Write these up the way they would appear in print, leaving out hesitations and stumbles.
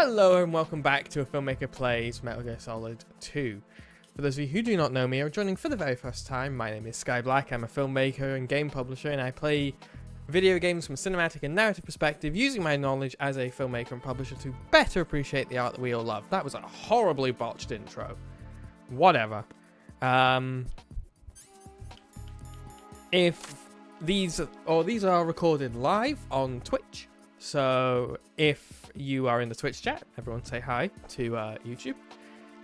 Hello and welcome back to A Filmmaker Plays Metal Gear Solid 2. For those of you who do not know me or joining for the very first time, my name is Skye Blacke. I'm a filmmaker and game publisher, and I play video games from a cinematic and narrative perspective, using my knowledge as a filmmaker and publisher to better appreciate the art that we all love. That was a horribly botched intro. Whatever. If these are recorded live on Twitch, so if you are in the Twitch chat, everyone say hi to YouTube.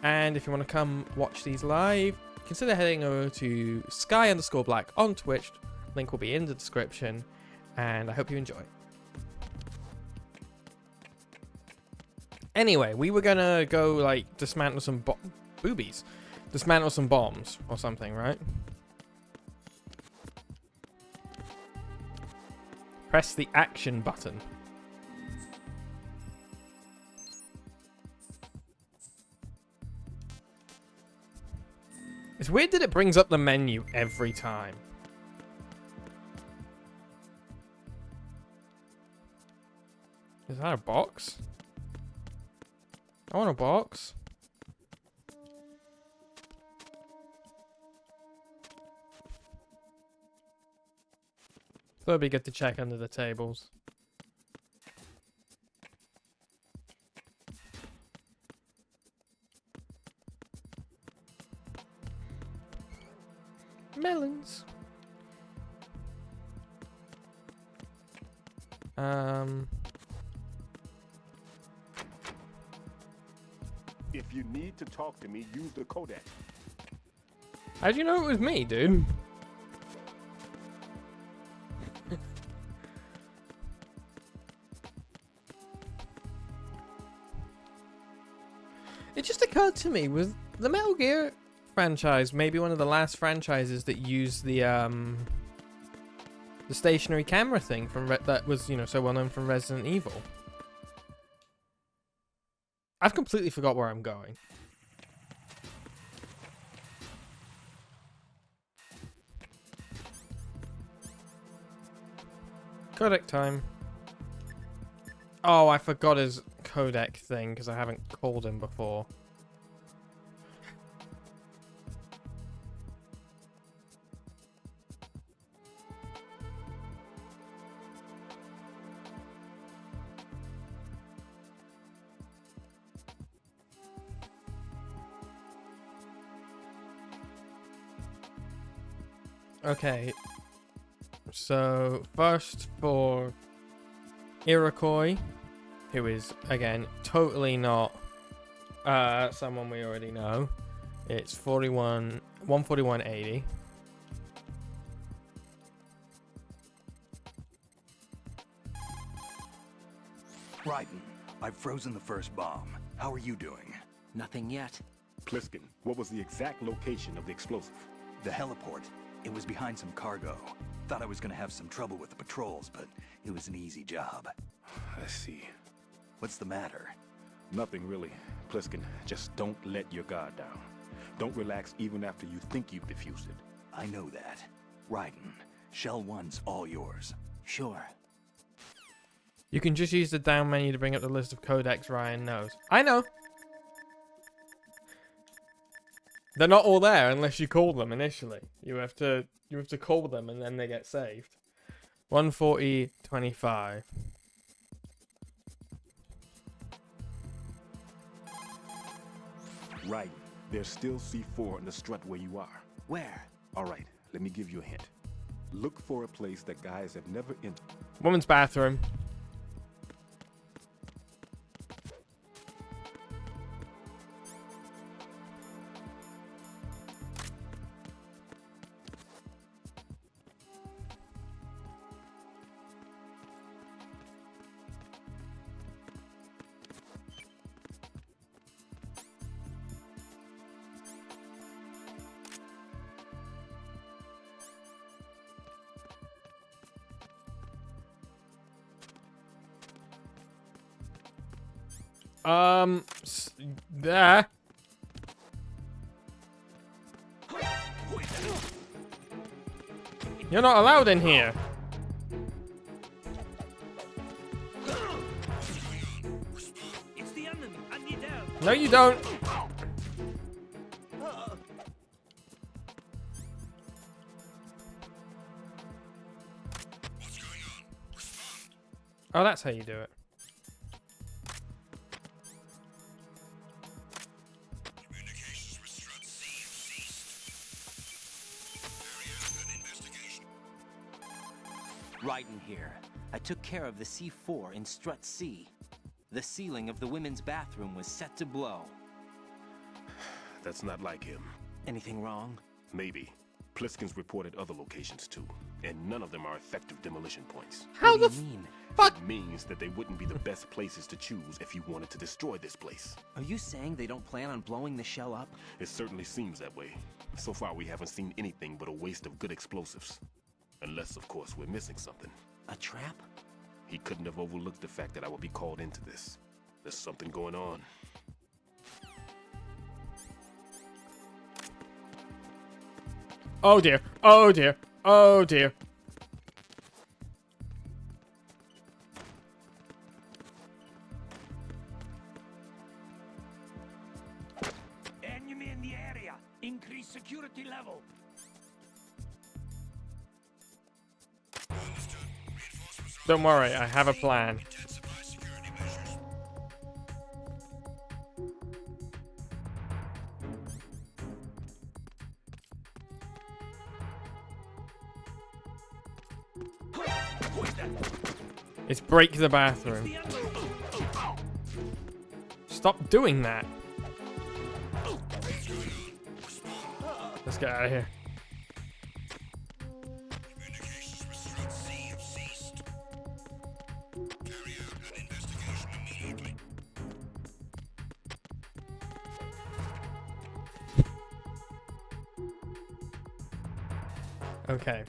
And if you want to come watch these live, consider heading over to Skye_Blacke on Twitch. Link will be in the description, and I hope you enjoy. Anyway, we were gonna go like dismantle some dismantle some bombs or something, right? Press the action button. It's weird that it brings up the menu every time. Is that a box? I want a box. Thought it'd be good to check under the tables. Melons. If you need to talk to me, use the codec. How'd you know it was me, dude? It just occurred to me, was the Metal Gear franchise maybe one of the last franchises that used the stationary camera thing from that was, you know, so well known from Resident Evil? I've completely forgot where I'm going. Codec time. Oh, I forgot his codec thing because I haven't called him before. Okay, so first for Iroquois, who is, again, totally not someone we already know. It's 141.80. Raiden, I've frozen the first bomb. How are you doing? Nothing yet. Pliskin, what was the exact location of the explosive? The heliport. It was behind some cargo. Thought I was gonna have some trouble with the patrols, but it was an easy job. Let's see. What's the matter? Nothing really. Pliskin, just don't let your guard down. Don't relax even after you think you've defused it. I know that. Raiden, Shell 1's all yours. Sure. You can just use the down menu to bring up the list of codecs Ryan knows. I know! They're not all there unless you call them initially. You have to call them and then they get saved. 140.25. Right. There's still C4 in the strut where you are. Where? Alright, let me give you a hint. Look for a place that guys have never entered. Woman's bathroom. There. You're not allowed in here. It's the No, you don't. Oh, that's how you do it. Raiden here. I took care of the C4 in Strut C. The ceiling of the women's bathroom was set to blow. That's not like him. Anything wrong? Maybe. Pliskin's reported other locations too, and none of them are effective demolition points. How the What do you mean? fuck? It means that they wouldn't be the best places to choose if you wanted to destroy this place. Are you saying they don't plan on blowing the shell up? It certainly seems that way. So far, we haven't seen anything but a waste of good explosives. Unless, of course, we're missing something. A trap? He couldn't have overlooked the fact that I would be called into this. There's something going on. Oh dear. Oh dear. Oh dear. Enemy in the area. Increase security level. Don't worry, I have a plan. It's break the bathroom. Stop doing that. Let's get out of here. Okay.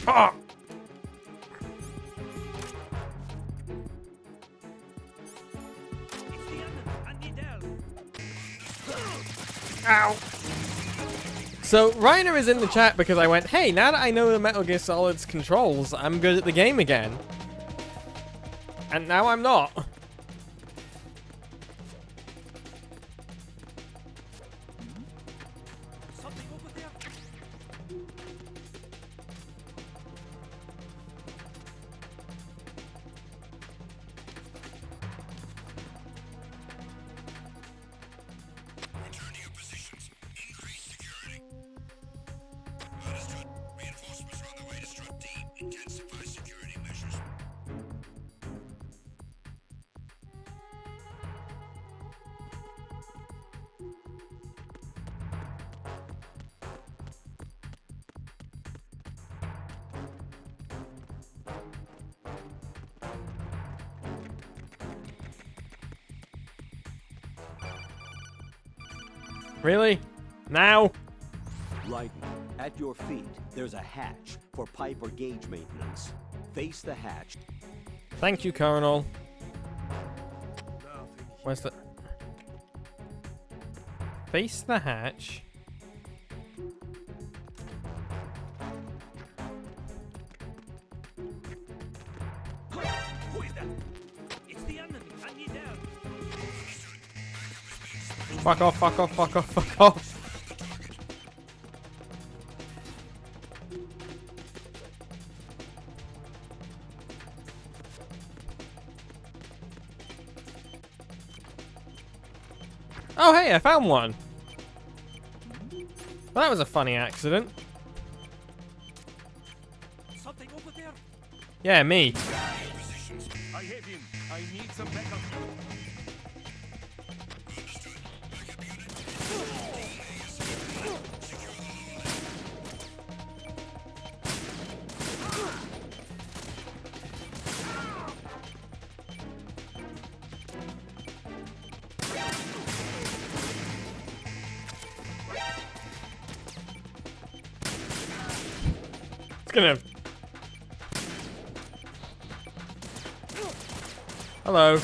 Ah! Ow! So, Reiner is in the chat because I went, hey, now that I know the Metal Gear Solid's controls, I'm good at the game again. And now I'm not. Really? Now? Raiden, at your feet, there's a hatch for pipe or gauge maintenance. Face the hatch. Thank you, Colonel. Where's the... Face the hatch. Who is that? It's the enemy. I need help. Fuck off, fuck off, fuck off, fuck off. Oh, hey, I found one. Well, that was a funny accident. Something over there. Yeah, me. I hit him. I need some backup. It's gonna... Hello.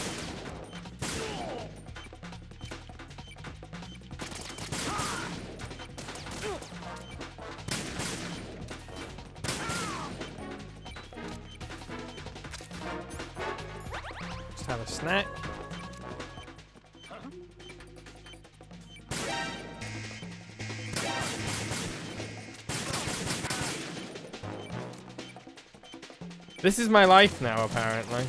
Just have a snack. This is my life now, apparently.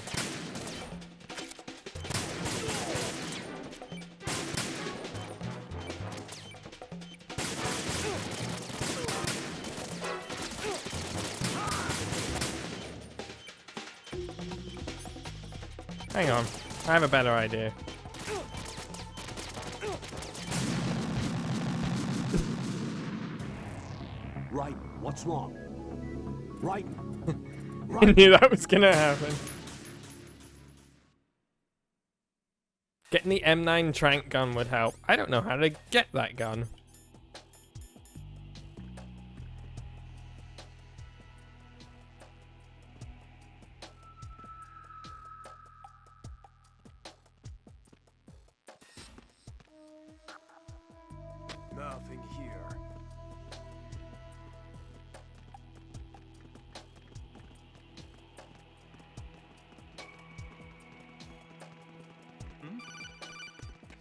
Hang on, I have a better idea. Right, what's wrong? Right. I knew that was gonna happen. Getting the M9 trank gun would help. I don't know how to get that gun. Nothing here.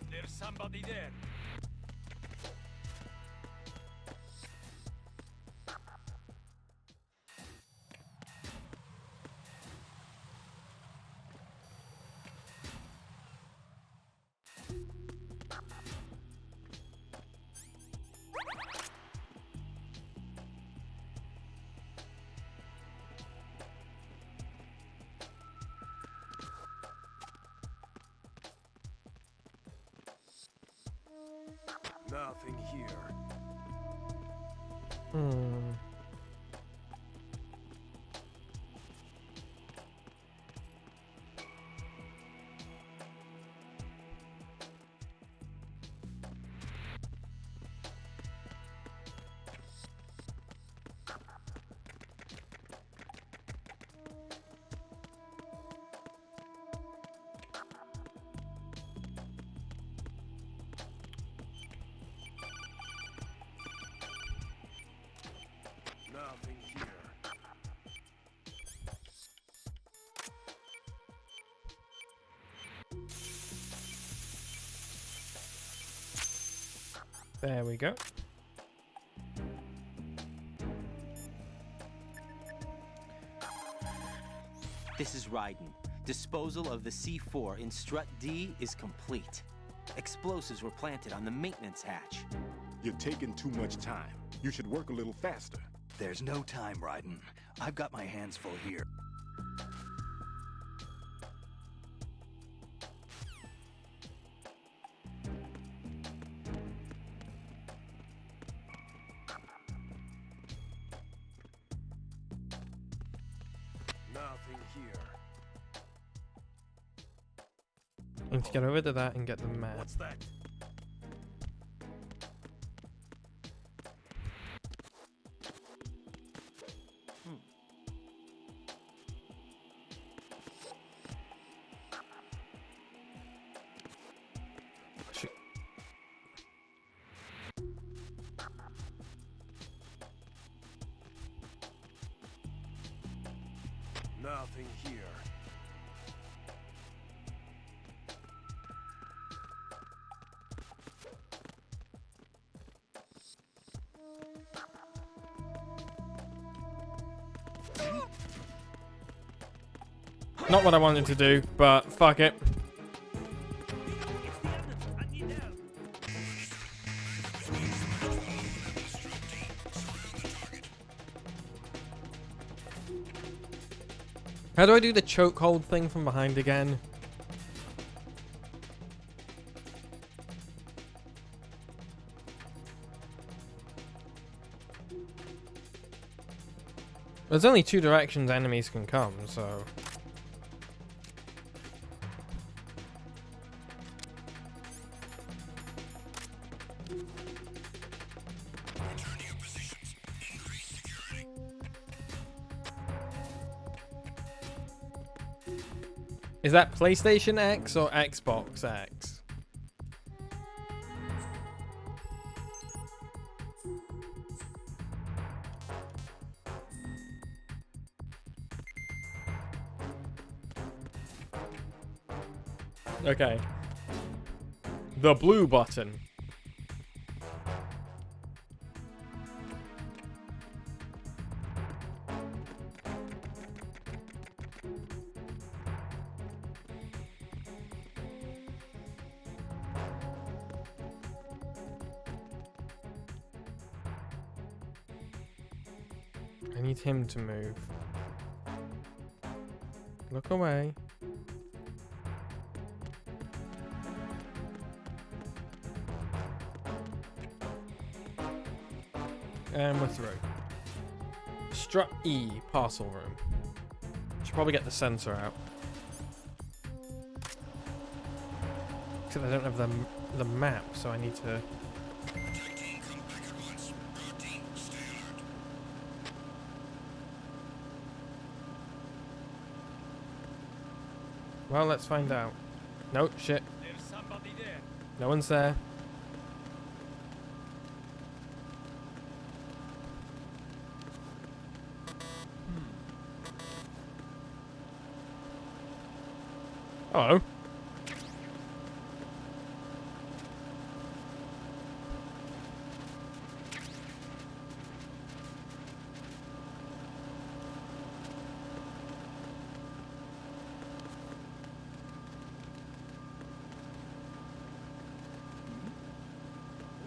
There's somebody there. Nothing here. Nothing here. There we go. This is Raiden. Disposal of the C4 in Strut D is complete. Explosives were planted on the maintenance hatch. You're taking too much time. You should work a little faster. There's no time, Raiden. I've got my hands full here. Nothing here. I need to get over to that and get the map. What's that? Shoot. Nothing here. Not what I wanted to do, but fuck it. It's the enemy. I need help. How do I do the chokehold thing from behind again? There's only two directions enemies can come, so... Is that PlayStation X or Xbox X? Okay. The blue button. I need him to move. Look away. And we're through. Strut E, parcel room. Should probably get the sensor out. Except I don't have the map, so I need to... Well, let's find out. No, shit. There's somebody there. No one's there. Hello.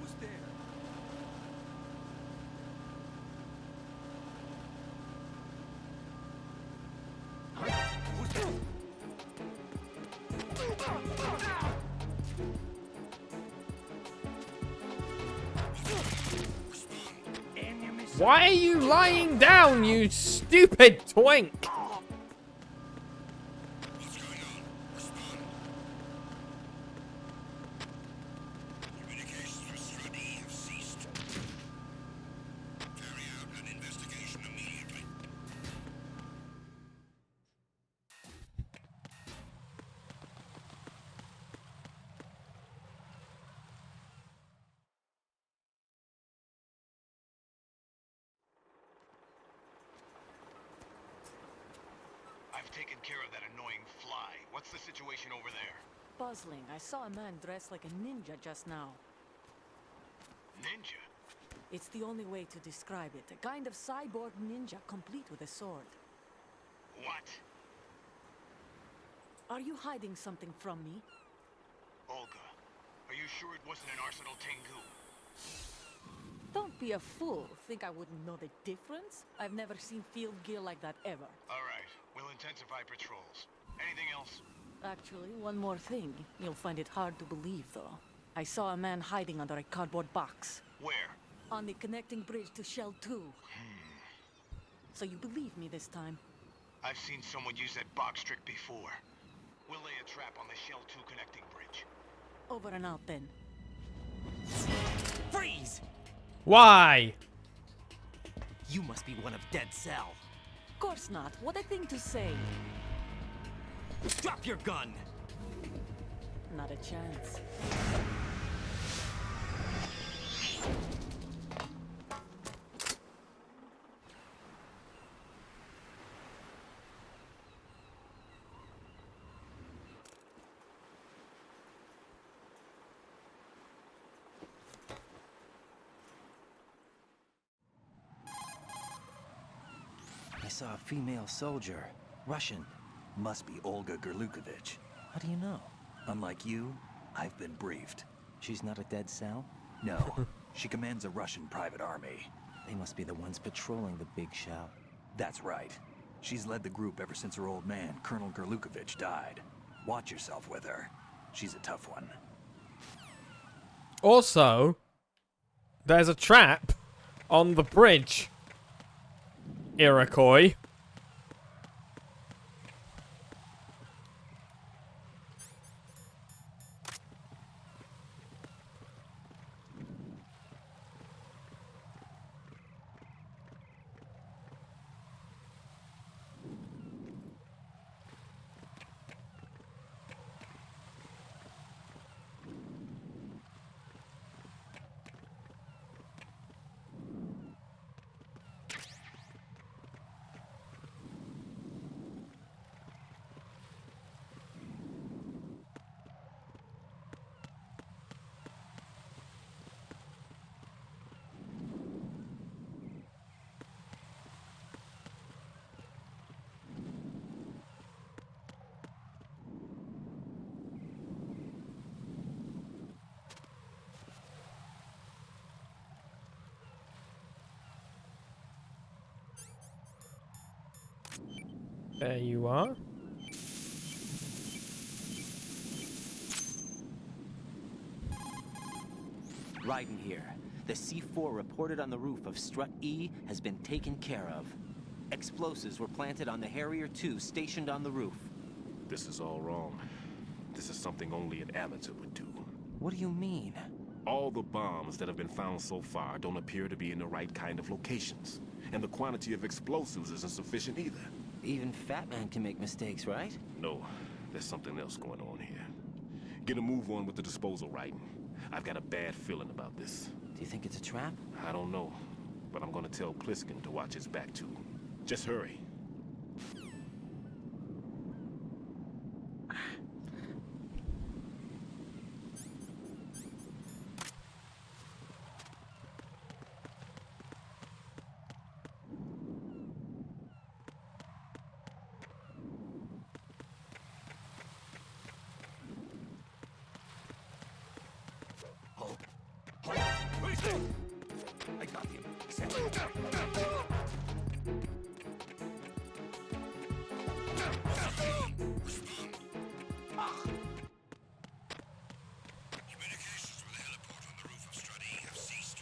Who's there? Who's there? Why are you lying down, you stupid twink? Communications with Strut E have ceased. Carry out an investigation immediately. I've taken care of that annoying fly. What's the situation over there? Puzzling. I saw a man dressed like a ninja just now. Ninja? It's the only way to describe it. A kind of cyborg ninja complete with a sword. What? Are you hiding something from me? Olga, are you sure it wasn't an Arsenal Tengu? Don't be a fool. Think I wouldn't know the difference? I've never seen field gear like that ever. All right, we'll intensify patrols. Anything else? Actually, one more thing. You'll find it hard to believe, though. I saw a man hiding under a cardboard box. Where? On the connecting bridge to Shell 2. So you believe me this time? I've seen someone use that box trick before. We'll lay a trap on the Shell 2 connecting bridge. Over and out, then. Freeze! Why? You must be one of Dead Cell. Of course not. What a thing to say. Drop your gun! Not a chance. I saw a female soldier. Russian. Must be Olga Gerlukovich. How do you know? Unlike you, I've been briefed. She's not a Dead Cell? No, she commands a Russian private army. They must be the ones patrolling the big shell. That's right. She's led the group ever since her old man, Colonel Gerlukovich, died. Watch yourself with her. She's a tough one. Also, there's a trap on the bridge. Iroquois. There you are. Raiden here. The C4 reported on the roof of Strut E has been taken care of. Explosives were planted on the Harrier 2 stationed on the roof. This is all wrong. This is something only an amateur would do. What do you mean? All the bombs that have been found so far don't appear to be in the right kind of locations. And the quantity of explosives isn't sufficient either. Even Fat Man can make mistakes, right? No, there's something else going on here. Get a move on with the disposal, Raiden. I've got a bad feeling about this. Do you think it's a trap? I don't know, but I'm gonna tell Pliskin to watch his back too. Just hurry. I got him. Communications with the heliport on the roof of Strut E have ceased.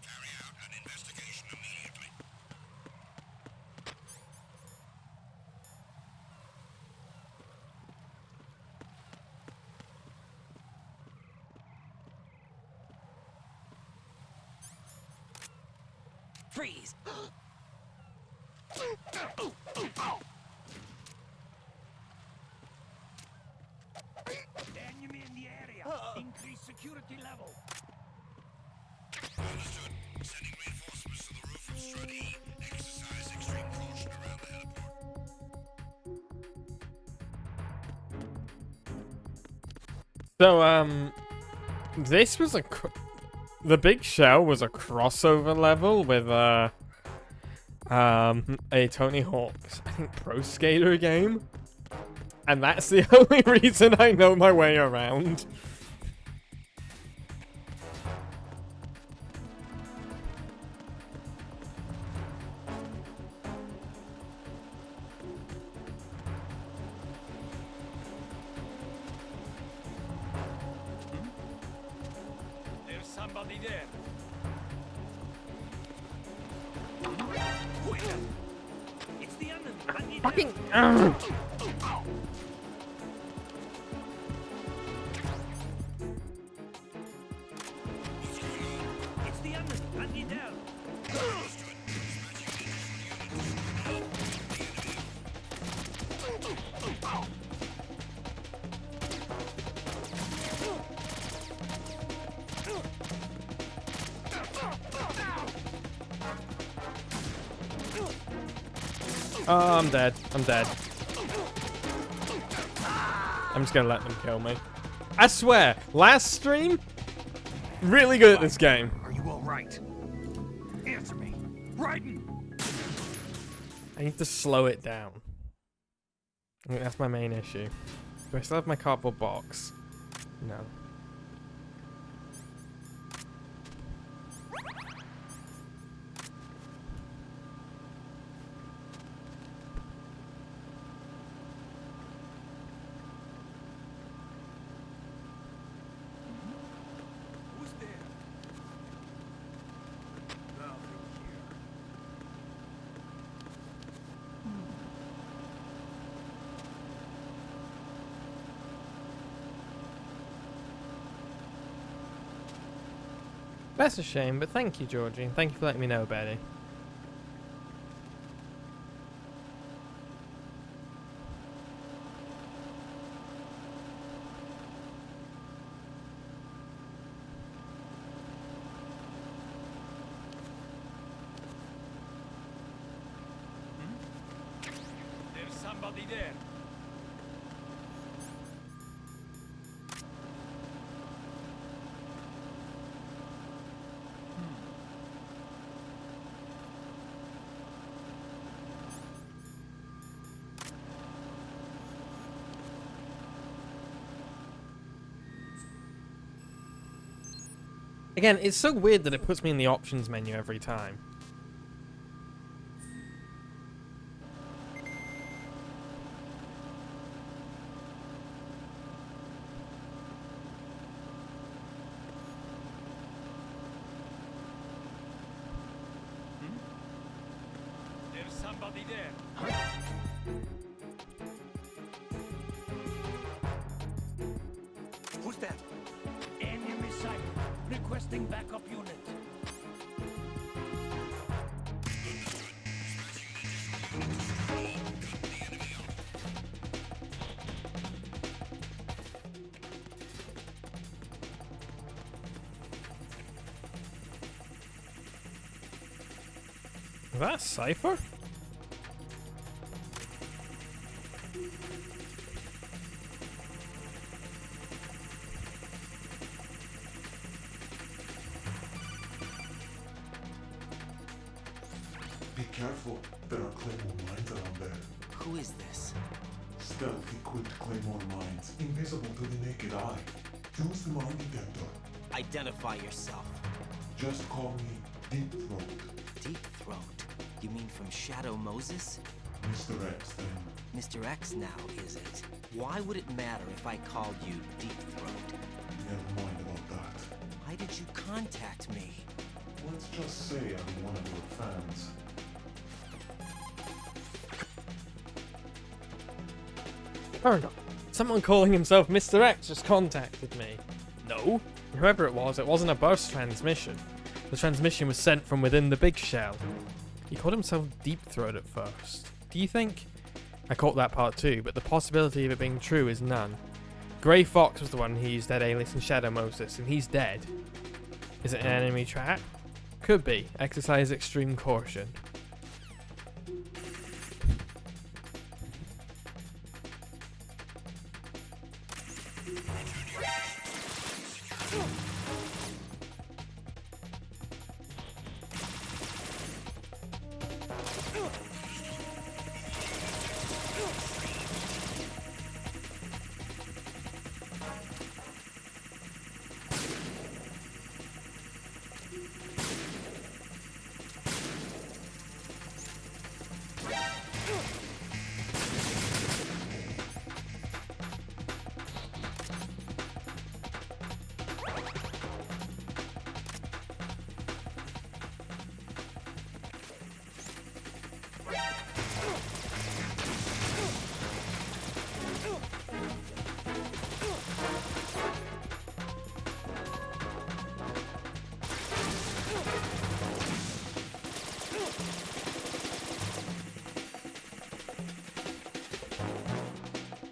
Carry out an investigation immediately. Freeze! Enemy in the area. Increase security level. Understood. Sending reinforcements to the roof of Strut E. Exercise extreme caution around the heliport. So, this was the big shell was a crossover level with a Tony Hawk's, I think, Pro Skater game, and that's the only reason I know my way around. There's somebody there. It's the enemy. I need Fucking. It's the enemy. I need help. Oh, I'm dead. I'm dead. I'm just gonna let them kill me. I swear, last stream, really good at this game. Are you all right? Answer me. Raiden! I need to slow it down. I think that's my main issue. Do I still have my cardboard box? No. Who's there? Nothing here. That's a shame, but thank you, Georgie. Thank you for letting me know, Betty. There's somebody there. Again, it's so weird that it puts me in the options menu every time. somebody there. Who's that? Enemy sight. Requesting backup unit. Is that a cipher? Be careful. There are Claymore mines around there. Who is this? Stealth-equipped Claymore mines, invisible to the naked eye. Use the mine detector. Identify yourself. Just call me Deep Throat. Deep Throat? You mean from Shadow Moses? Mr. X, then. Mr. X now, is it? Why would it matter if I called you Deep Throat? Never mind about that. Why did you contact me? Let's just say I'm one of your fans. Fair enough. Someone calling himself Mr. X just contacted me. No. Whoever it wasn't a burst transmission. The transmission was sent from within the big shell. He called himself Deep Throat at first. Do you think? I caught that part too, but the possibility of it being true is none. Grey Fox was the one who used that alias in Shadow Moses, and he's dead. Is it an enemy trap? Could be. Exercise extreme caution.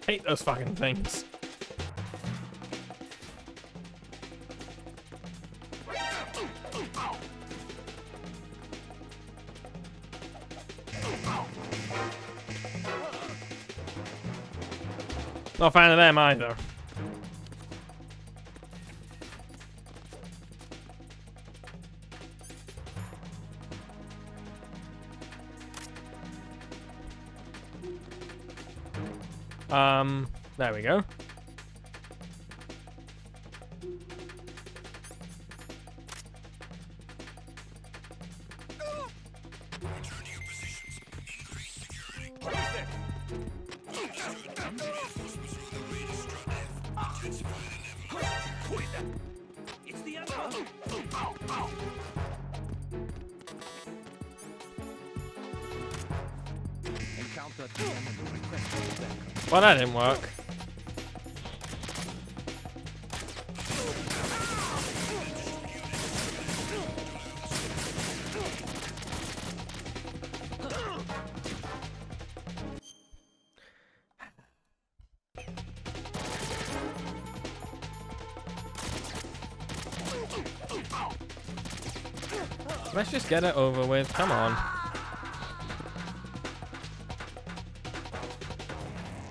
Hate those fucking things. Not a fan of them either. There we go. Return to your positions. Increase security. Reinforcements are on the way to Strut F. Intensify the level. Who is that? It's the enemy. Encounter the enemy. Requesting backup. Well, that didn't work. Let's just get it over with. Come on.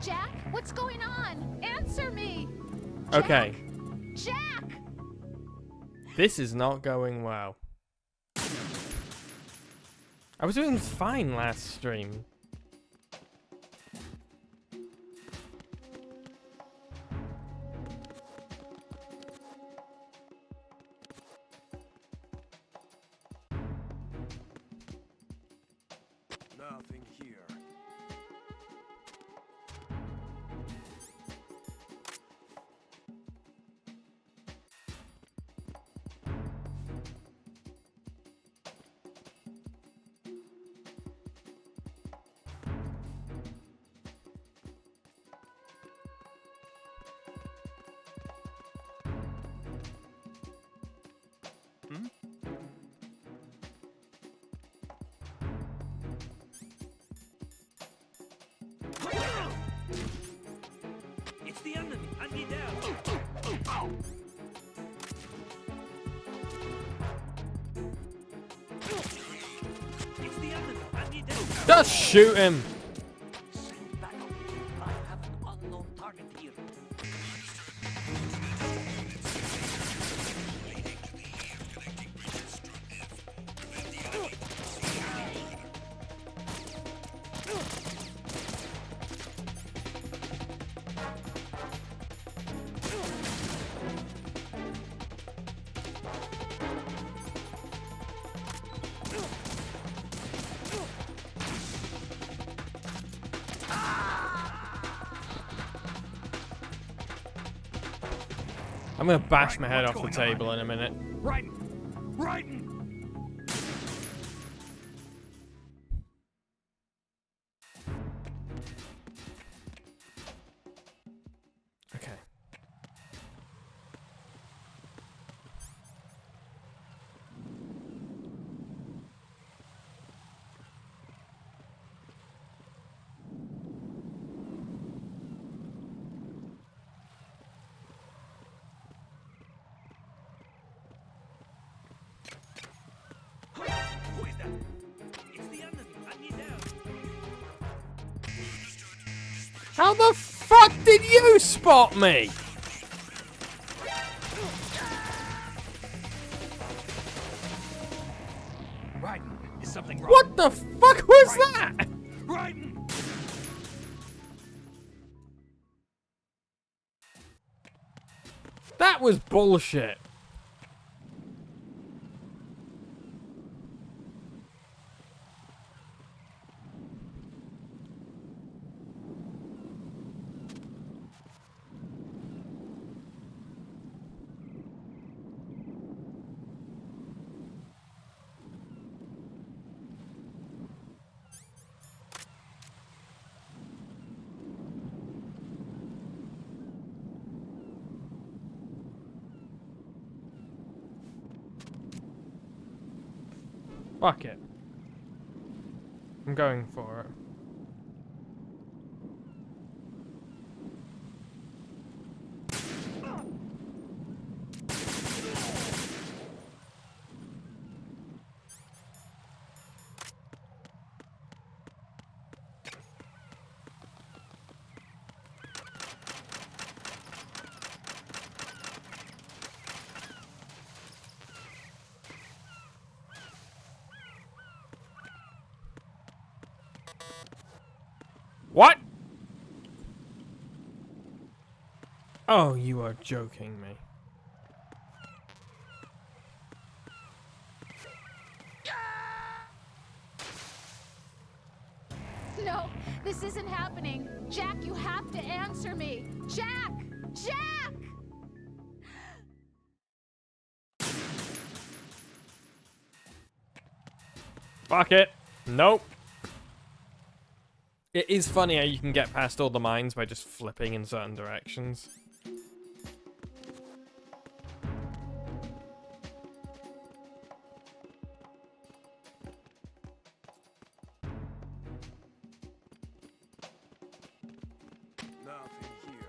Jack, what's going on? Answer me. Okay. Jack. This is not going well. I was doing fine last stream. Nothing here. Just shoot him. Send back up. I have an unknown target here. I'm gonna bash my head off the table in a minute. Raiden! Raiden! Okay. Who is that? It's the enemy. I need help. How the fuck did you spot me? Raiden, is something wrong? What the fuck was that? Raiden! That was bullshit. Fuck it. I'm going for it. What? Oh, you are joking me. No, this isn't happening. Jack, you have to answer me. Jack! Jack! Fuck it. Nope. It is funny how you can get past all the mines by just flipping in certain directions. Nothing here.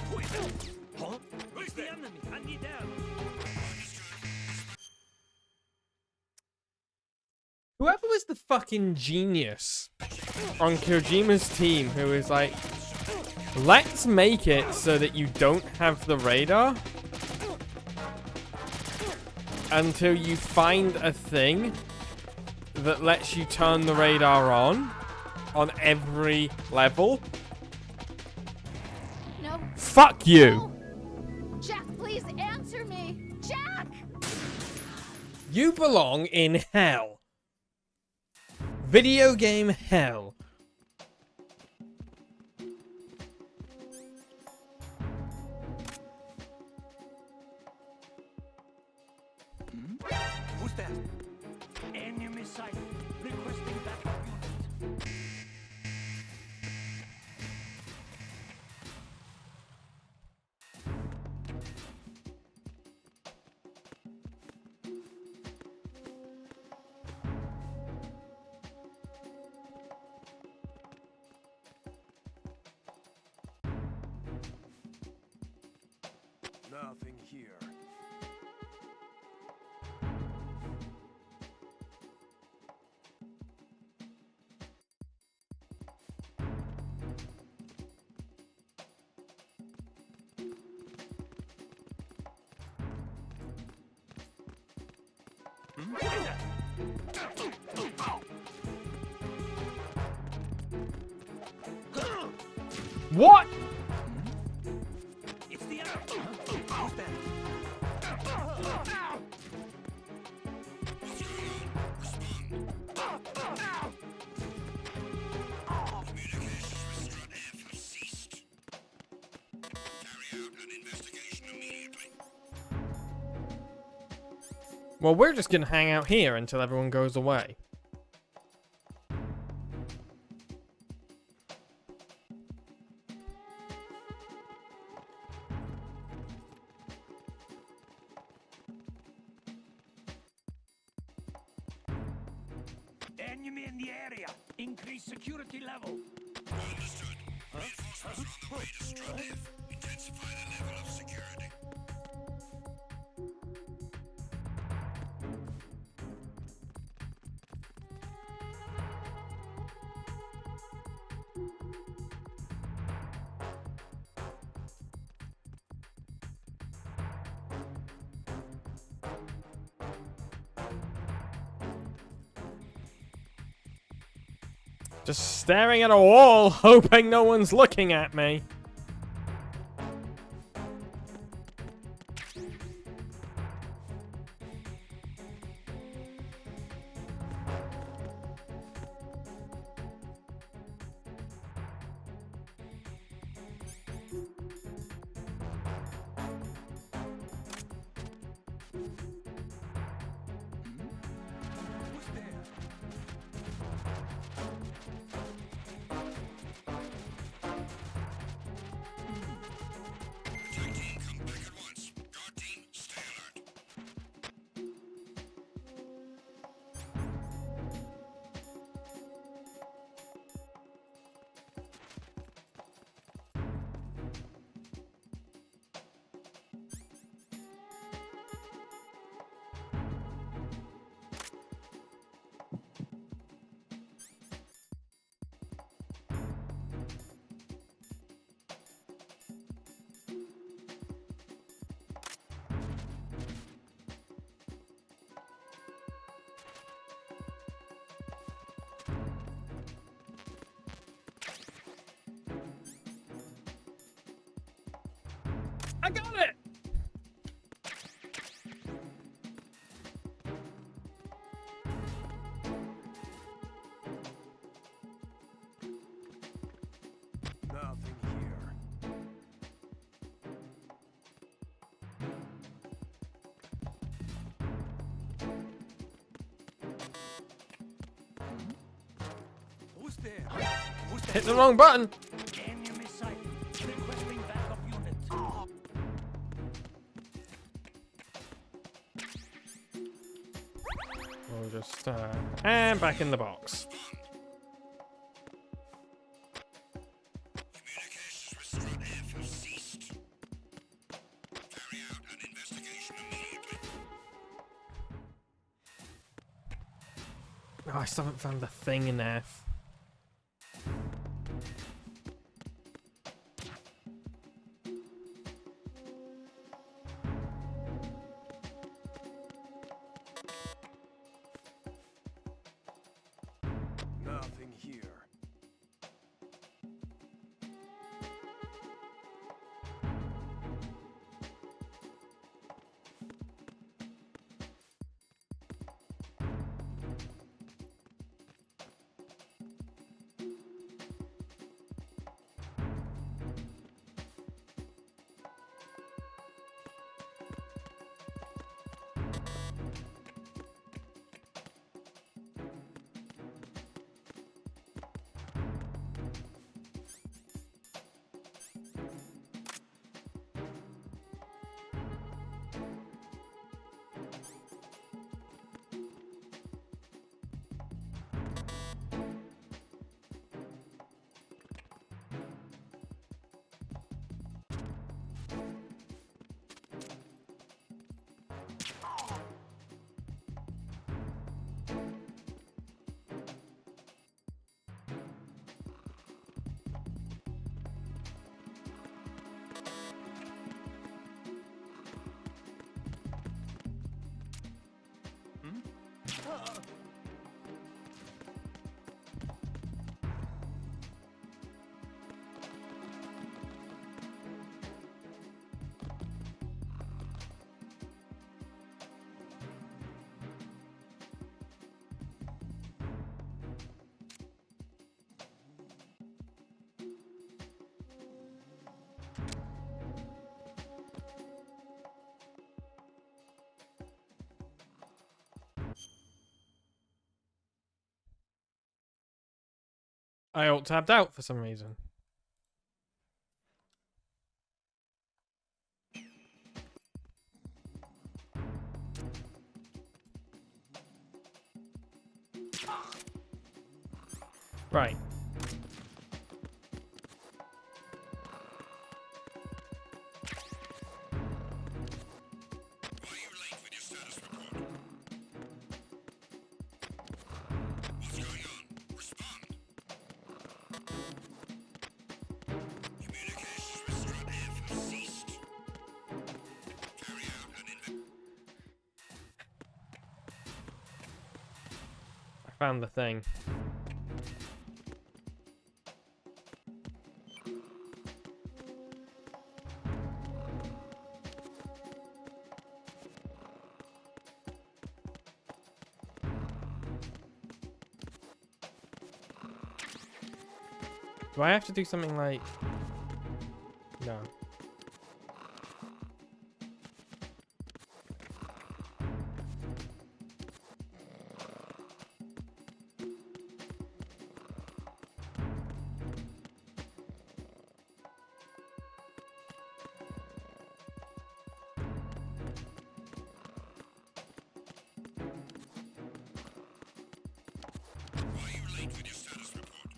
Who is that? Huh? It's the enemy. I need help. Whoever was the fucking genius on Kojima's team who was like, let's make it so that you don't have the radar until you find a thing that lets you turn the radar on every level. No. Fuck you. No. Jack, please answer me. Jack! You belong in hell. Video game hell. that? Enemy sighted. Requesting backup unit. Nothing here. What? It's the enemy. Who's that? Communications with Strut F have ceased. Carry out an investigation immediately. Well, we're just gonna hang out here until everyone goes away. Enemy in the area. Increase security level. Understood. Reinforcements are on the way to Strut F. Intensify the level of security. Just staring at a wall, hoping no one's looking at me. Who's there? Attack team, come back at once. Guard team, stay alert. I got it! Nothing here. Who's there? Who's there? Hit the wrong button! Enemy sighted. Requesting backup unit. We'll just, and back in the box. Communications with Strut F have ceased. Carry out an investigation immediately. Oh, I still haven't found the thing in F. Nothing here. I alt-tabbed out for some reason. Right. Why are you late with your status report? What's going on? Respond. Communications with Strut F have ceased. Carry out an investigation. I found the thing. Do I have to do something like... No. Why are you late with your status report?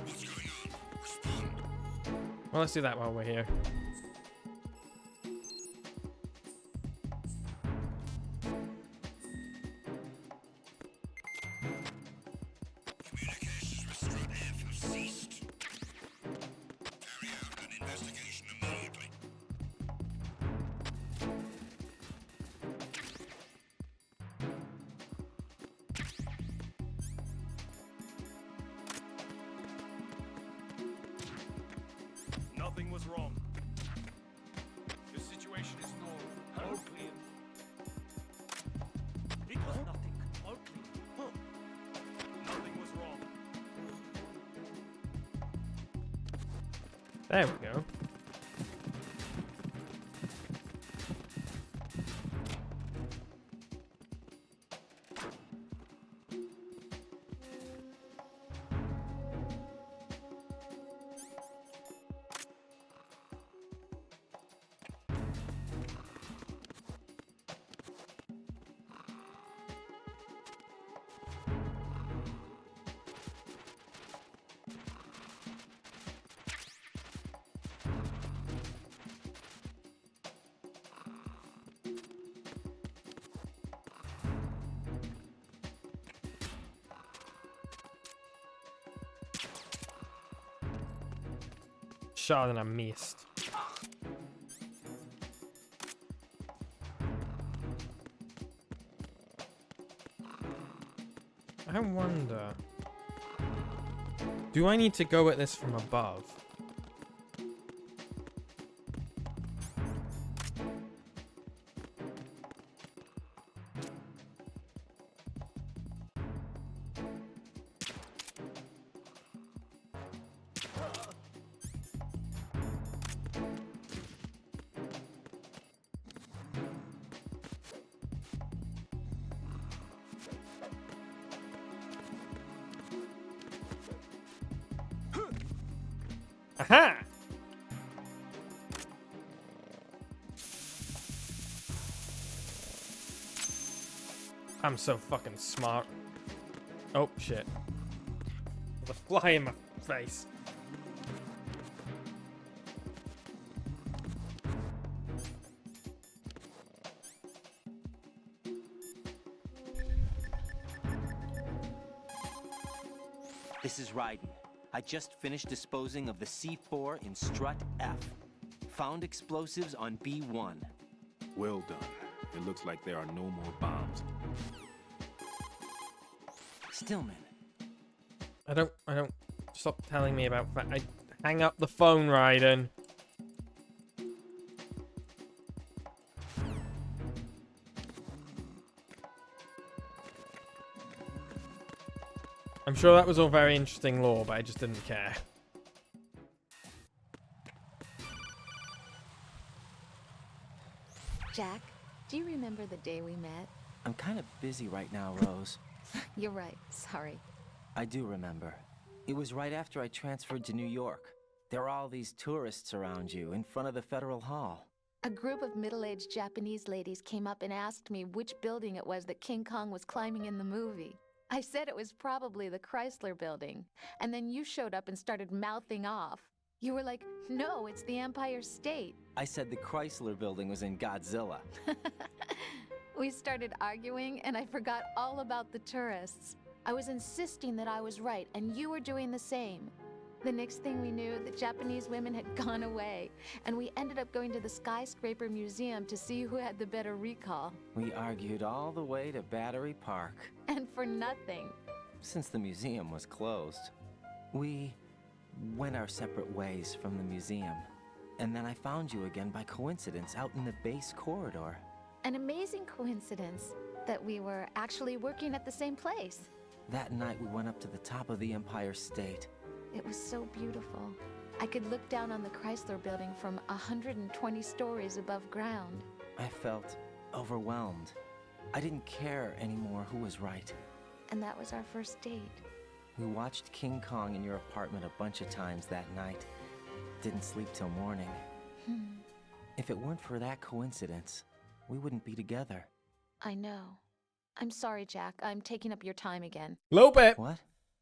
What's going on? Respond. Well, let's do that while we're here. Communications with Strut F have ceased. Carry out an investigation immediately. Nothing was wrong. The situation is normal. All clear. It was nothing. All clear. Nothing was wrong. There we go. Shot and I missed. I wonder... Do I need to go at this from above? Aha! I'm so fucking smart. Oh shit. There's a fly in my face. This is Raiden. I just finished disposing of the C4 in Strut F. Found explosives on B1. Well done. It looks like there are no more bombs. Stillman. I don't, stop telling me about that. Hang up the phone, Raiden. I'm sure that was all very interesting lore, but I just didn't care. Jack, do you remember the day we met? I'm kind of busy right now, Rose. You're right. Sorry. I do remember. It was right after I transferred to New York. There were all these tourists around you in front of the Federal Hall. A group of middle-aged Japanese ladies came up and asked me which building it was that King Kong was climbing in the movie. I said it was probably the Chrysler Building, and then you showed up and started mouthing off. You were like, no, it's the Empire State. I said the Chrysler Building was in Godzilla. We started arguing, and I forgot all about the tourists. I was insisting that I was right, and you were doing the same. The next thing we knew, the Japanese women had gone away, and we ended up going to the Skyscraper Museum to see who had the better recall. We argued all the way to Battery Park. And for nothing. Since the museum was closed, we went our separate ways from the museum. And then I found you again by coincidence out in the base corridor. An amazing coincidence that we were actually working at the same place. That night we went up to the top of the Empire State. It was so beautiful. I could look down on the Chrysler Building from 120 stories above ground. I felt overwhelmed. I didn't care anymore who was right. And that was our first date. We watched King Kong in your apartment a bunch of times that night. Didn't sleep till morning. If it weren't for that coincidence, we wouldn't be together. I know. I'm sorry, Jack. I'm taking up your time again. Little bit. What?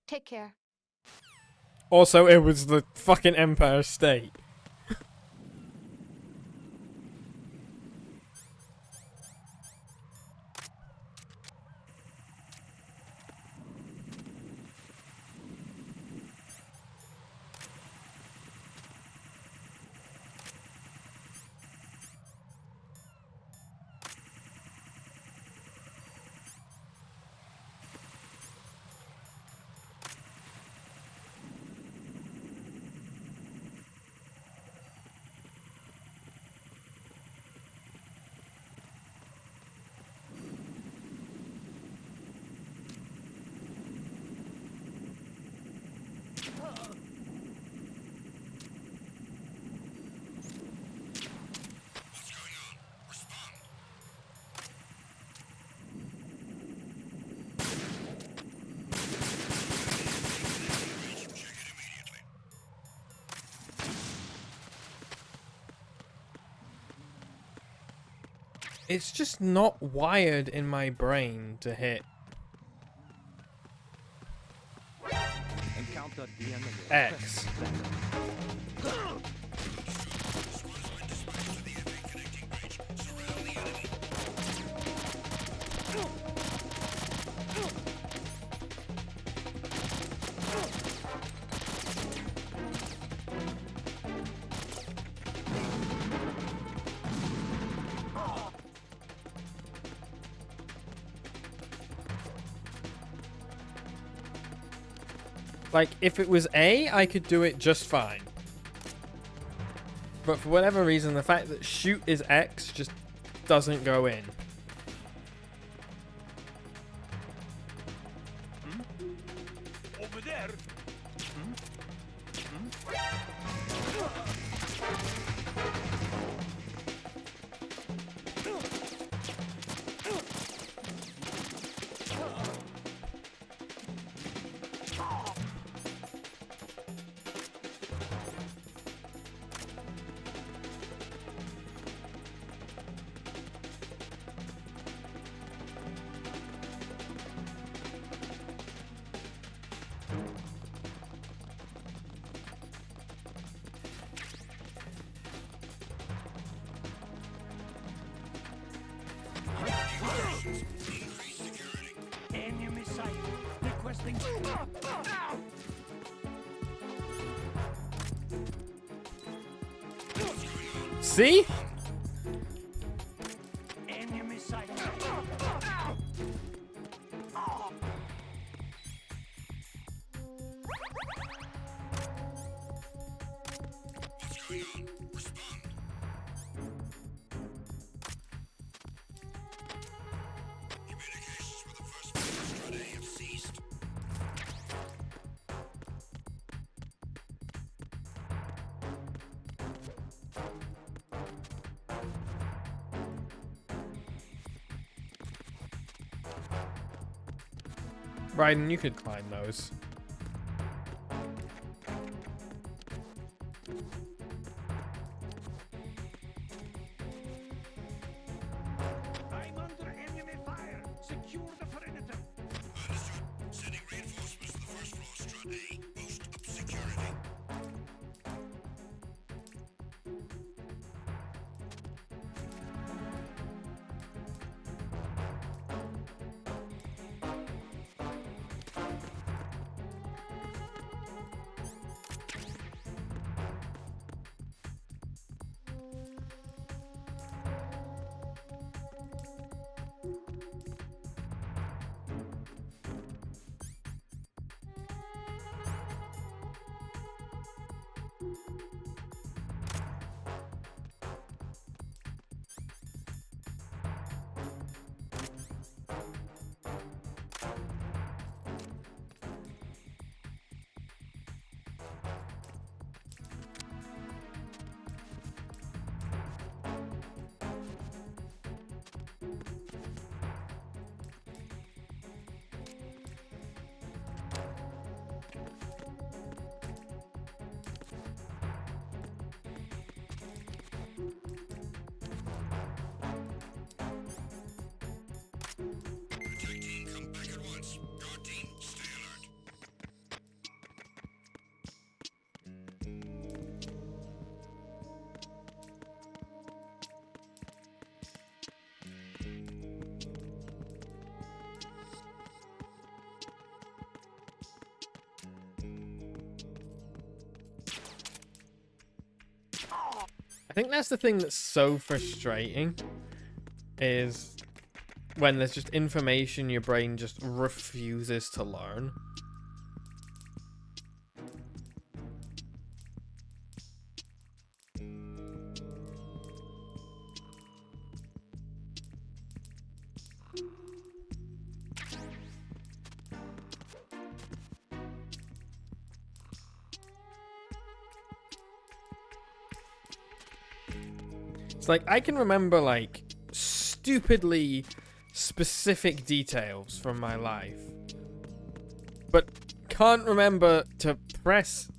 Take care. Also, it was the fucking Empire State. It's just not wired in my brain to hit X. Like, if it was A, I could do it just fine. But for whatever reason, the fact that shoot is X just doesn't go in. Over there. Enemy sight. Requesting. See? Enemy sight. What's going on? Respond. Communications with the first floor strata have ceased. Ryden, you could climb those. I'm under enemy fire. Secure the perimeter. Understood. Sending reinforcements to the first floor, strut A. Boost up security. Attack team, come back at once. Guard team, stay alert. I think that's the thing that's so frustrating, is when there's just information your brain just refuses to learn. It's like, I can remember, like, stupidly specific details from my life, but can't remember to press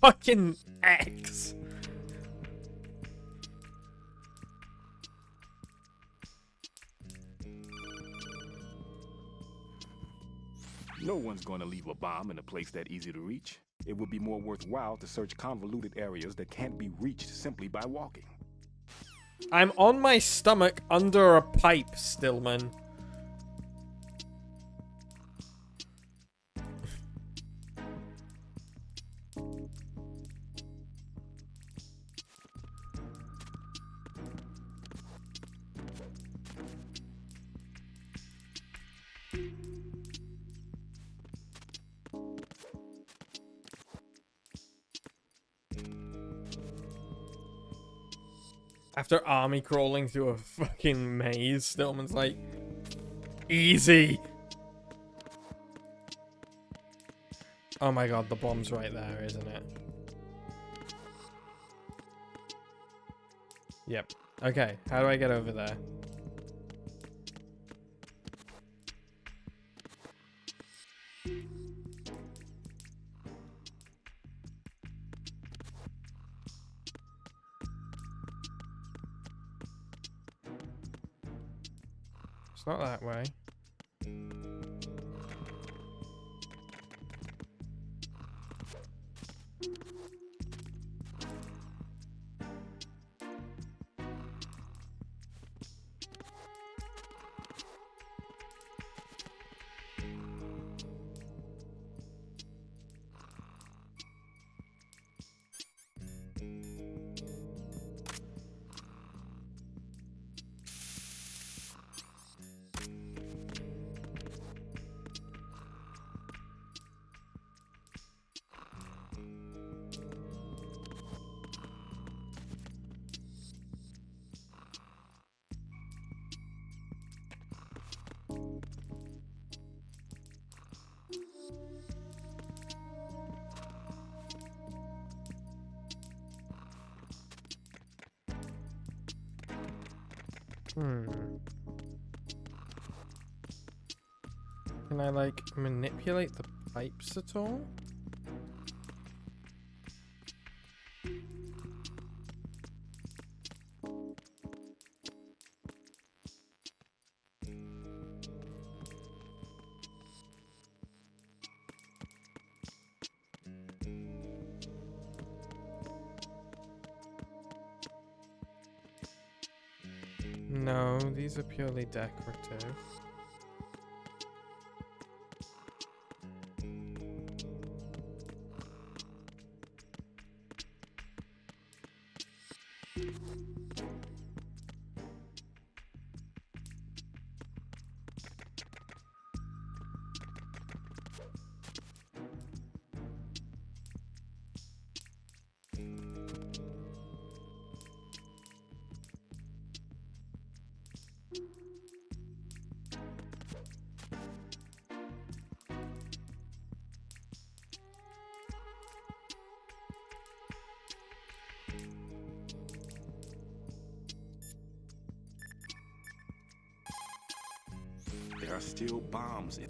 fucking X. No one's going to leave a bomb in a place that easy to reach. It would be more worthwhile to search convoluted areas that can't be reached simply by walking. I'm on my stomach under a pipe, Stillman. After army crawling through a fucking maze, Stillman's like, easy. Oh my god, the bomb's right there, isn't it? Yep. Okay, how do I get over there? It's not that way. Can I, like, manipulate the pipes at all? No, these are purely decorative. There are still bombs in.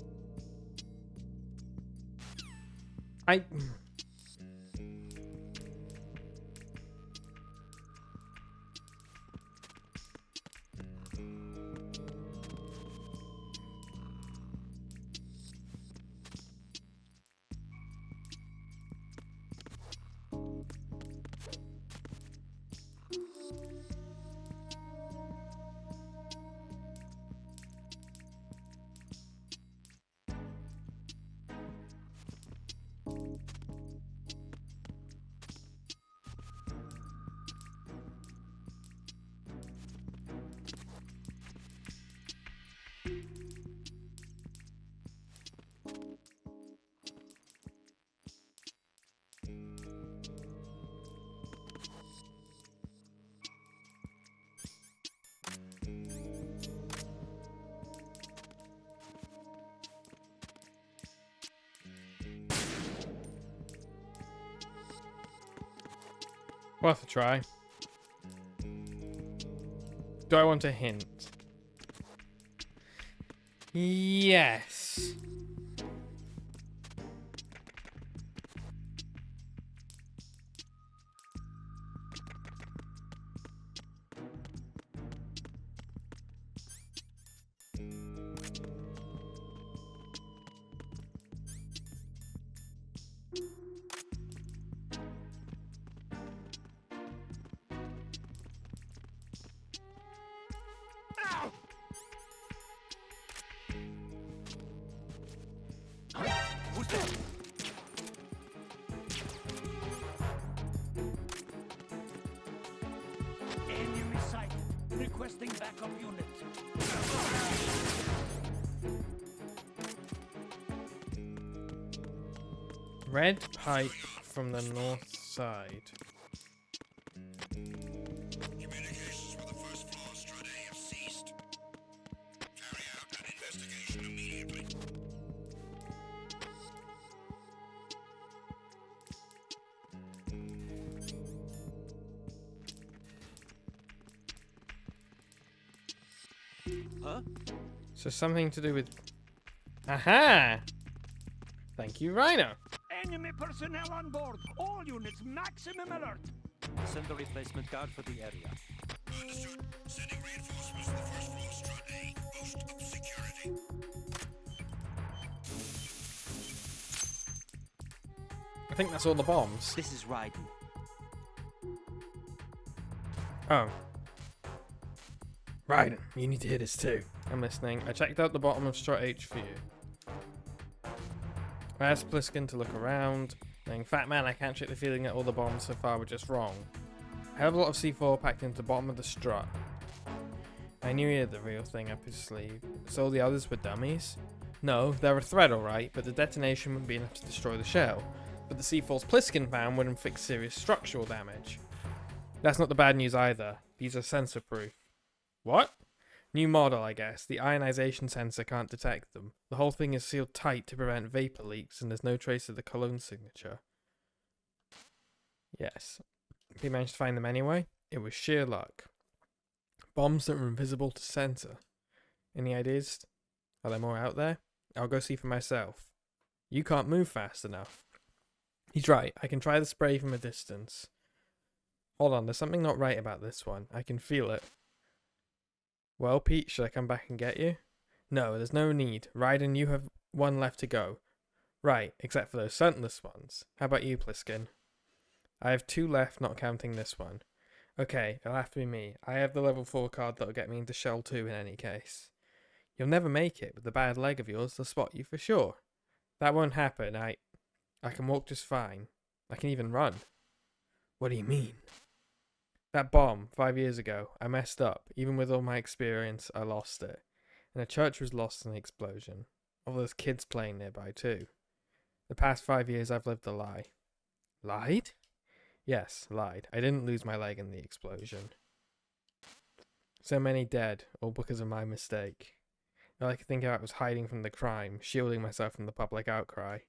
Worth a try. Do I want a hint? Yes. Who's there? Enemy sighted. Requesting backup unit. Red pipe from the north side. Communications with the first floor Strut A have ceased. Carry out an investigation immediately. Huh? So something to do with... Aha! Thank you, Rhino. Enemy personnel on board. All units maximum alert. Send a replacement guard for the area. Understood. Sending reinforcements to the first floor Strut A. Boost security. I think that's all the bombs. This is Raiden. Oh. Right, you need to hear this too. I'm listening. I checked out the bottom of Strut H for you. I asked Pliskin to look around, saying, Fat man, I can't shake the feeling that all the bombs so far were just wrong. I have a lot of C4 packed into the bottom of the strut. I knew he had the real thing up his sleeve. So all the others were dummies? No, they're a threat alright, but the detonation wouldn't be enough to destroy the shell. But the C4s Pliskin found wouldn't fix serious structural damage. That's not the bad news either. These are sensor proof. What? New model, I guess. The ionization sensor can't detect them. The whole thing is sealed tight to prevent vapor leaks, and there's no trace of the cologne signature. Yes. He managed to find them anyway. It was sheer luck. Bombs that were invisible to sensor. Any ideas? Are there more out there? I'll go see for myself. You can't move fast enough. He's right. I can try the spray from a distance. Hold on, there's something not right about this one. I can feel it. Well, Pete, should I come back and get you? No, there's no need. Raiden, you have one left to go. Right, except for those scentless ones. How about you, Pliskin? I have 2 left, not counting this one. Okay, it'll have to be me. I have the level 4 card that'll get me into Shell 2 in any case. You'll never make it, with the bad leg of yours, they'll spot you for sure. That won't happen. I can walk just fine. I can even run. What do you mean? That bomb, 5 years ago, I messed up. Even with all my experience, I lost it. And the church was lost in the explosion. All those kids playing nearby too. The past 5 years I've lived a lie. Lied? Yes, lied. I didn't lose my leg in the explosion. So many dead, all because of my mistake. All I could think about was hiding from the crime, shielding myself from the public outcry.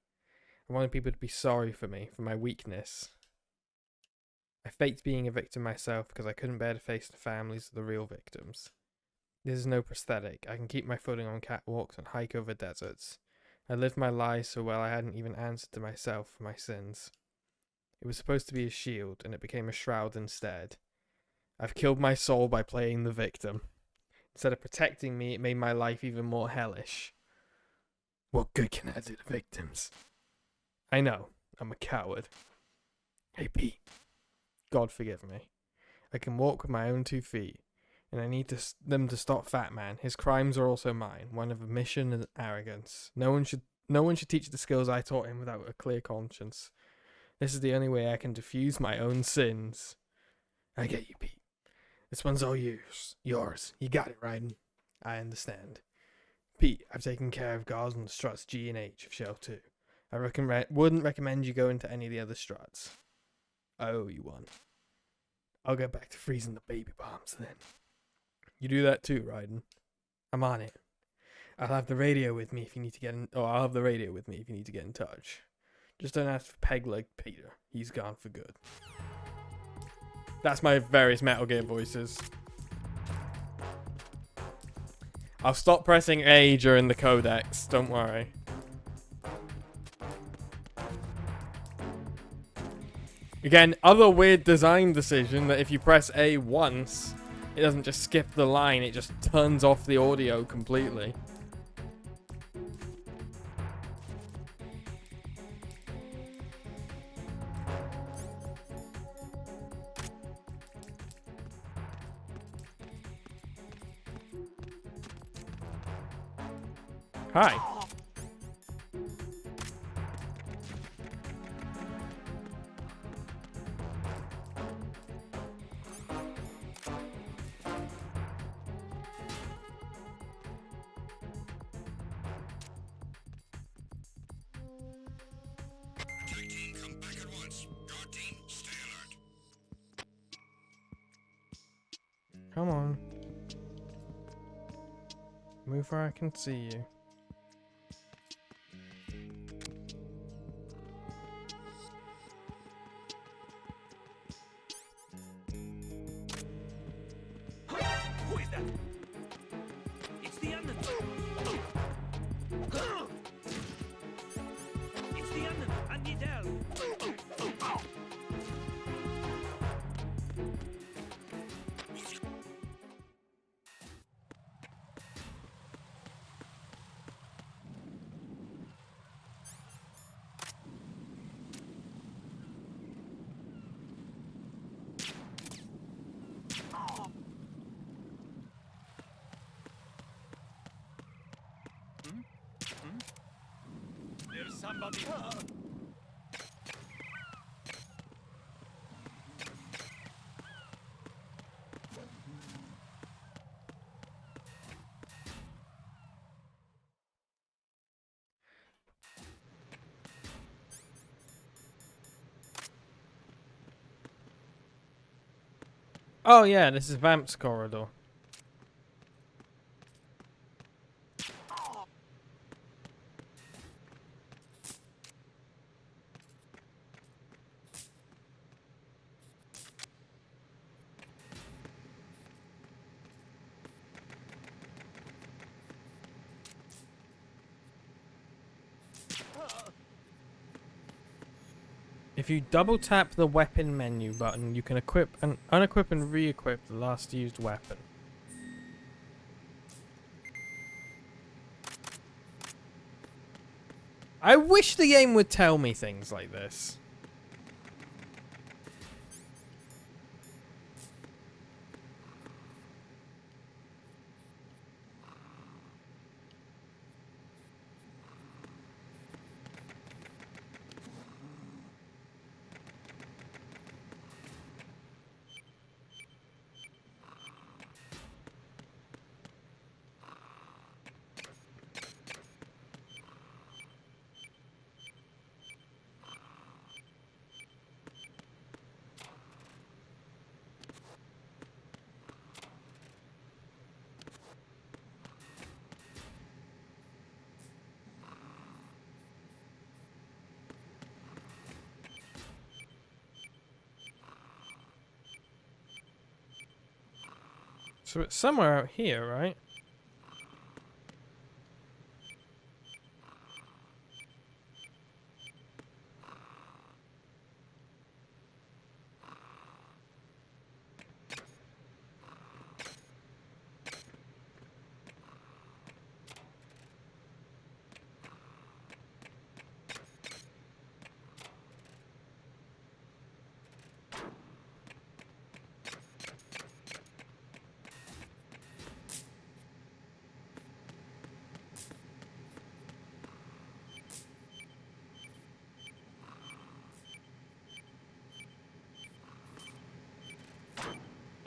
I wanted people to be sorry for me, for my weakness. I faked being a victim myself because I couldn't bear to face the families of the real victims. This is no prosthetic. I can keep my footing on catwalks and hike over deserts. I lived my lies so well I hadn't even answered to myself for my sins. It was supposed to be a shield, and it became a shroud instead. I've killed my soul by playing the victim. Instead of protecting me, it made my life even more hellish. What good can I do to victims? I know, I'm a coward. Hey Pete. God forgive me. I can walk with my own 2 feet, and I need them to stop Fat Man. His crimes are also mine, one of omission and arrogance. No one should teach the skills I taught him without a clear conscience. This is the only way I can diffuse my own sins. I get you, Pete. This one's all yours. Yours. You got it, Raiden. I understand. Pete, I've taken care of guards on the struts G and H of Shell 2. I wouldn't recommend you go into any of the other struts. I owe you one. I'll get back to freezing the baby bombs then. You do that too, Raiden. I'm on it. I'll have the radio with me if you need to get in, or I'll have the radio with me if you need to get in touch. Just don't ask for Pegleg Peter. He's gone for good. That's my various Metal Gear voices. I'll stop pressing A during the codex, don't worry. Again, other weird design decision that if you press A once, it doesn't just skip the line, it just turns off the audio completely. Hi. Attack team, come back at once. Guard team, stay alert. Come on. Move where I can see you. Who is that? It's the enemy. It's the enemy. I need help. There's somebody. Oh yeah, this is Vamp's corridor. If you double tap the weapon menu button, you can equip and unequip and re-equip the last used weapon. I wish the game would tell me things like this. So it's somewhere out here, right?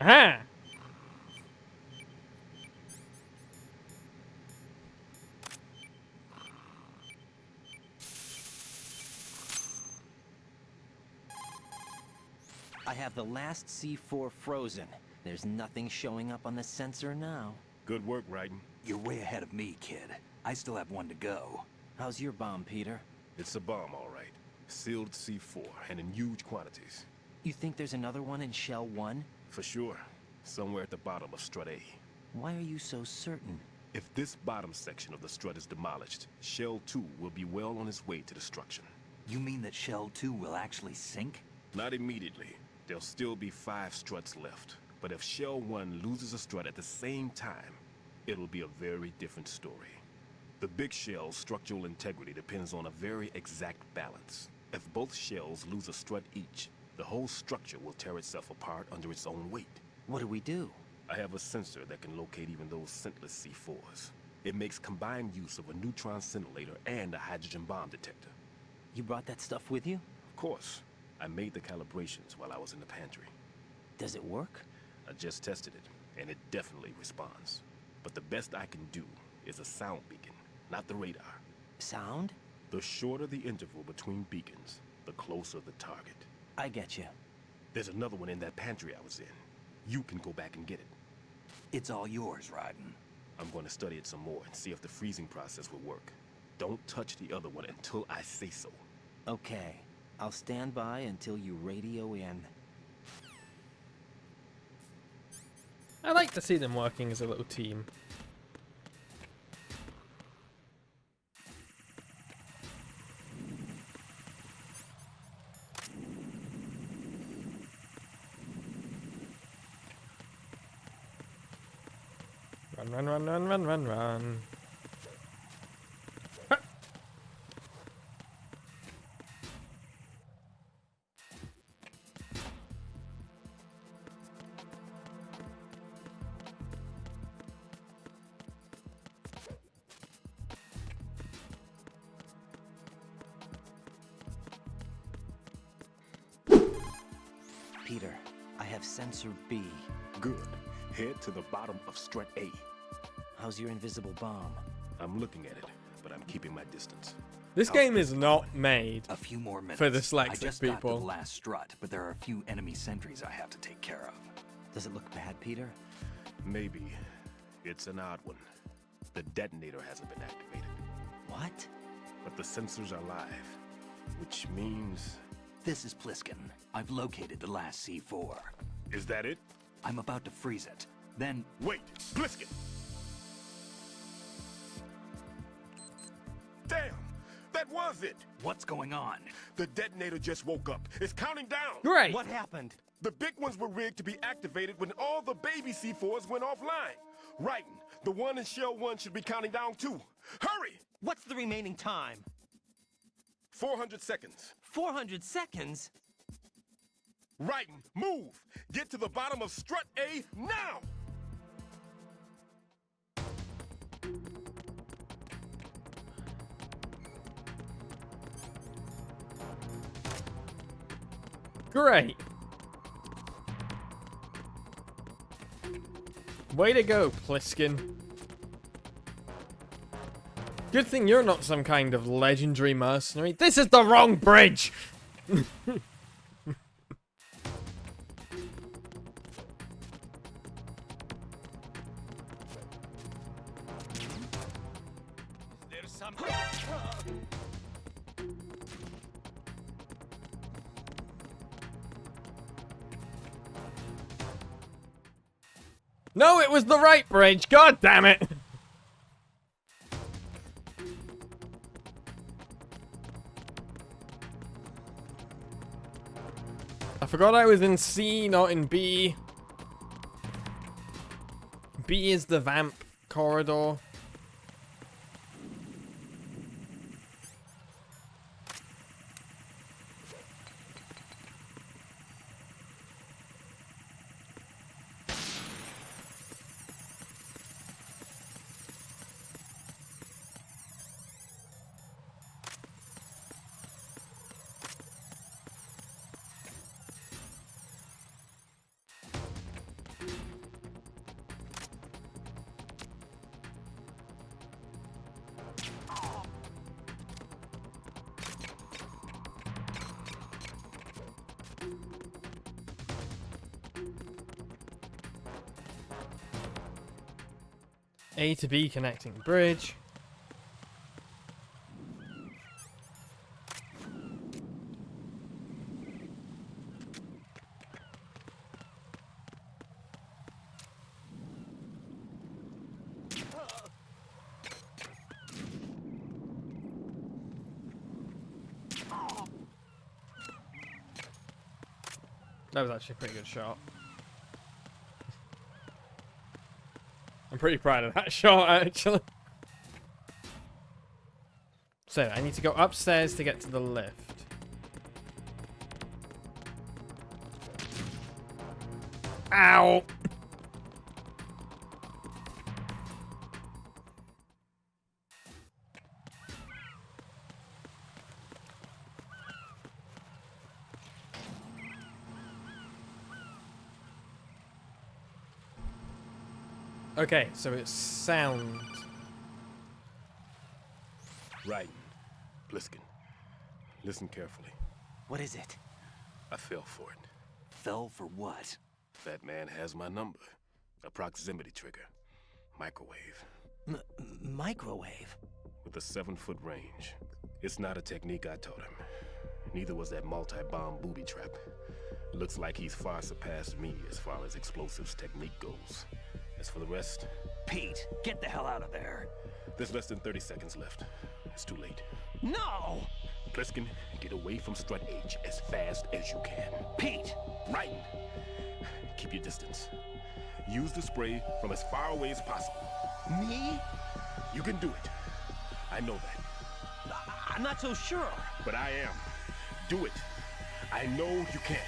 Aha! I have the last C4 frozen. There's nothing showing up on the sensor now. Good work, Raiden. You're way ahead of me, kid. I still have one to go. How's your bomb, Peter? It's a bomb, all right. Sealed C4, and in huge quantities. You think there's another one in Shell 1? For sure. Somewhere at the bottom of Strut A. Why are you so certain? If this bottom section of the strut is demolished, Shell 2 will be well on its way to destruction. You mean that Shell 2 will actually sink? Not immediately. There'll still be 5 struts left. But if Shell 1 loses a strut at the same time, it'll be a very different story. The big shell's structural integrity depends on a very exact balance. If both shells lose a strut each, the whole structure will tear itself apart under its own weight. What do we do? I have a sensor that can locate even those scentless C4s. It makes combined use of a neutron scintillator and a hydrogen bomb detector. You brought that stuff with you? Of course. I made the calibrations while I was in the pantry. Does it work? I just tested it, and it definitely responds. But the best I can do is a sound beacon, not the radar. Sound? The shorter the interval between beacons, the closer the target. I get you. There's another one in that pantry I was in. You can go back and get it. It's all yours, Raiden. I'm going to study it some more and see if the freezing process will work. Don't touch the other one until I say so. Okay. I'll stand by until you radio in. I like to see them working as a little team. Run, run, run, run, run, run, run. Ha! Peter, I have sensor B. Good. Head to the bottom of Strut A. How's your invisible bomb? I'm looking at it, but I'm keeping my distance. This game is not made A few more minutes. for I dyslexic just got to people. the last strut, but there are a few enemy sentries I have to take care of. Does it look bad, Peter? Maybe. It's an odd one. The detonator hasn't been activated. What? But the sensors are live, which means... This is Pliskin. I've located the last C4. Is that it? I'm about to freeze it. Then... Wait! Bliskin! Damn! That What was it? What's going on? The detonator just woke up. It's counting down. Great. What happened? The big ones were rigged to be activated when all the baby C4s went offline. Writing, the one in Shell 1 should be counting down too. Hurry! What's the remaining time? 400 seconds. 400 seconds? Writing, move! Get to the bottom of strut A now! Great. Way to go, Pliskin. Good thing you're not some kind of legendary mercenary. This is the wrong bridge! There's some. No, it was the right bridge. God damn it. I forgot I was in C, not in B. B is the vamp corridor. A to B connecting bridge. That was actually a pretty good shot. I'm pretty proud of that shot, actually. So, I need to go upstairs to get to the lift. Ow! Okay, so it's sound. Right. Pliskin, listen carefully. What is it? I fell for it. Fell for what? That man has my number. A proximity trigger. Microwave. Microwave? With a 7-foot range. It's not a technique I taught him. Neither was that multi-bomb booby trap. Looks like he's far surpassed me as far as explosives technique goes. As for the rest... Pete, get the hell out of there. There's less than 30 seconds left. It's too late. No! Pliskin, get away from strut H as fast as you can. Pete! Right. Keep your distance. Use the spray from as far away as possible. Me? You can do it. I know that. I'm not so sure. But I am. Do it. I know you can.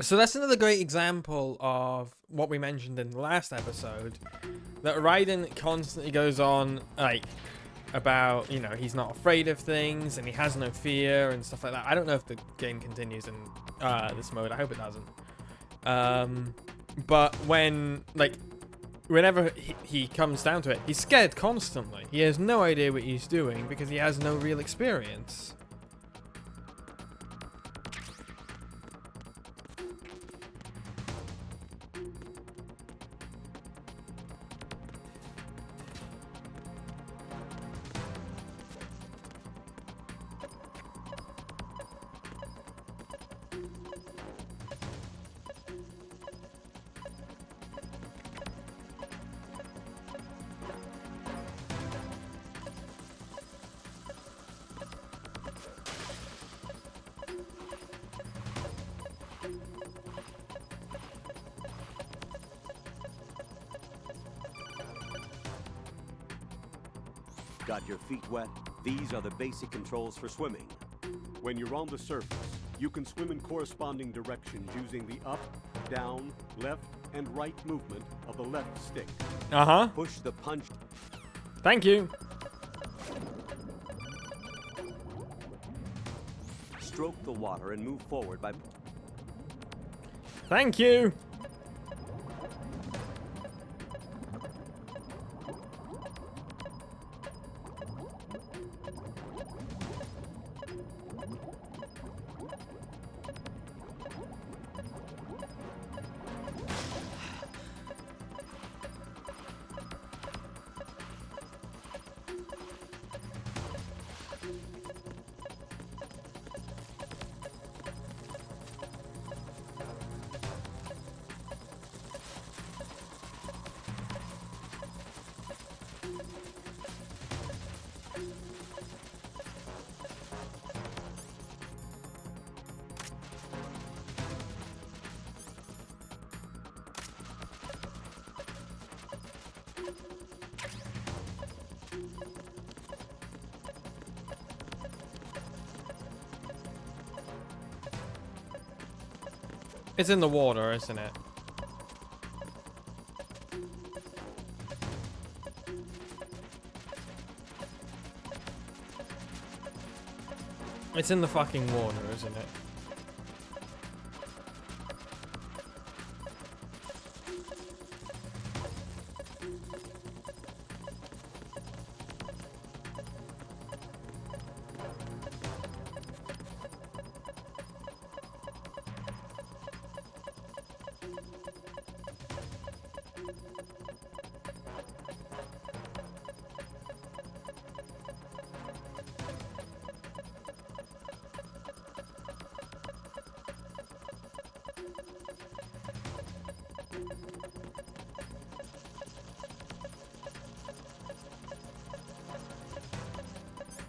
So that's another great example of what we mentioned in the last episode, that Raiden constantly goes on, like, about, you know, he's not afraid of things and he has no fear and stuff like that. I don't know if the game continues in this mode. I hope it doesn't. But when, like, whenever he comes down to it, he's scared constantly. He has no idea what he's doing because he has no real experience. Got your feet wet? These are the basic controls for swimming. When you're on the surface, you can swim in corresponding directions using the up, down, left, and right movement of the left stick. Uh-huh. Push the punch. Thank you. Stroke the water and move forward by... Thank you. It's in the water, isn't it? It's in the fucking water, isn't it?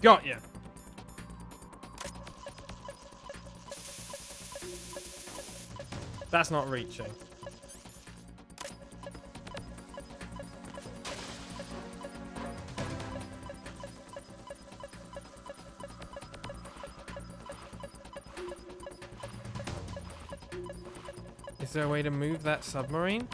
Got ya. That's not reaching. Is there a way to move that submarine?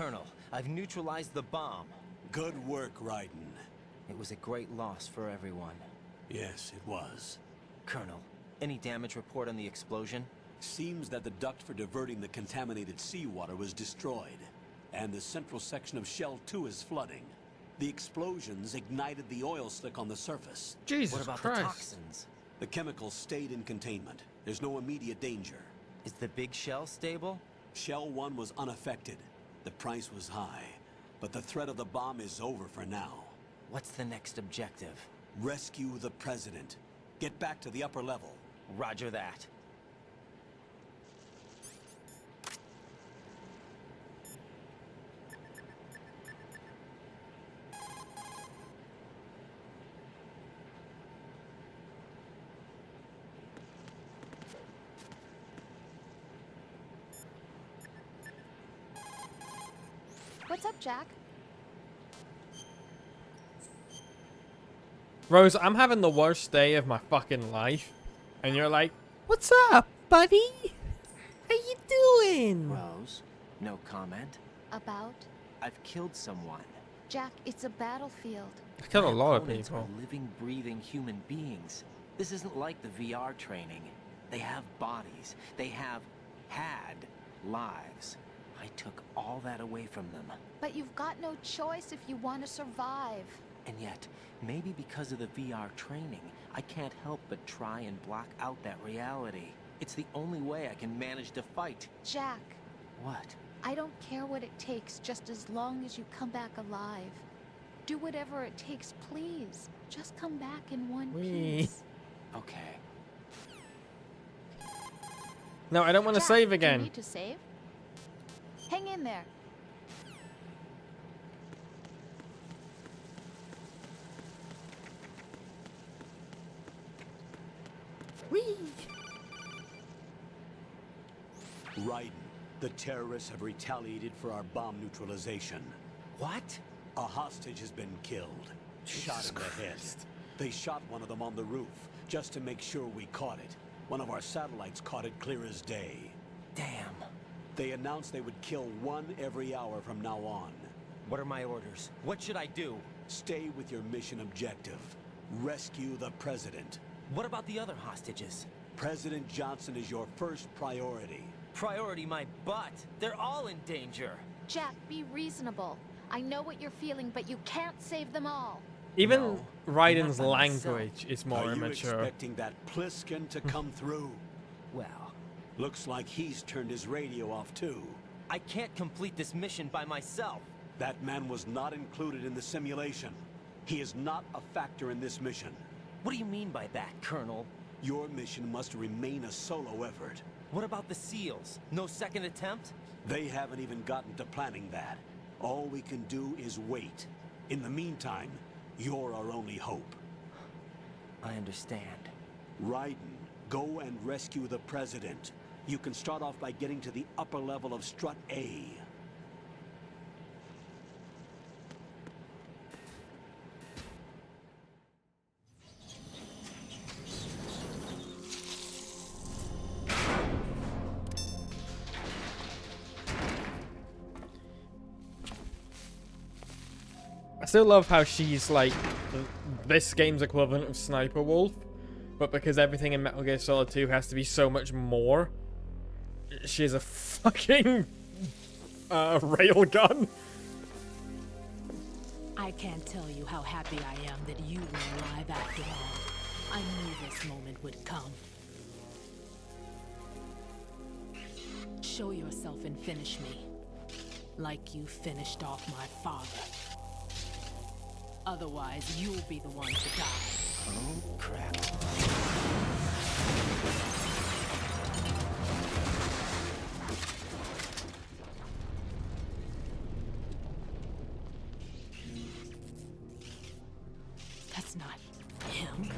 Colonel, I've neutralized the bomb. Good work, Raiden. It was a great loss for everyone. Yes, it was. Colonel, any damage report on the explosion? Seems that the duct for diverting the contaminated seawater was destroyed, and the central section of Shell 2 is flooding. The explosions ignited the oil slick on the surface. Jesus What about Christ. the toxins? The chemicals stayed in containment. There's no immediate danger. Is the big shell stable? Shell 1 was unaffected. The price was high, but the threat of the bomb is over for now. What's the next objective? Rescue the President. Get back to the upper level. Roger that. What's up, Jack? Rose, I'm having the worst day of my fucking life. And you're like, what's up, buddy? How you doing? Rose, no comment. About? I've killed someone. Jack, it's a battlefield. I killed a My lot of opponents people. are living, breathing human beings. This isn't like the VR training. They have bodies. They have had lives. I took all that away from them. But you've got no choice if you want to survive. And yet, maybe because of the VR training, I can't help but try and block out that reality. It's the only way I can manage to fight. Jack. What? I don't care what it takes, just as long as you come back alive. Do whatever it takes, please. Just come back in one piece. Okay. No, I don't want to Jack, save do again. you need to save? Hang in there. Raiden, the terrorists have retaliated for our bomb neutralization. What? A hostage has been killed. Shot in the head. They shot one of them on the roof, just to make sure we caught it. One of our satellites caught it clear as day. Damn. They announced they would kill one every hour from now on. What are my orders? What should I do? Stay with your mission objective. Rescue the president. What about the other hostages? President Johnson is your first priority. Priority my butt. They're all in danger. Jack, be reasonable. I know what you're feeling, but you can't save them all. Even No, Raiden's not by myself. language is more Are you immature. expecting that Pliskin to come through? Well, Looks like he's turned his radio off too. I can't complete this mission by myself. That man was not included in the simulation. He is not a factor in this mission. What do you mean by that, Colonel? Your mission must remain a solo effort. What about the SEALs? No second attempt? They haven't even gotten to planning that. All we can do is wait. In the meantime, you're our only hope. I understand. Raiden, go and rescue the president. You can start off by getting to the upper level of Strut A. I still love how she's like this game's equivalent of Sniper Wolf, but because everything in Metal Gear Solid 2 has to be so much more, she's a fucking railgun. I can't tell you how happy I am that you were alive after all. I knew this moment would come. Show yourself and finish me, like you finished off my father. Otherwise, you'll be the one to die. Oh, crap. That's not him.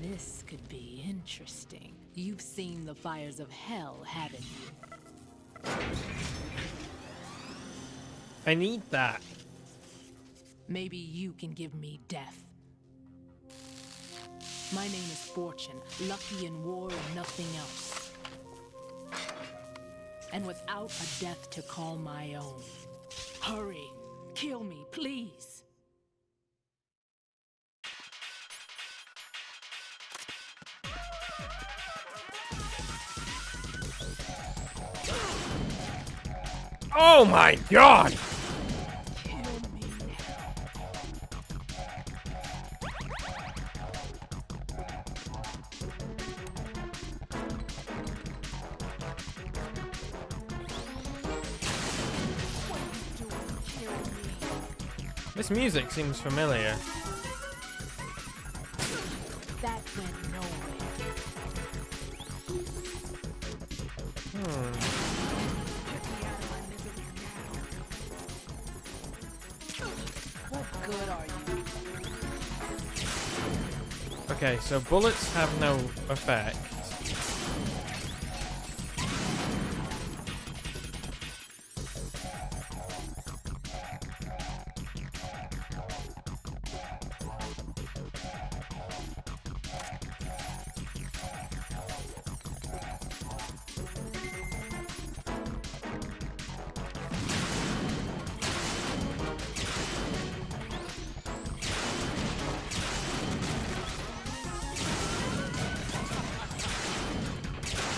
This could be interesting. You've seen the fires of hell, haven't you? I need that. Maybe you can give me death. My name is Fortune, lucky in war and nothing else. And without a death to call my own. Hurry, kill me, please. Oh my god! This music seems familiar. That went nowhere. What good are you? Okay, so bullets have no effect.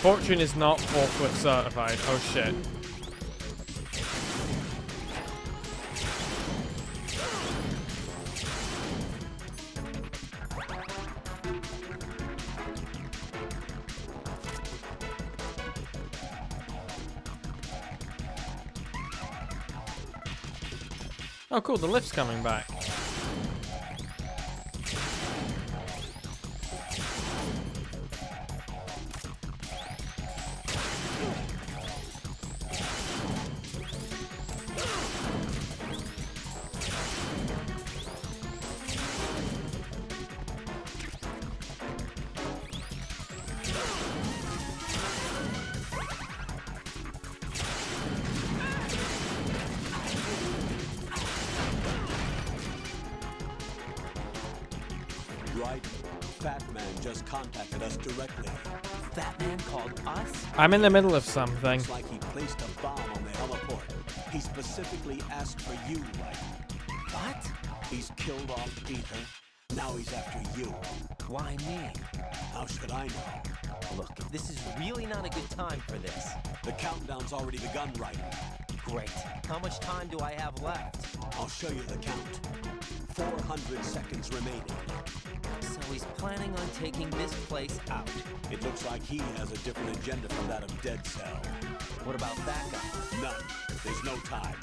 Fortune is not forklift certified. Oh shit. Oh, cool, the lift's coming back. Right? Fat Man just contacted us directly. Fat Man called us? I'm in the middle of something. It's like he placed a bomb on the heliport. He specifically asked for you, right? What? He's killed off Peter. Now he's after you. Why me? How should I know? Look, this is really not a good time for this. The countdown's already begun, right? Great. How much time do I have left? I'll show you the count. 400 seconds remaining. So he's planning on taking this place out. It looks like he has a different agenda from that of Dead Cell. What about that guy? None. There's no time.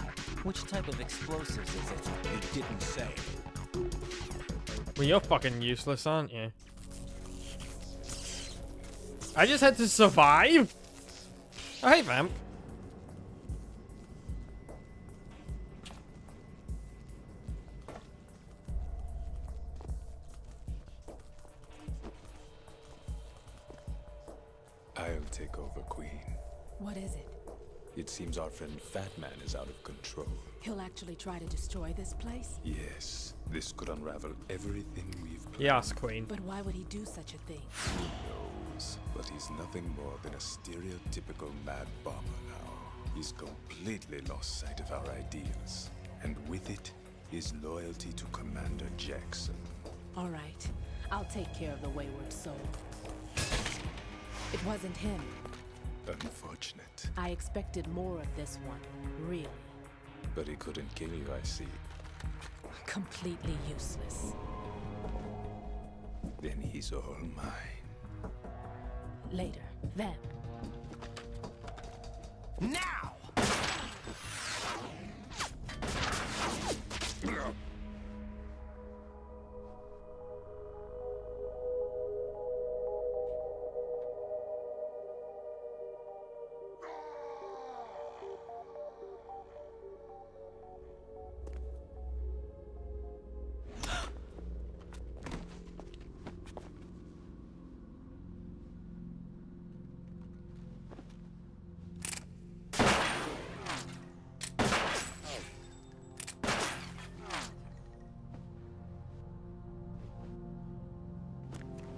Which type of explosives is it? He didn't say. Well, you're fucking useless, aren't you? I just had to survive? Oh, hey, vamp. I'll take over, Queen. What is it? It seems our friend Fat Man is out of control. He'll actually try to destroy this place? Yes, this could unravel everything we've planned. Yes, Queen. But why would he do such a thing? Who knows? But he's nothing more than a stereotypical mad bomber now. He's completely lost sight of our ideals. And with it, his loyalty to Commander Jackson. All right. I'll take care of the wayward soul. It wasn't him. Unfortunate. I expected more of this one. Really. But he couldn't kill you, I see. Completely useless. Then he's all mine. Later. Vamp. Now!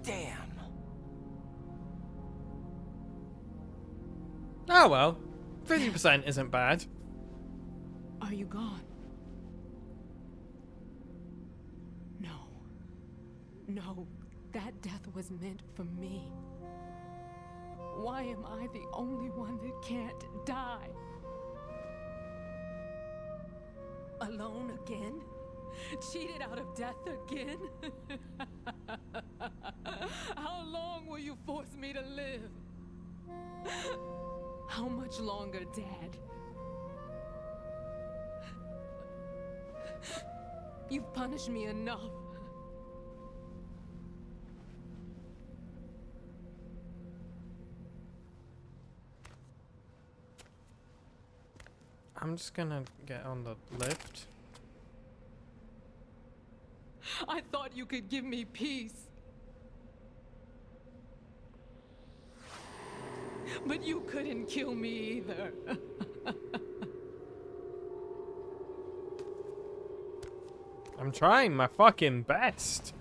Damn. Oh well. 50% isn't bad. Are you gone? No. No. That death was meant for me. Why am I the only one that can't die? Alone again? Cheated out of death again? How long will you force me to live? How much longer, Dad? You've punished me enough. I'm just gonna get on the lift. I thought you could give me peace. But you couldn't kill me either. I'm trying my fucking best.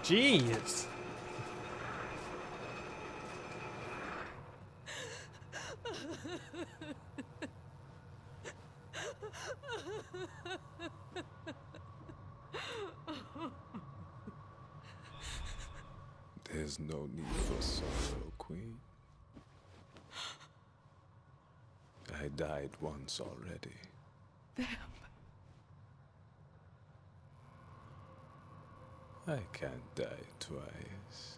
Jeez. There's no need for sorrow, Queen. I died once already. Vamp. I can't die twice.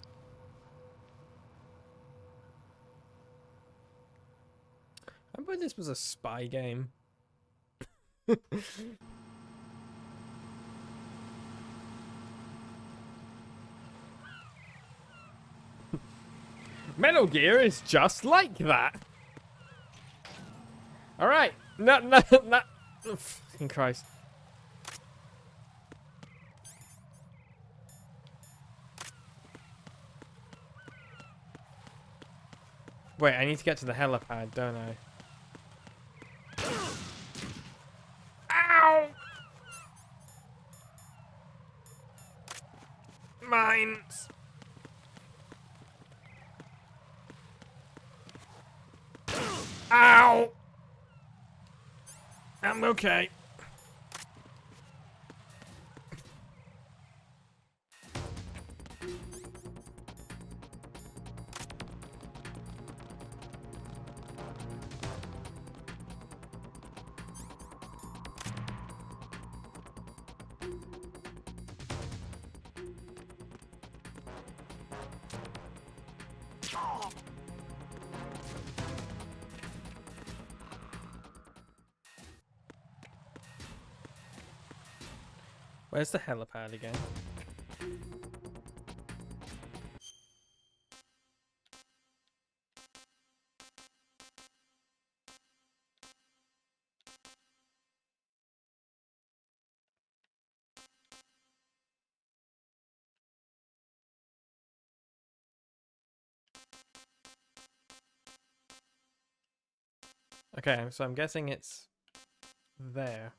I remember this was a spy game. Metal Gear is just like that. Alright. No. Oh, fucking Christ. Wait, I need to get to the helipad, don't I? Ow! Mines! Ow! I'm okay. Where's the helipad again? Okay, so I'm guessing it's there.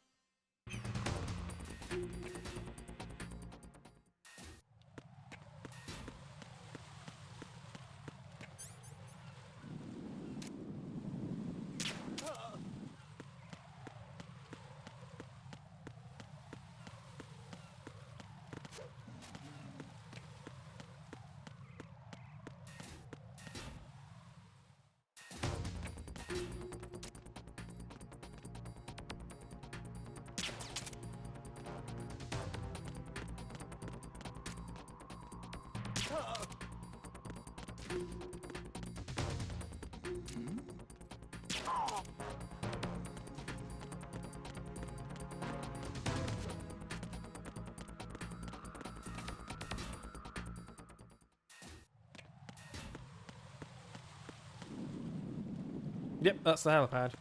Yep, that's the helipad.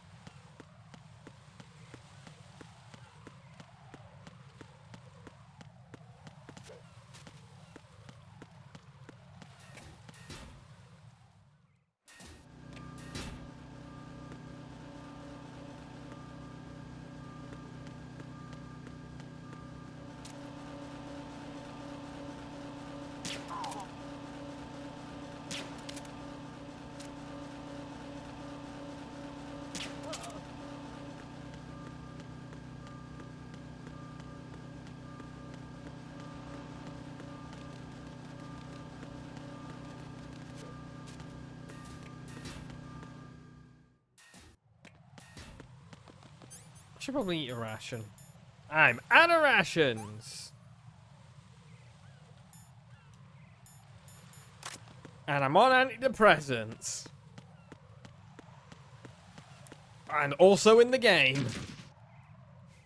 I should probably eat a ration. I'm out of rations! And I'm on antidepressants. And also in the game.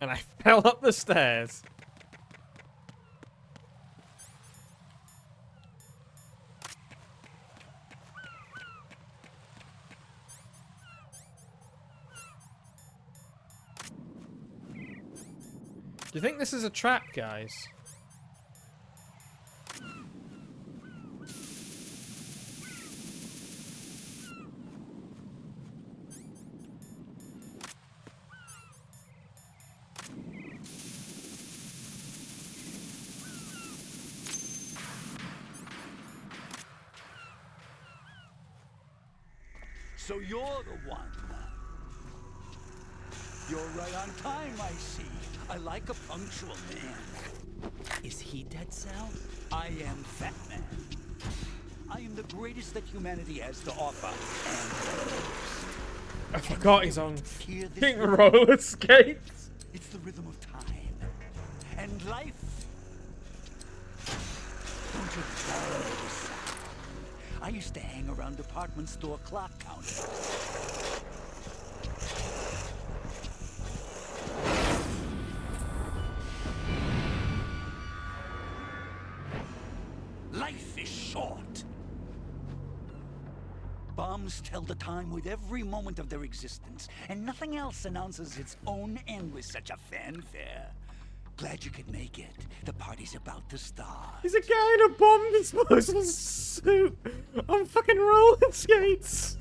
And I fell up the stairs. Do you think this is a trap, guys? So you're the one. You're right on time, I see. I like a punctual man. Is he Dead Cell? I am Fat Man. I am the greatest that humanity has to offer. And I forgot he's on fucking roller skates. It's the rhythm of time and life. want you to try this side. I used to hang around department store clock counters. Life is short. Bombs tell the time with every moment of their existence, and nothing else announces its own end with such a fanfare. Glad you could make it. The party's about to start. He's a guy in a bomb disposal suit on fucking roller skates.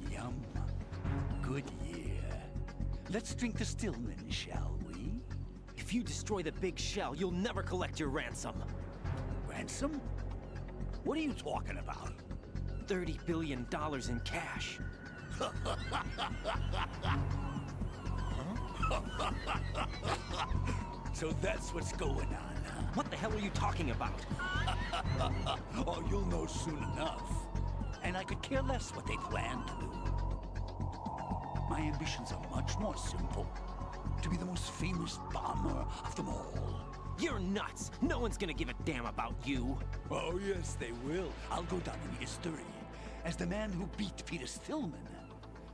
Yum. Good year. Let's drink the Stillman, shall we? If you destroy the big shell, you'll never collect your ransom. Ransom? What are you talking about? $30 billion in cash. So that's what's going on, huh? What the hell are you talking about? Oh, you'll know soon enough. And I could care less what they plan to do. My ambitions are much more simple. To be the most famous bomber of them all. You're nuts! No one's gonna give a damn about you. Oh, yes, they will. I'll go down in history as the man who beat Peter Stillman.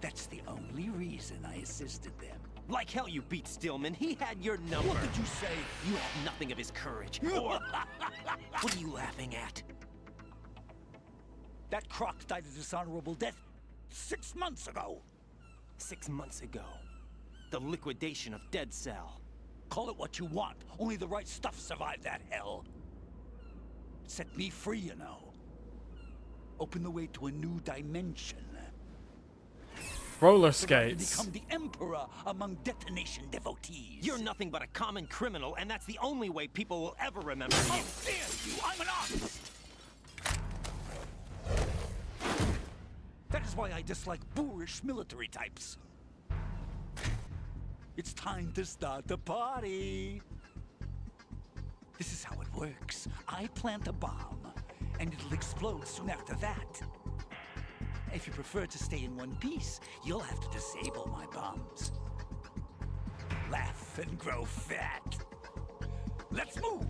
That's the only reason I assisted them. Like hell you beat Stillman. He had your number. What did you say? You have nothing of his courage. Or... What are you laughing at? That croc died a dishonorable death 6 months ago. 6 months ago. The liquidation of Dead Cell. Call it what you want. Only the right stuff survived that hell. Set me free, you know. Open the way to a new dimension. Roller So I can skates. become the emperor among detonation devotees. You're nothing but a common criminal, and that's the only way people will ever remember you. How dare you! I'm an artist! That is why I dislike boorish military types. It's time to start the party. This is how it works. I plant a bomb, and it'll explode soon after that. If you prefer to stay in one piece, you'll have to disable my bombs. Laugh and grow fat. Let's move!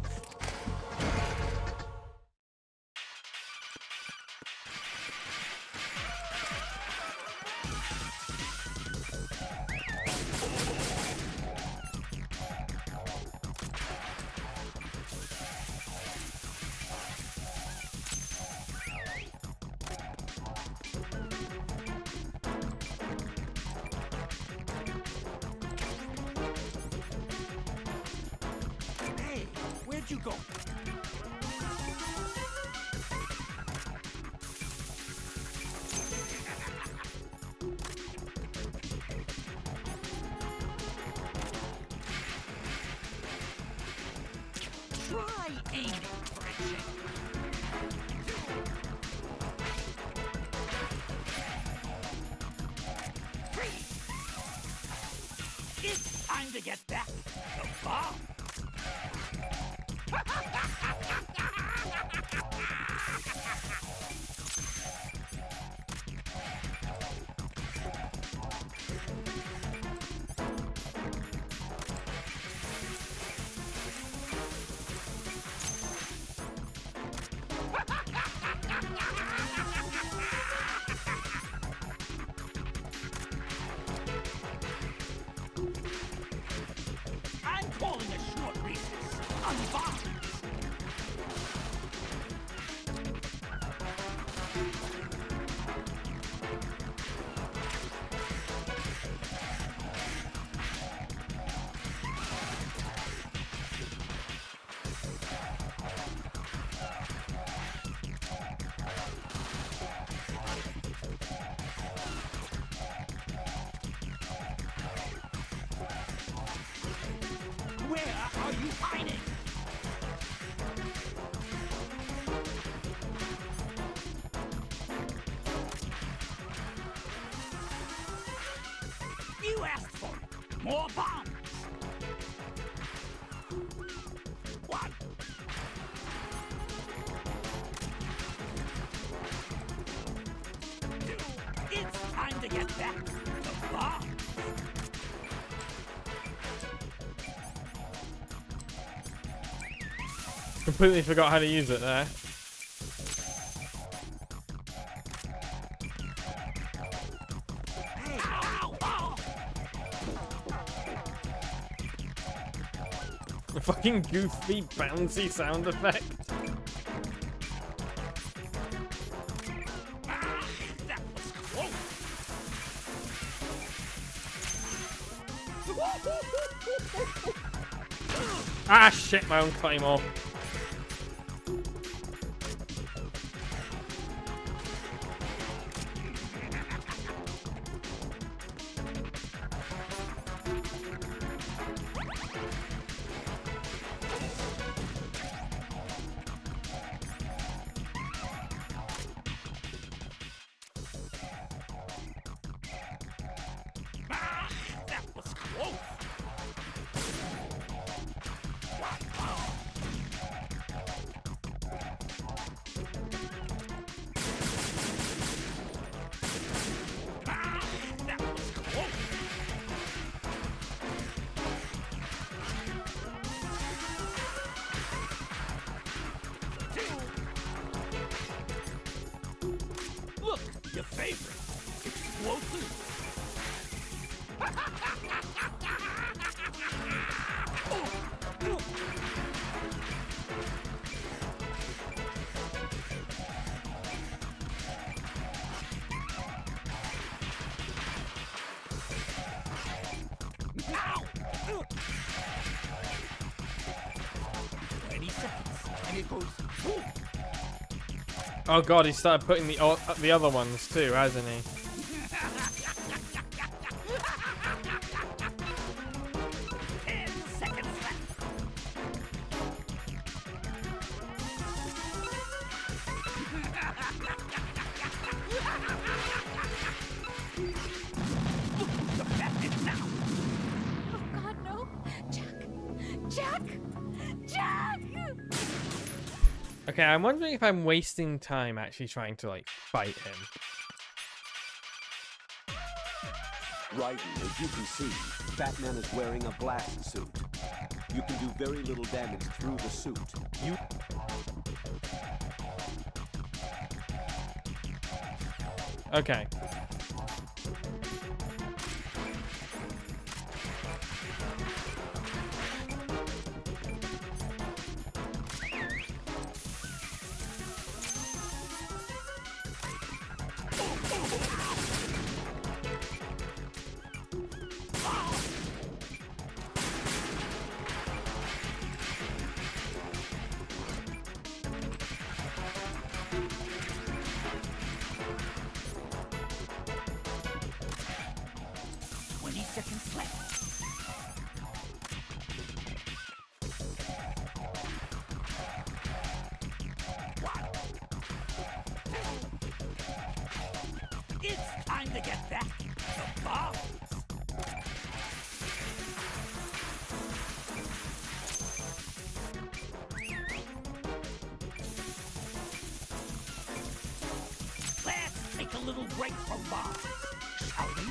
Hey, where'd you go? Try aiming for a change. It's time to get back the bomb. I'm calling a short recess on bombs. Where are you hiding? You asked for it. More bombs. One. Two. It's time to get back the bomb. Completely forgot how to use it there. A fucking goofy, bouncy sound effect. Ah shit, my own claymore. Look, your favorite. Explosive. And it goes boom. Oh god, he started putting the other ones too, hasn't he? 10 seconds left. Look, the fat now. Oh God, no! Jack! Jack! Jack! Okay, I'm wondering if I'm wasting time actually trying to like fight him. Right, as you can see, Batman is wearing a blast suit. You can do very little damage through the suit. Okay. Seconds left. It's time to get back the bombs. Let's take a little break from bombs, shall we?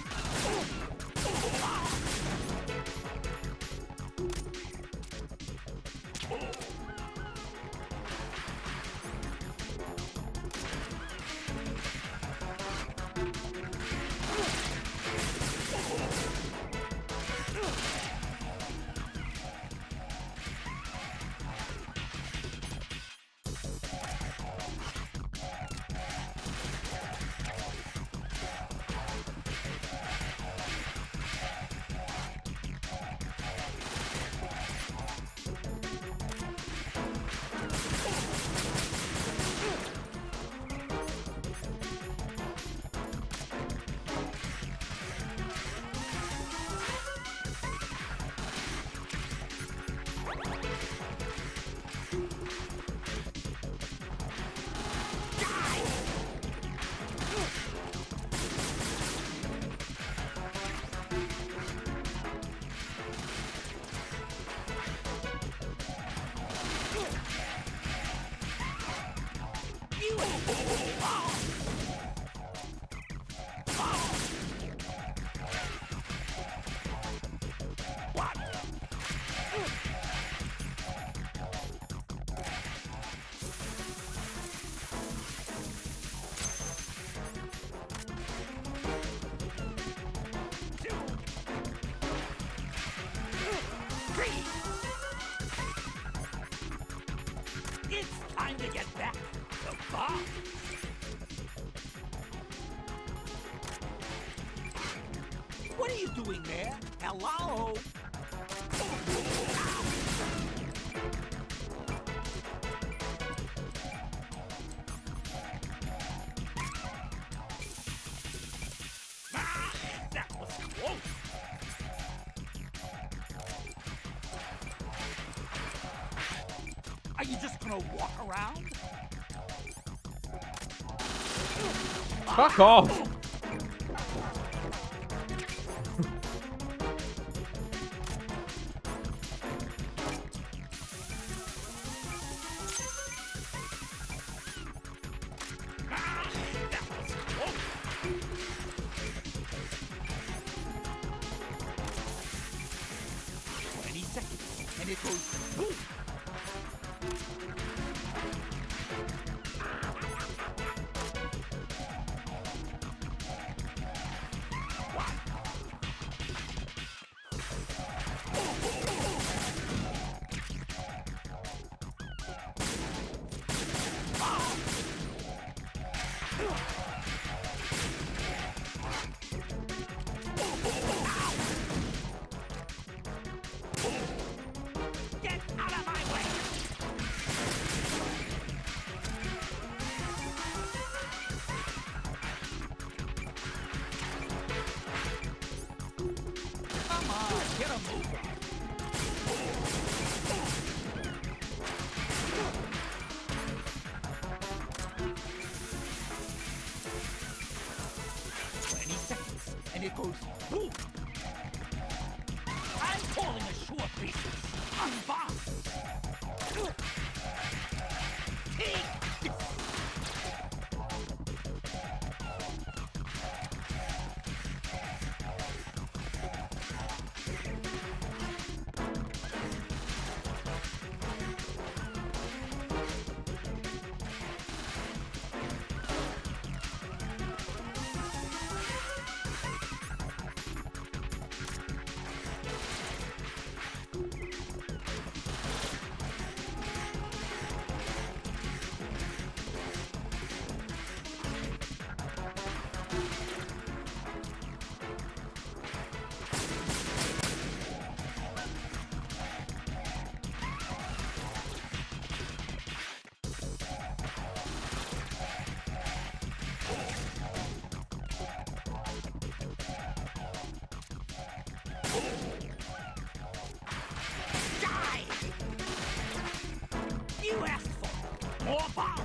free! It's time to get back the bomb! What are you doing there? Hello? That was close! Are you just gonna walk around? Fuck off! That was close! 20 seconds, and it goes boom! Get out of my way! Come on, get a move on. 20 seconds, and it goes boom! I'm calling a short pieces. Unbox! Take this! Die! You asked for more bombs!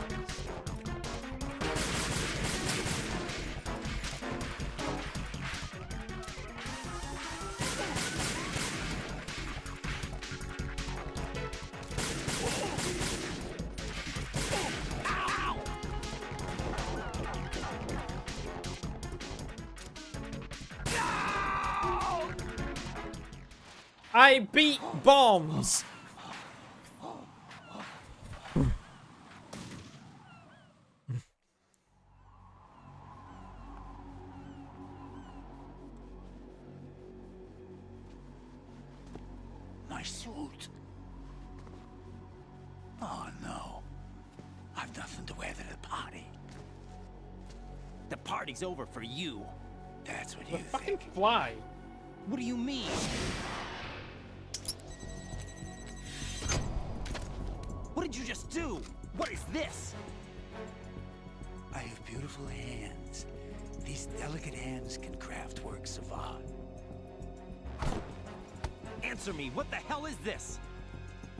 Ow! No! I beat bombs! My suit. Oh no. I've nothing to wear to the party. The party's over for you. That's what The you fucking think. fly. What do you mean? What did you just do? What is this? I have beautiful hands. These delicate hands can craft works of art. Answer me, what the hell is this?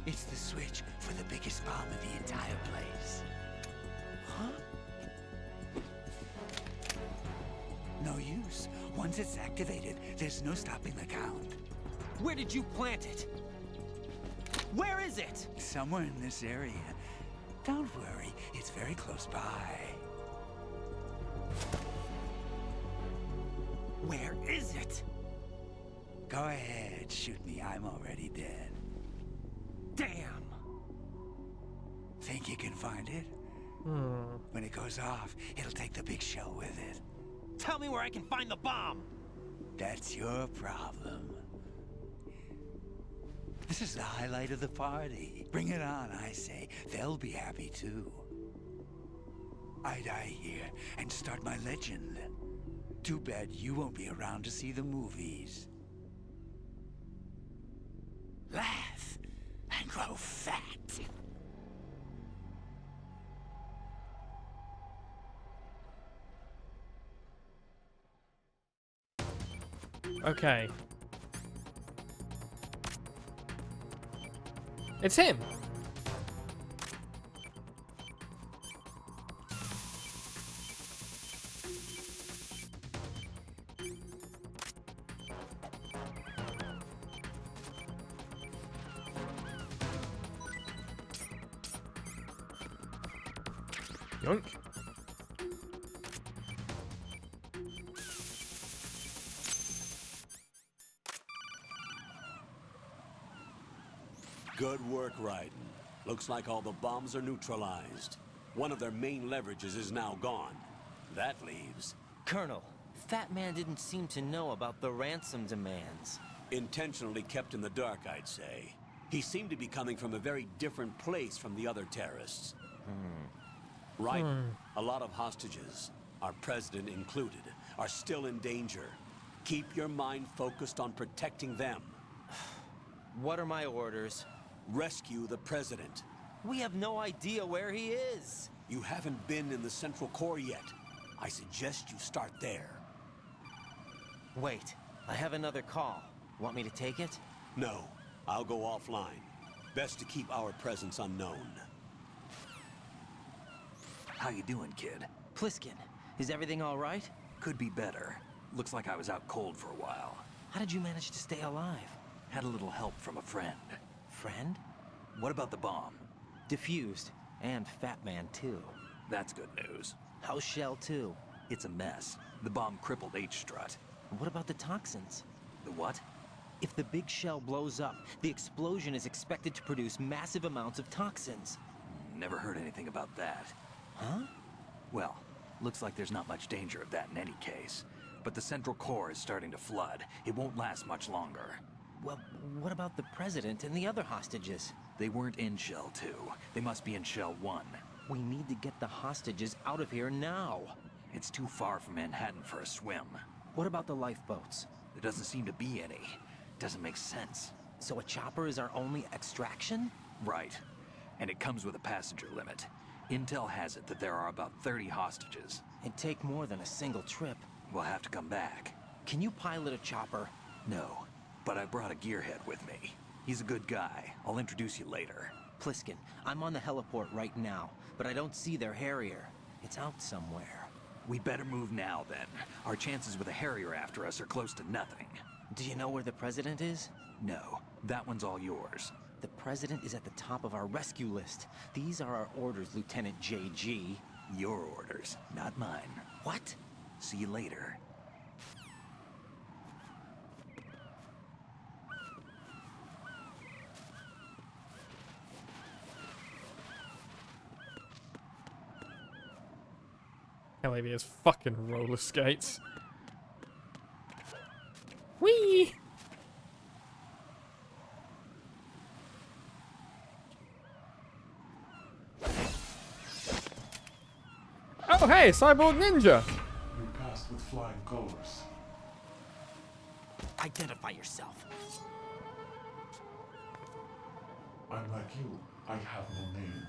It's the switch for the biggest bomb in the entire place. Huh? No use. Once it's activated, there's no stopping the count. Where did you plant it? Where is it? Somewhere in this area. Don't worry, it's very close by. Where is it? Go ahead, shoot me. I'm already dead. Damn! Think you can find it? When it goes off, it'll take the big show with it. Tell me where I can find the bomb! That's your problem. This is the highlight of the party. Bring it on, I say. They'll be happy too. I die here and start my legend. Too bad you won't be around to see the movies. Laugh and grow fat. Okay. It's him! Yoink. Good work, Raiden. Looks like all the bombs are neutralized. One of their main leverages is now gone. That leaves... Colonel, Fat Man didn't seem to know about the ransom demands. Intentionally kept in the dark, I'd say. He seemed to be coming from a very different place from the other terrorists. Right. A lot of hostages, our president included, are still in danger. Keep your mind focused on protecting them. What are my orders? Rescue the president. We have no idea where he is. You haven't been in the Central Core yet. I suggest you start there. Wait, I have another call. Want me to take it? No, I'll go offline. Best to keep our presence unknown. How you doing, kid? Pliskin, is everything all right? Could be better. Looks like I was out cold for a while. How did you manage to stay alive? Had a little help from a friend. Friend? What about the bomb? Diffused. And Fat Man, too. That's good news. How's Shell 2? It's a mess. The bomb crippled H-Strut. What about the toxins? The what? If the big shell blows up, the explosion is expected to produce massive amounts of toxins. Never heard anything about that. Huh? Well, looks like there's not much danger of that in any case. But the Central Core is starting to flood. It won't last much longer. Well, what about the President and the other hostages? They weren't in Shell 2. They must be in Shell 1. We need to get the hostages out of here now. It's too far from Manhattan for a swim. What about the lifeboats? There doesn't seem to be any. Doesn't make sense. So a chopper is our only extraction? Right. And it comes with a passenger limit. Intel has it that there are about 30 hostages. It'd take more than a single trip. We'll have to come back. Can you pilot a chopper? No, but I brought a gearhead with me. He's a good guy. I'll introduce you later. Pliskin, I'm on the heliport right now, but I don't see their Harrier. It's out somewhere. We better move now, then. Our chances with a Harrier after us are close to nothing. Do you know where the President is? No, that one's all yours. The President is at the top of our rescue list. These are our orders, Lieutenant JG. Your orders, not mine. What? See you later. Hell, maybe his fucking roller skates. Whee! Oh, hey, Cyborg Ninja! You passed with flying colors. Identify yourself. I'm like you. I have no name.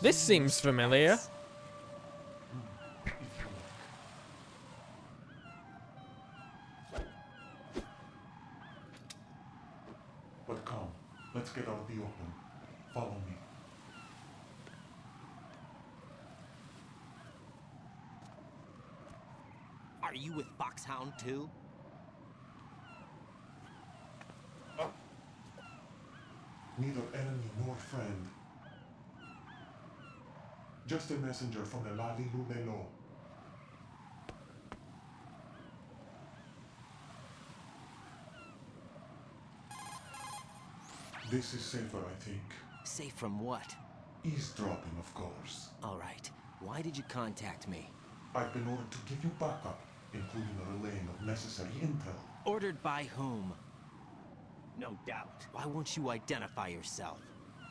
This seems familiar. If you like. But come, let's get out of the open. Follow me. Are you with Foxhound too? Neither enemy nor friend. Just a messenger from the Lali Lulelo. This is safer, I think. Safe from what? Eavesdropping, of course. All right. Why did you contact me? I've been ordered to give you backup, including a relaying of necessary intel. Ordered by whom? No doubt. Why won't you identify yourself?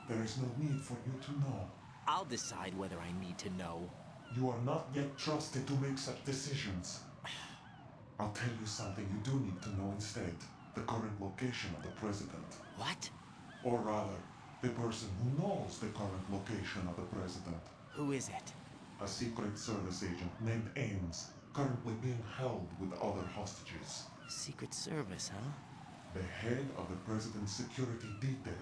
There is no need for you to know. I'll decide whether I need to know. You are not yet trusted to make such decisions. I'll tell you something you do need to know instead. The current location of the president. What? Or rather, the person who knows the current location of the president. Who is it? A Secret Service agent named Ames, currently being held with other hostages. Secret Service, huh? The head of the president's security detail,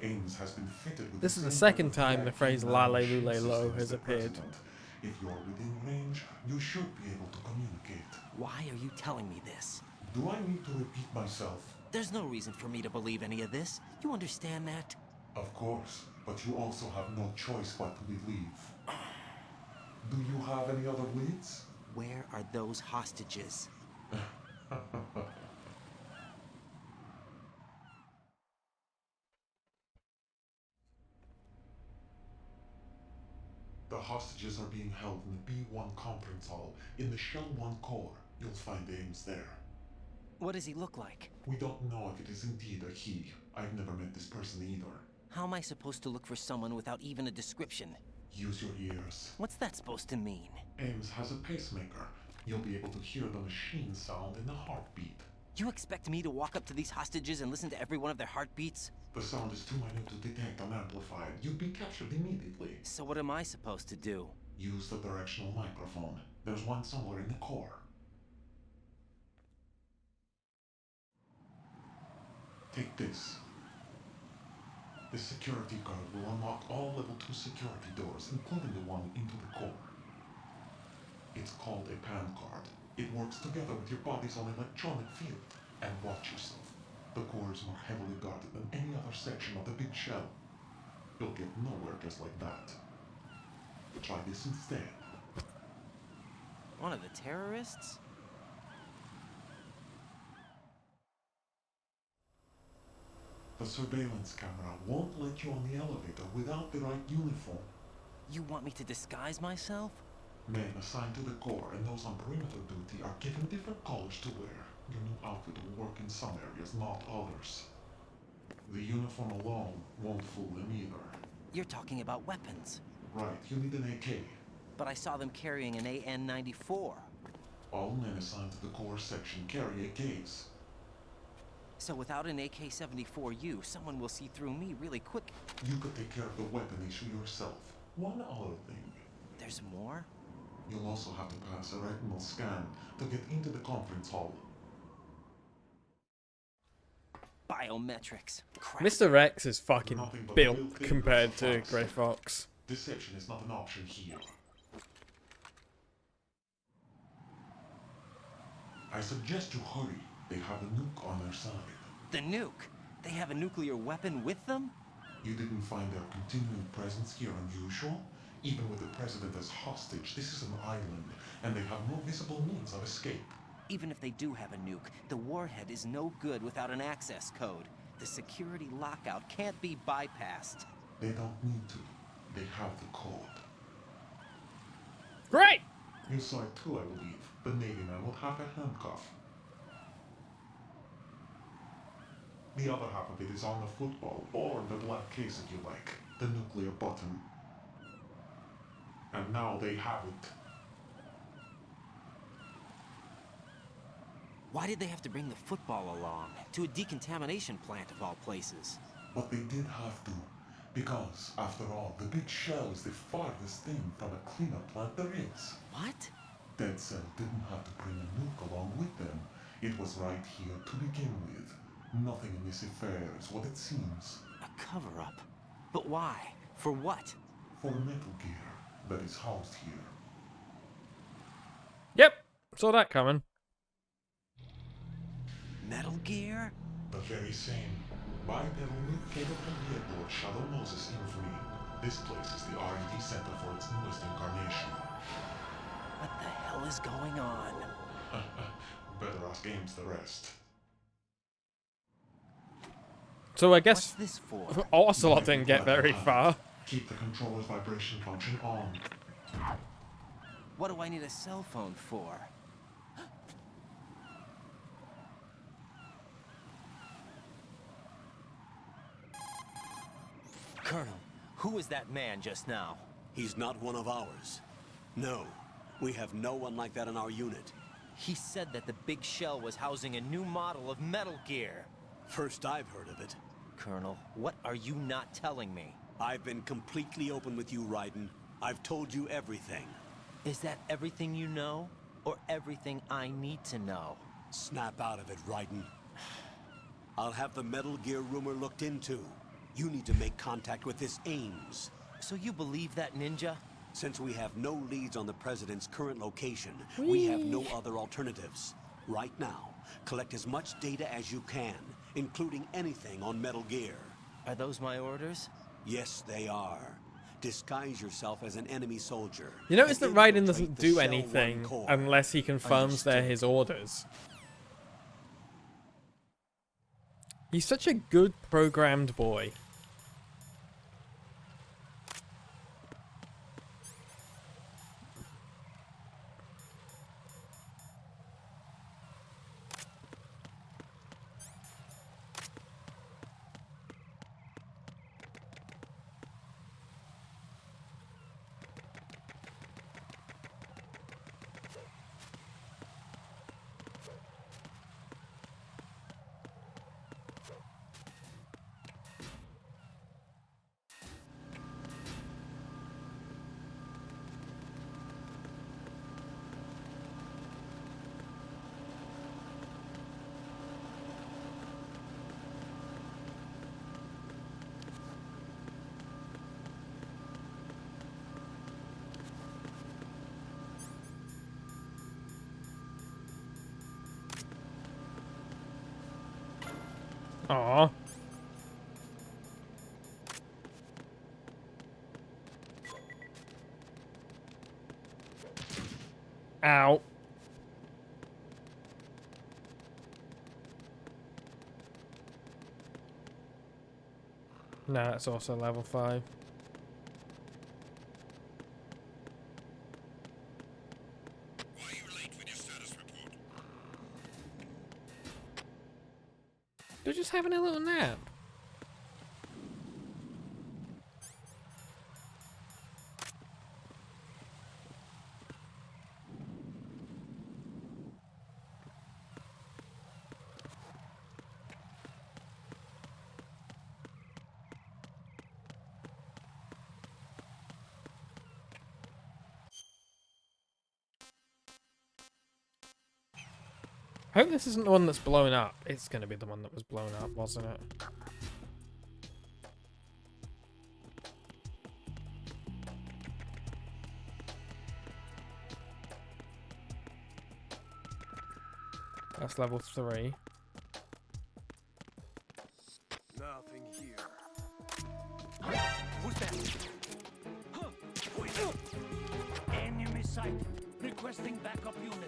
Ames, has been fitted with This is the same second type of time the VIP phrase man Lale machine Lule Lo system as has the appeared. president. If you're within range, you should be able to communicate. Why are you telling me this? Do I need to repeat myself? There's no reason for me to believe any of this. You understand that? Of course, but you also have no choice but to believe. Do you have any other leads? Where are those hostages? The hostages are being held in the B1 conference hall in the Shell 1 core. You'll find Ames there. What does he look like? We don't know if it is indeed a he. I've never met this person either. How am I supposed to look for someone without even a description? Use your ears. What's that supposed to mean? Ames has a pacemaker. You'll be able to hear the machine sound in the heartbeat. You expect me to walk up to these hostages and listen to every one of their heartbeats? The sound is too minute to detect and amplify. You'd be captured immediately. So what am I supposed to do? Use the directional microphone. There's one somewhere in the core. Take this. This security card will unlock all level 2 security doors, including the one into the core. It's called a PAN card. It works together with your body's own electronic field. And watch yourself. The core is more heavily guarded than any other section of the big shell. You'll get nowhere just like that. Try this instead. One of the terrorists? The surveillance camera won't let you on the elevator without the right uniform. You want me to disguise myself? Men assigned to the core and those on perimeter duty are given different colors to wear. Your new outfit will work in some areas, not others. The uniform alone won't fool them either. You're talking about weapons. Right, you need an AK. But I saw them carrying an AN-94. All men assigned to the core section carry AKs. So without an AK-74U, someone will see through me really quick. You could take care of the weapon issue yourself. One other thing. There's more? You'll also have to pass a retinal scan to get into the conference hall. Biometrics. Crap. Mr. Rex is fucking Nothing but built real things compared to suffice. Grey Fox. Deception is not an option here. I suggest you hurry. They have a nuke on their side. The nuke? They have a nuclear weapon with them? You didn't find their continuing presence here unusual? Even with the president as hostage, this is an island, and they have no visible means of escape. Even if they do have a nuke, the warhead is no good without an access code. The security lockout can't be bypassed. They don't need to. They have the code. Great! You saw it too, I believe. The Navy man will have a handcuff. The other half of it is on the football, or the black case if you like. The nuclear button. And now they have it. Why did they have to bring the football along? To a decontamination plant of all places. But they did have to. Because, after all, the big shell is the farthest thing from a cleanup plant there is. What? Dead Cell didn't have to bring a nuke along with them. It was right here to begin with. Nothing in this affair is what it seems. A cover-up? But why? For what? For Metal Gear that is housed here. Yep, saw that coming. Metal Gear? The very same. Bipedal nuke came from the Edward Shadow Moses infamy. This place is the R&D center for its newest incarnation. What the hell is going on? Better ask Ames the rest. So I guess What's this for? Ocelot didn't get very far. Keep the controller's vibration function on. What do I need a cell phone for? Colonel, who was that man just now? He's not one of ours. No, we have no one like that in our unit. He said that the big shell was housing a new model of Metal Gear. First I've heard of it. Colonel, what are you not telling me? I've been completely open with you, Raiden. I've told you everything. Is that everything you know? Or everything I need to know? Snap out of it, Raiden. I'll have the Metal Gear rumor looked into. You need to make contact with this Ames. So you believe that ninja? Since we have no leads on the President's current location, we have no other alternatives. Right now, collect as much data as you can, including anything on Metal Gear. Are those my orders? Yes, they are. Disguise yourself as an enemy soldier. You notice that Raiden infiltrate doesn't the do Shell anything 1 core. unless he confirms they're his orders. He's such a good programmed boy. Aww. Ow. No, that's also level 5. Why are you late with your status report? They're just having a little nap. I hope this isn't the one that's blown up. It's going to be the one that was blown up, wasn't it? That's level 3. Nothing here. Who's that? Huh? Who is it? Enemy sight. Requesting backup unit.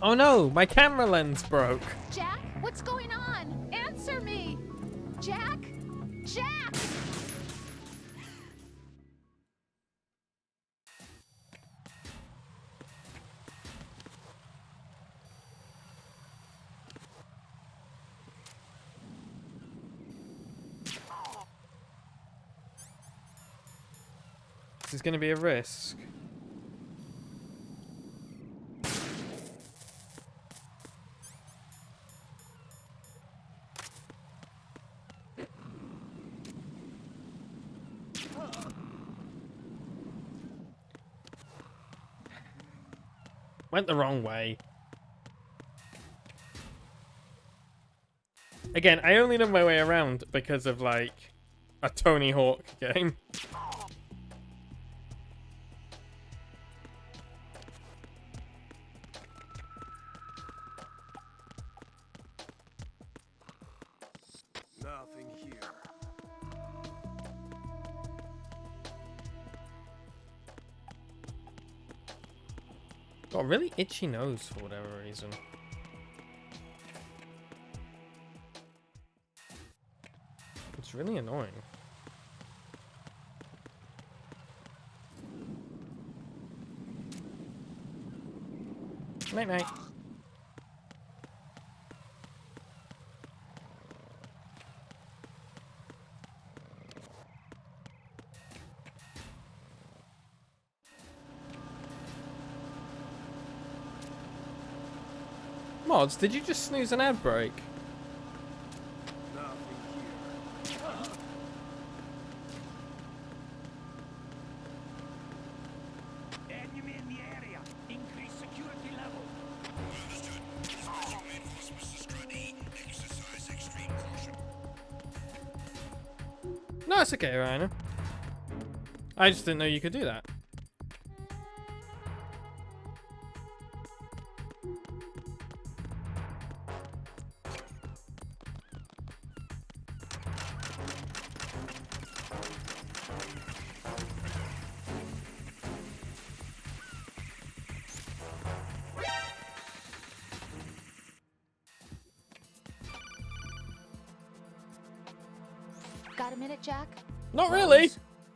Oh no, my camera lens broke. Jack, what's going on? Answer me! Jack? Jack! This is going to be a risk. Went the wrong way. Again, I only know my way around because of, like, a Tony Hawk game. Nothing here. Got a really itchy nose for whatever reason. It's really annoying. Night night. Mods, did you just snooze an ad break? Enemy in the area. Increase security level. Understood. Dispatching reinforcements to Strut E. Exercise extreme caution. No, it's okay, Ryan. I just didn't know you could do that. Got a minute, Jack? Not really.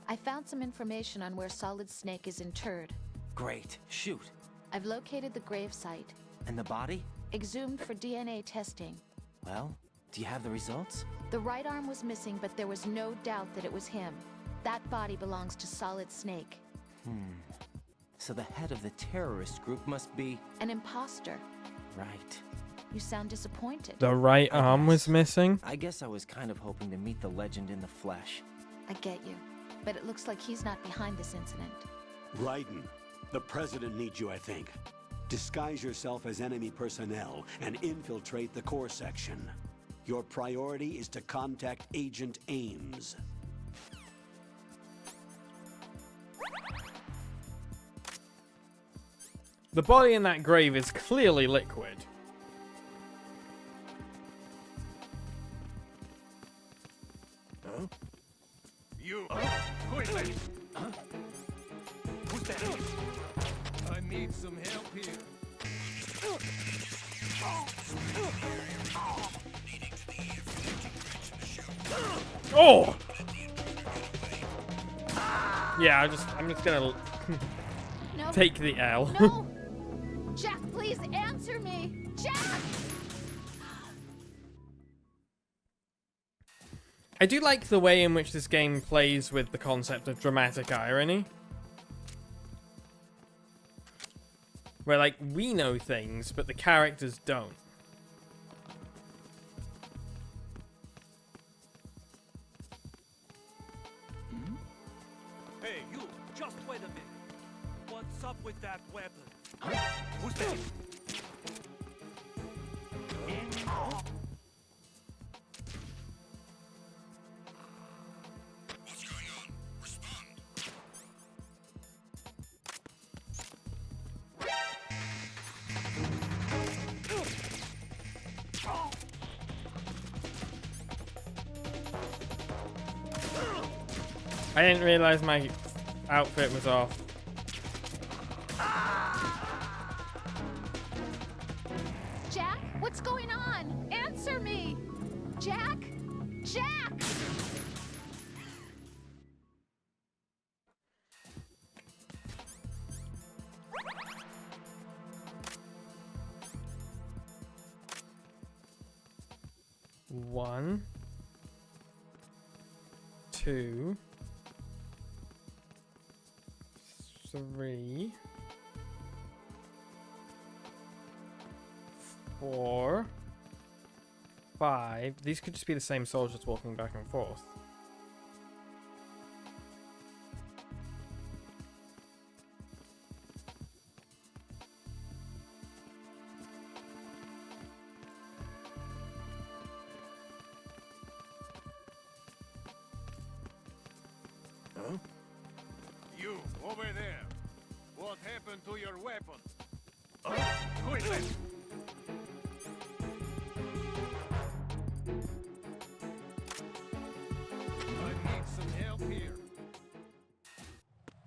I found some information on where Solid Snake is interred. Great. Shoot. I've located the grave site. And the body? Exhumed for DNA testing. Well, do you have the results? The right arm was missing, but there was no doubt that it was him. That body belongs to Solid Snake. So the head of the terrorist group must be... An imposter. Right. You sound disappointed. The right arm was missing. I guess I was kind of hoping to meet the legend in the flesh. I get you. But it looks like he's not behind this incident. Raiden, the president needs you, I think. Disguise yourself as enemy personnel and infiltrate the core section. Your priority is to contact Agent Ames. The body in that grave is clearly liquid. Huh? You. Quickly. Huh? Who's that? I need some help here. Oh! Yeah, I'm just gonna No. take the L. No! Jack, please answer me! Jack! I do like the way in which this game plays with the concept of dramatic irony. Where, like, we know things, but the characters don't. Hey, you! Just wait a minute. What's up with that weapon? Huh? Who's that? What's going on? Respond. I didn't realize my outfit was off. Jack, what's going on? Answer me! Jack? Jack! One, two, three, 4, 5. These could just be the same soldiers walking back and forth. Huh? You, over there. What happened to your weapon? Quickly! I need some help here.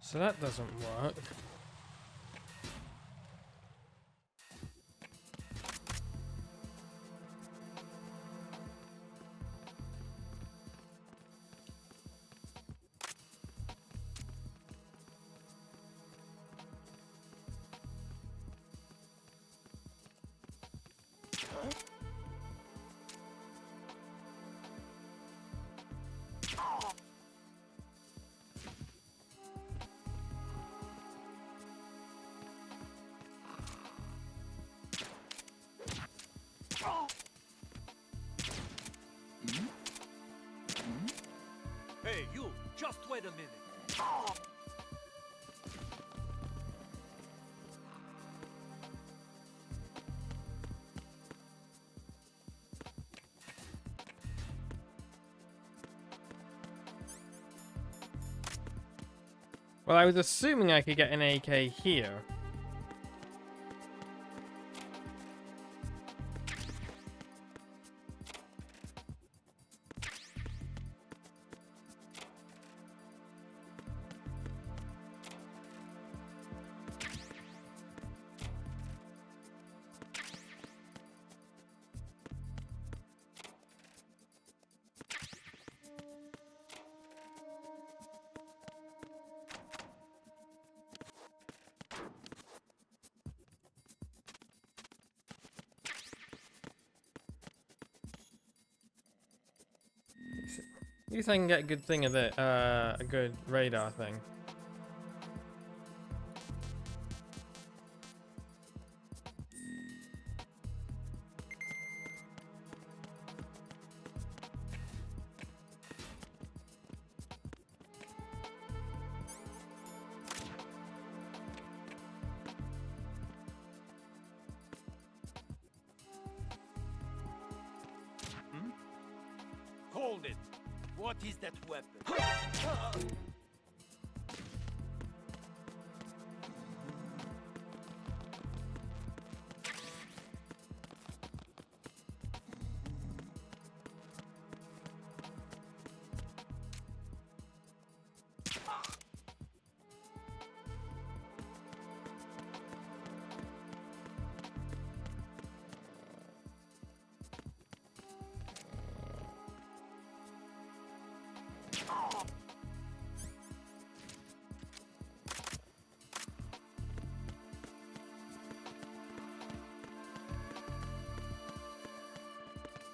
So that doesn't work. Hey, you! Just wait a minute. Well, I was assuming I could get an AK here. You think I can get a good thing of it, a good radar thing. Hold it. What is that weapon?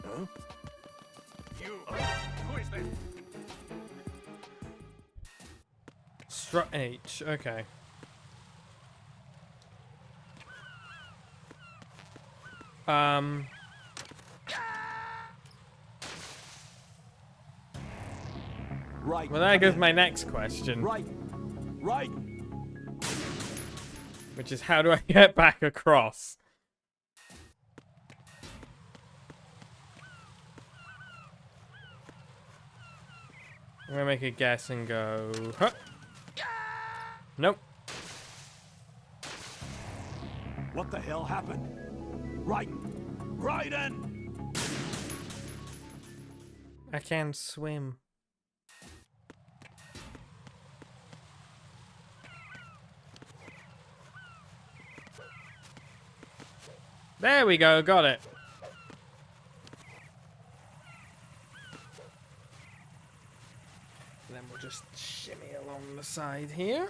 Huh? You! Who is that? Strut H, okay. Right. Well, there goes my next question. Right. Right. Which is, how do I get back across? I'm gonna make a guess and go, huh? Nope. What the hell happened? Right. Raiden! I can swim. There we go, got it. Then we'll just shimmy along the side here.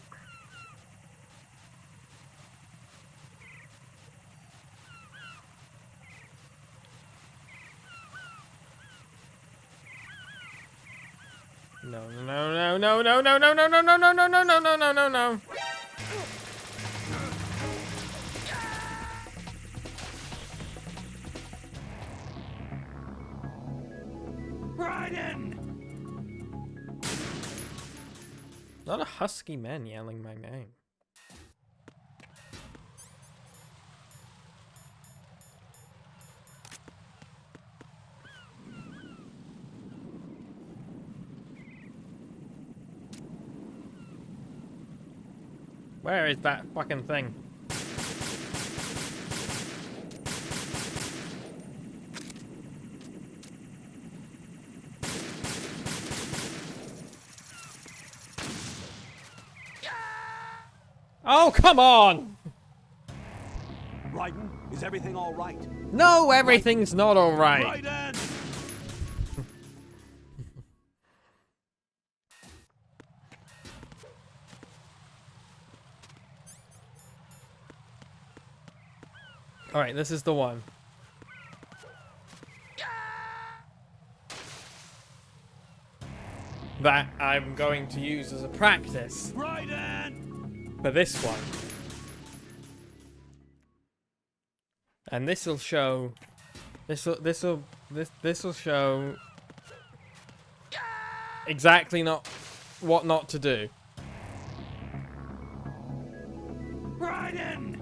No, no, no, no, no, no, no, no, no, no, no, no, no, no, no, no, no. Raiden! A lot of husky men yelling my name. Where is that fucking thing? Oh, come on! Raiden, is everything all right? No, everything's not all right. Raiden! All right, this is the one. That I'm going to use as a practice Raiden! for this one. And this will show. This will show. exactly not what not to do. Raiden!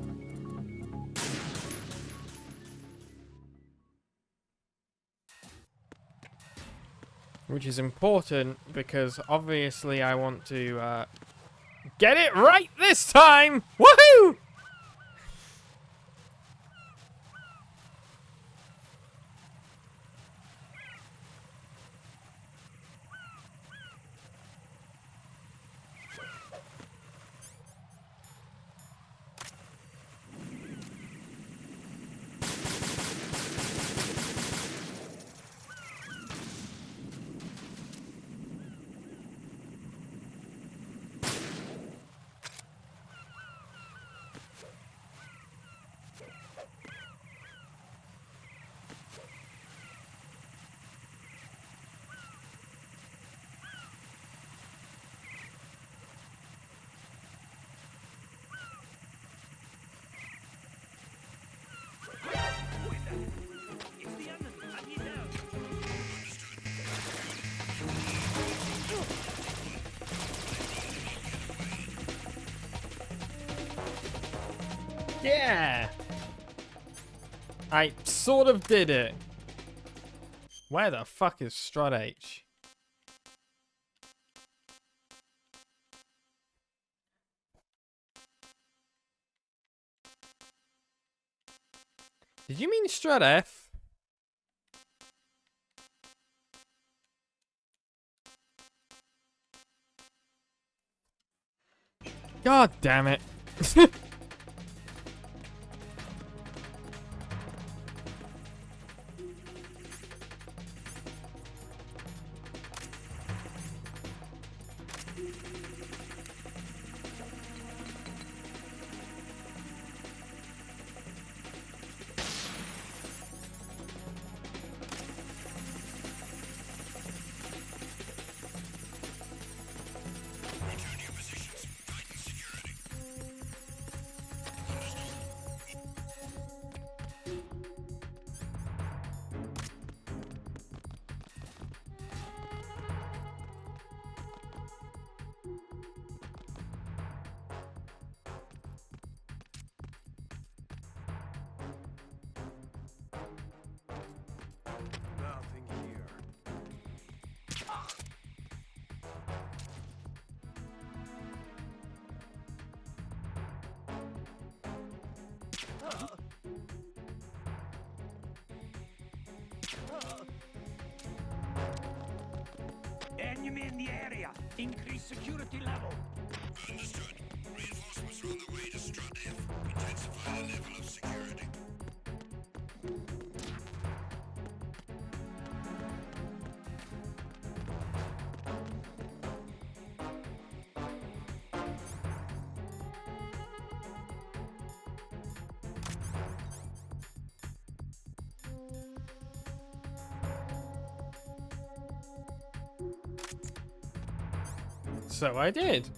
Which is important because obviously I want to get it right this time! Woohoo! Yeah! I sort of did it. Where the fuck is Strut H? Did you mean Strut F? God damn it. Nothing here. Enemy in the area. Increase security level. Understood. Reinforcements are on the way to Strut F. Intensify the level of security. So I did.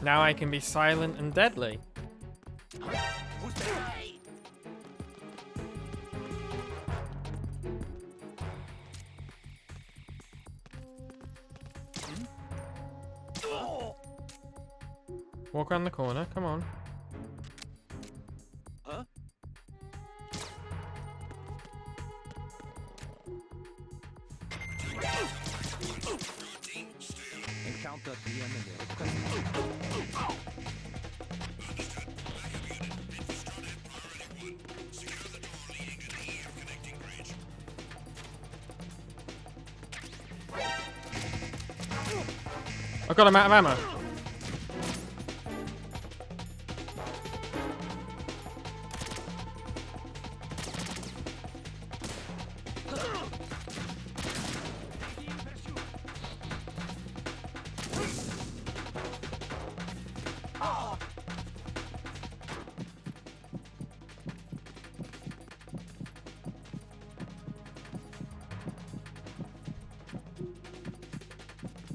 Now I can be silent and deadly. Who's there? Walk around the corner, come on. Huh? Encounter the enemy. I got him out of ammo.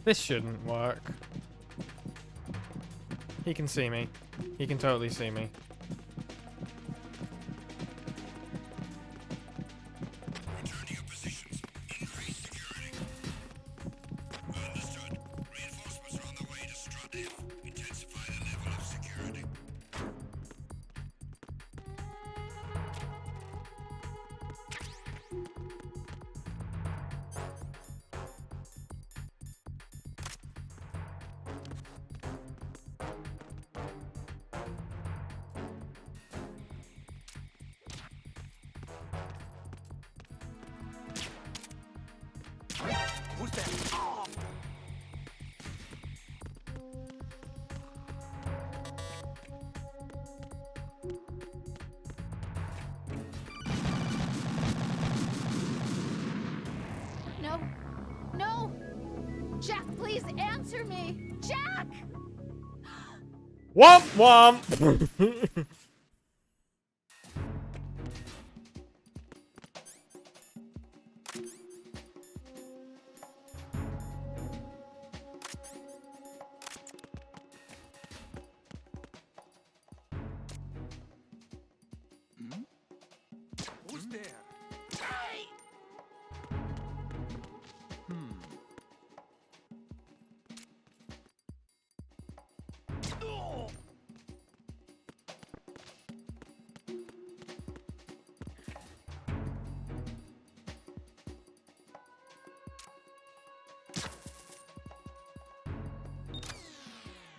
This shouldn't work. He can see me. He can totally see me. Return to your positions. Increase security. Understood. Reinforcements are on the way to Strut F. Intensify the level of security. Who's that? Oh! No. No! Jack, please answer me! Jack! Womp womp! Who's there? Oh!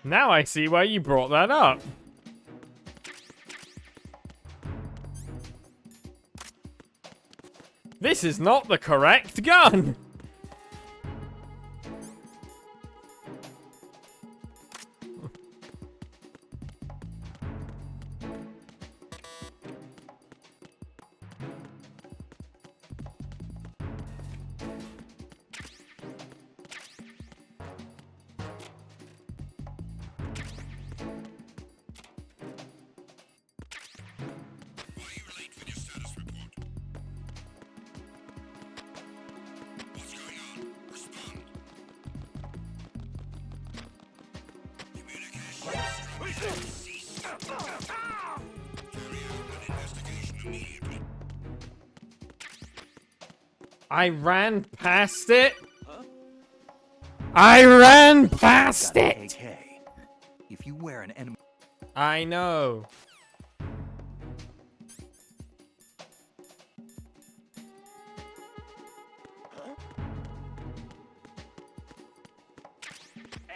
Now I see why you brought that up. This is not the correct gun! Why are you late with your status report? What's going on? Respond. Communication cease. Carry out an investigation immediately. I ran past it! I ran past Got an it! AK. If you wear an enemy... I know.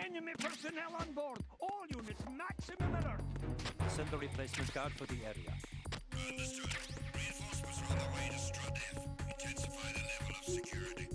Enemy personnel on board. All units, maximum alert. Send a replacement guard for the area. Understood. Reinforcements are on the way to Strut F. Intensify the level of security.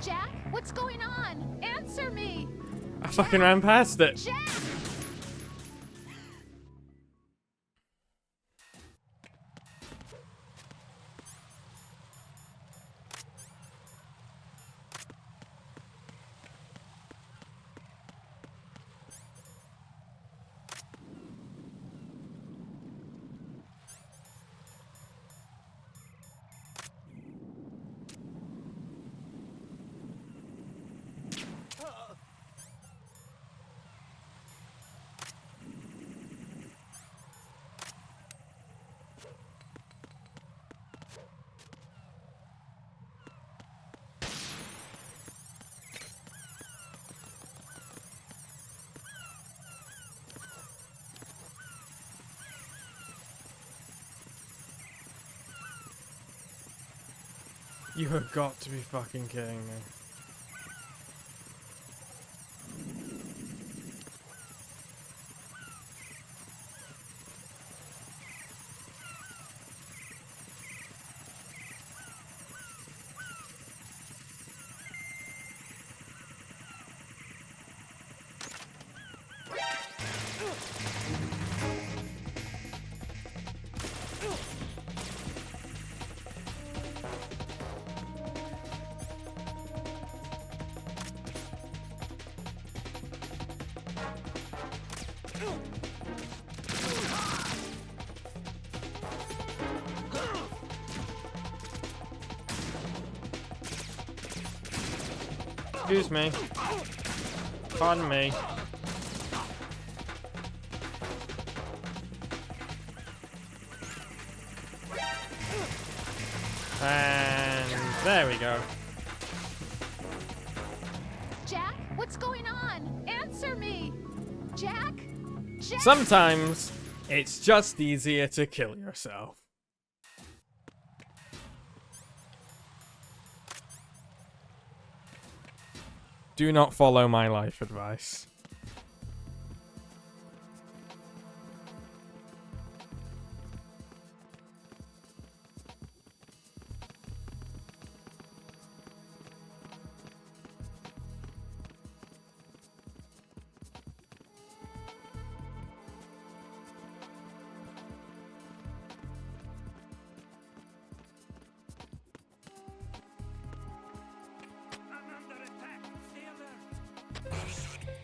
Jack, what's going on? Answer me! I fucking ran past it. Jack! You have got to be fucking kidding me. Excuse me. Pardon me. And there we go. Jack, what's going on? Answer me! Jack? Jack? Sometimes it's just easier to kill yourself. Do not follow my life advice.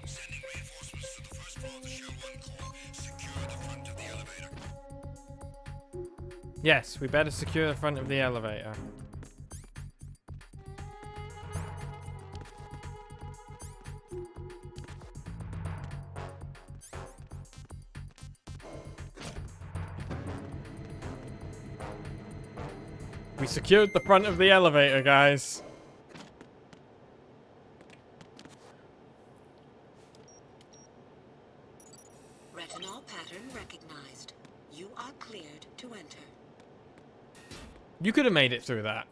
Sending reinforcements to the first floor of the Shell 1 core. Secure the front of the elevator. Yes, we better secure the front of the elevator. We secured the front of the elevator, guys. Retinol pattern recognized. You are cleared to enter. You could have made it through that.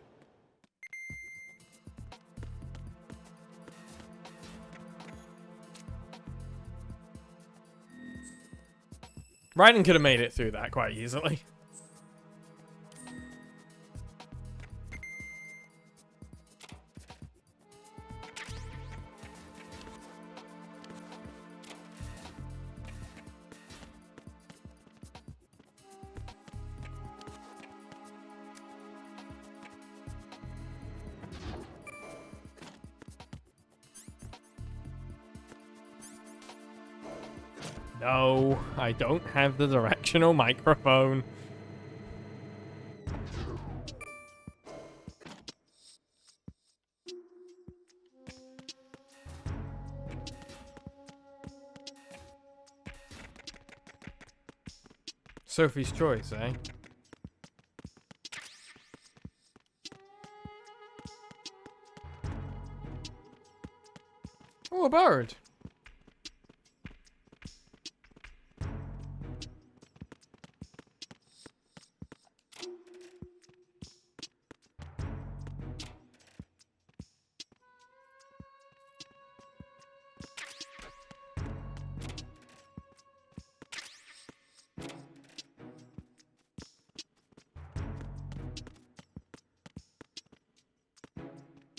Raiden could have made it through that quite easily. No, I don't have the directional microphone. Sophie's choice, eh? Oh, a bird.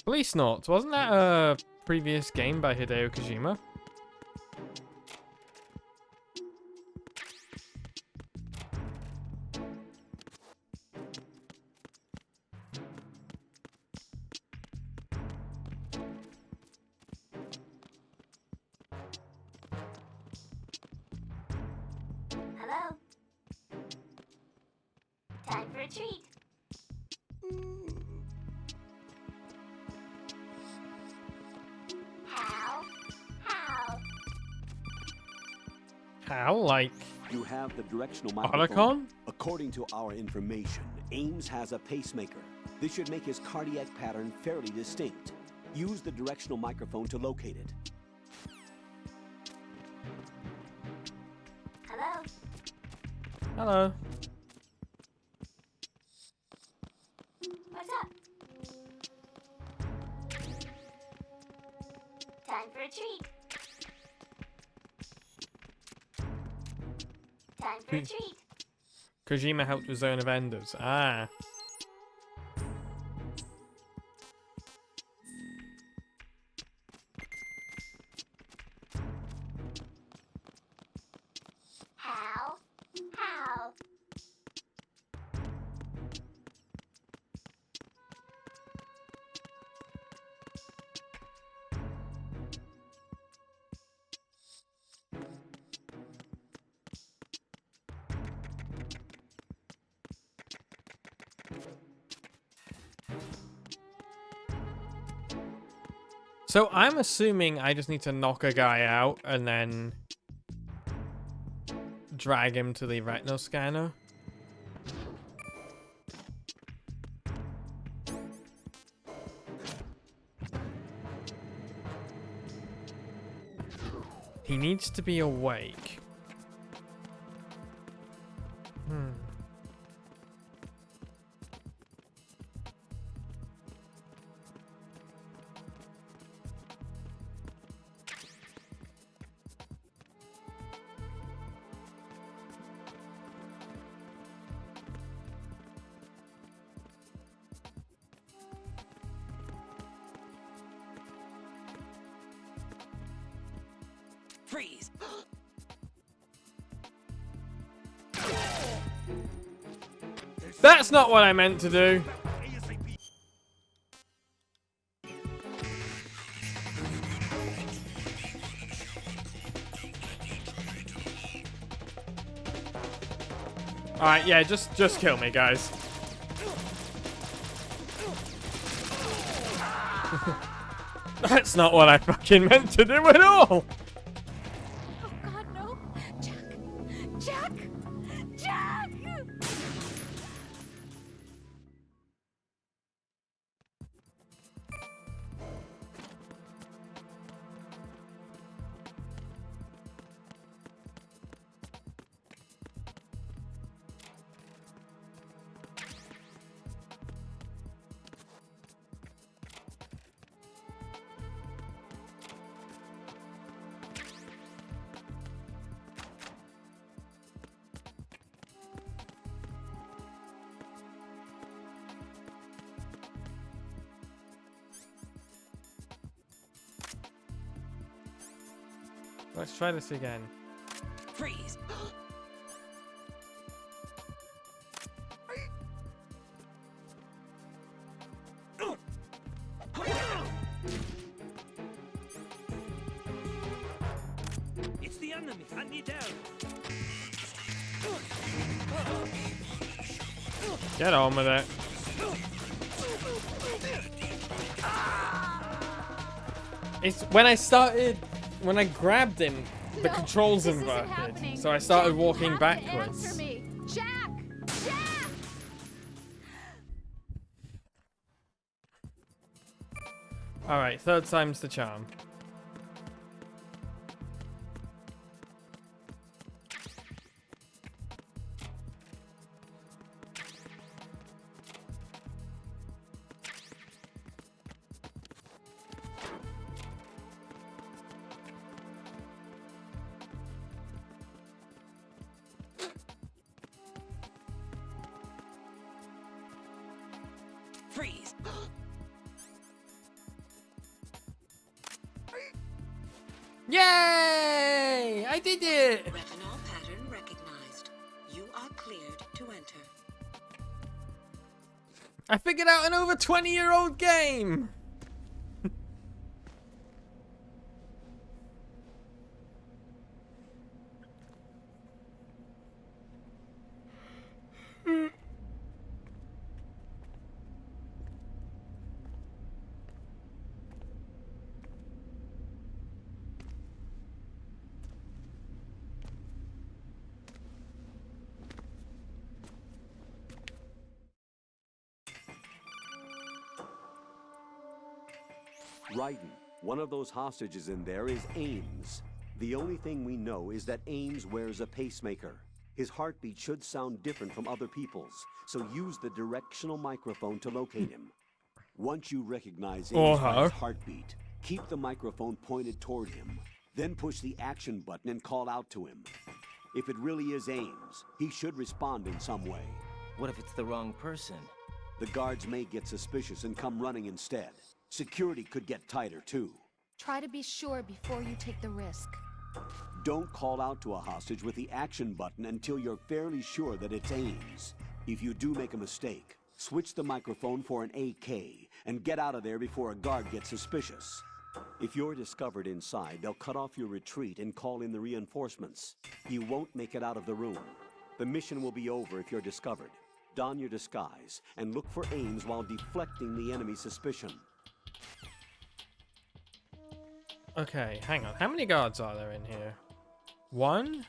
Police Notes, wasn't that a previous game by Hideo Kojima? Hello? Time for a treat. How? Like... You have the directional Otacon? microphone. According to our information, Ames has a pacemaker. This should make his cardiac pattern fairly distinct. Use the directional microphone to locate it. Hello? Hello. What's up? Time for a treat. Time for a treat. Kojima helped with Zone of Enders. Ah. How? How? So I'm assuming I just need to knock a guy out and then drag him to the retinal scanner. He needs to be awake. Freeze! That's not what I meant to do. Alright, yeah, just kill me, guys. That's not what I fucking meant to do at all. Oh God, no! Jack! Jack! Jack! Let's try this again. Freeze! It's the enemy. I need help. Get on with it. It's when I grabbed him, the controls inverted. So I started walking backwards. Answer me. Jack! Jack! Alright, third time's the charm. Freeze! Yay! I did it! Retinol pattern recognized. You are cleared to enter. I figured out an over 20-year-old game! Raiden, one of those hostages in there is Ames. The only thing we know is that Ames wears a pacemaker. His heartbeat should sound different from other people's, so use the directional microphone to locate him. Once you recognize Ames' heartbeat, Keep the microphone pointed toward him, then push the action button and call out to him. If it really is Ames, he should respond in some way. What if it's the wrong person? The guards may get suspicious and come running instead. Security could get tighter, too. Try to be sure before you take the risk. Don't call out to a hostage with the action button until you're fairly sure that it's Ames. If you do make a mistake, switch the microphone for an AK and get out of there before a guard gets suspicious. If you're discovered inside, they'll cut off your retreat and call in the reinforcements. You won't make it out of the room. The mission will be over if you're discovered. Don your disguise and look for Ames while deflecting the enemy's suspicion. Okay, hang on. How many guards are there in here? One?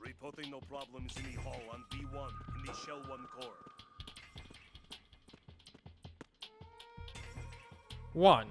Reporting no problems in the hall on B1 in the Shell 1 core. One.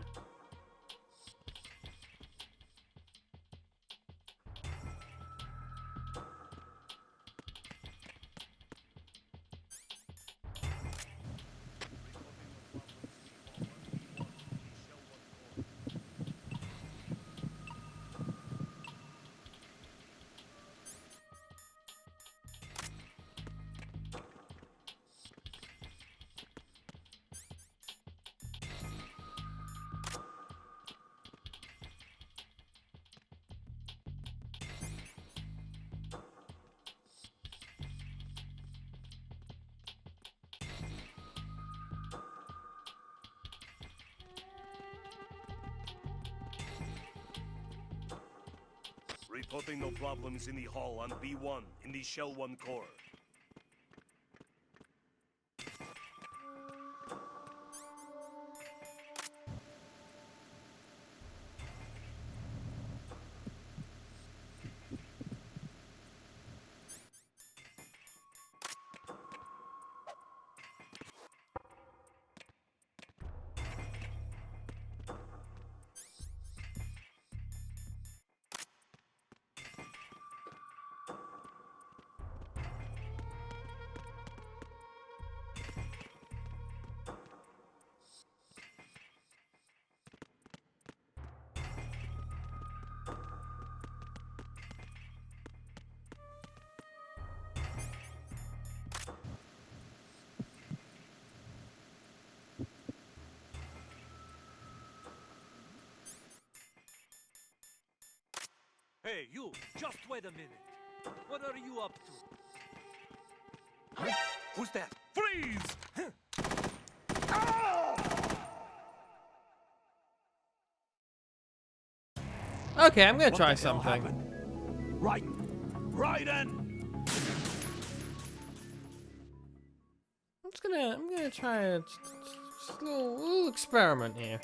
Reporting no problems in the hall on B1 in the Shell 1 core. Hey, you! Just wait a minute. What are you up to? Huh? Who's that? Freeze! Okay, I'm gonna What try the hell something. happened? Right in! I'm gonna try a just a little experiment here.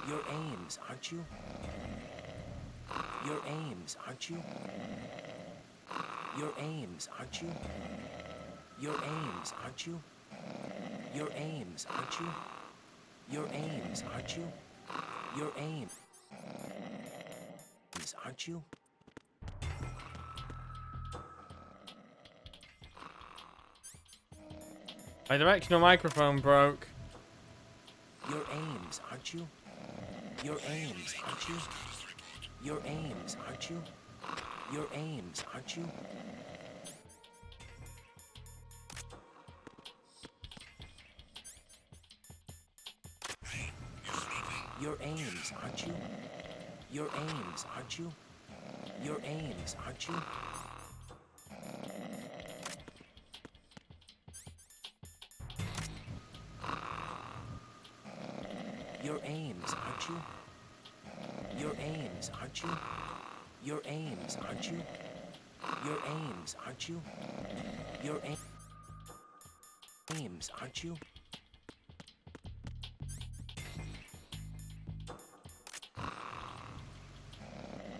You're Ames, aren't you? You're Ames, aren't you? You're Ames, aren't you? You're Ames, aren't you? You're Ames, aren't you? You're Ames, aren't you? You're Ames, aren't you? My directional microphone broke. You're Ames, aren't you? You're Ames, aren't you? You're Ames, aren't you? You're Ames, aren't you? You're Ames, aren't you? You're Ames, aren't you? You're Ames, aren't you? You're Ames, aren't you? You're Ames, aren't you? You're Ames, aren't you? You're Ames, aren't you? Your aims, aren't you?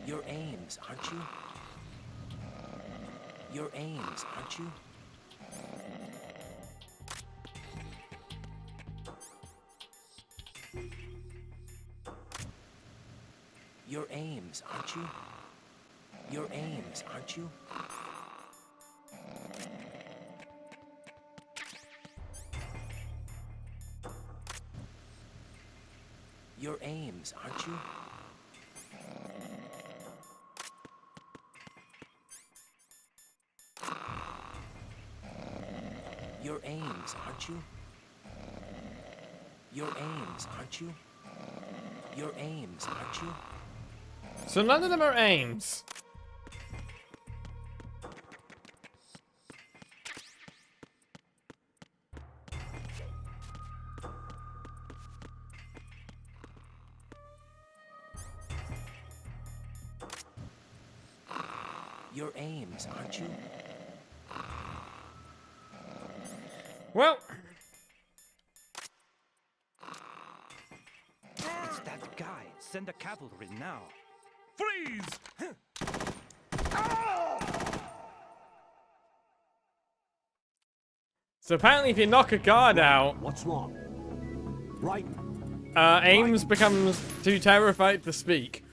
Your aims, aren't you? Your aims, aren't you? Your aims, aren't you? Your aims, aren't you? Your aims, aren't you? Your aims, aren't you? Your aims, aren't you? Your aims, aren't you? So none of them are aims. Your aims, aren't you? Well, It's that guy. Send the cavalry now. Freeze! so apparently if you knock a guard out, What's wrong? Right. Ames becomes too terrified to speak.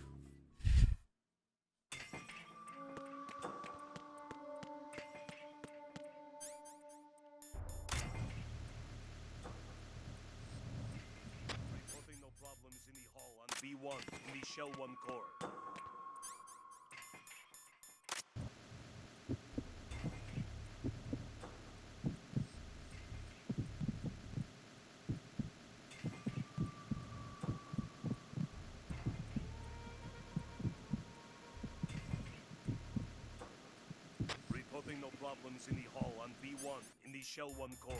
Reporting no problems in the hall on B1 in the Shell 1 core. Reporting no problems in the hall on B1 in the Shell 1 core.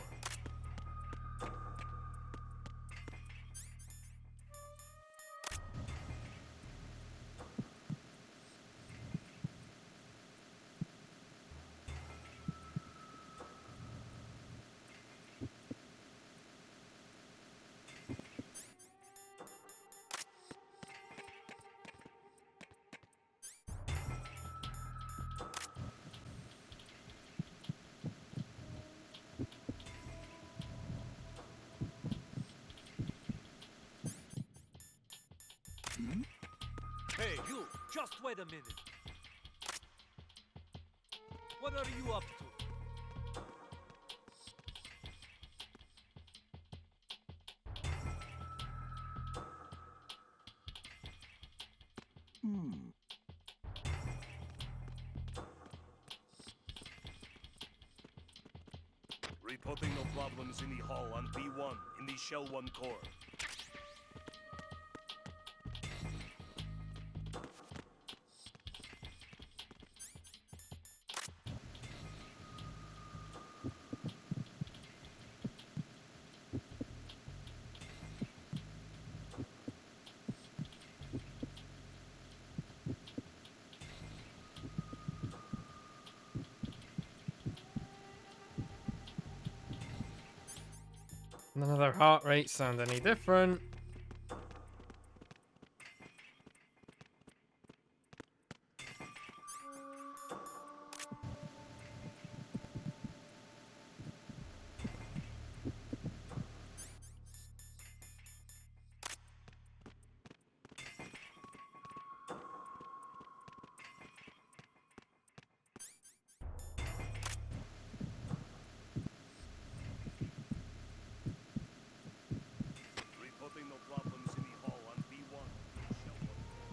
Hey, you! Just wait a minute. What are you up to? Reporting no problems in the hall on B1 in the Shell 1 core. None of their heart rates sound any different. Reporting no problems in the hall on B1 in the Shell 1 core.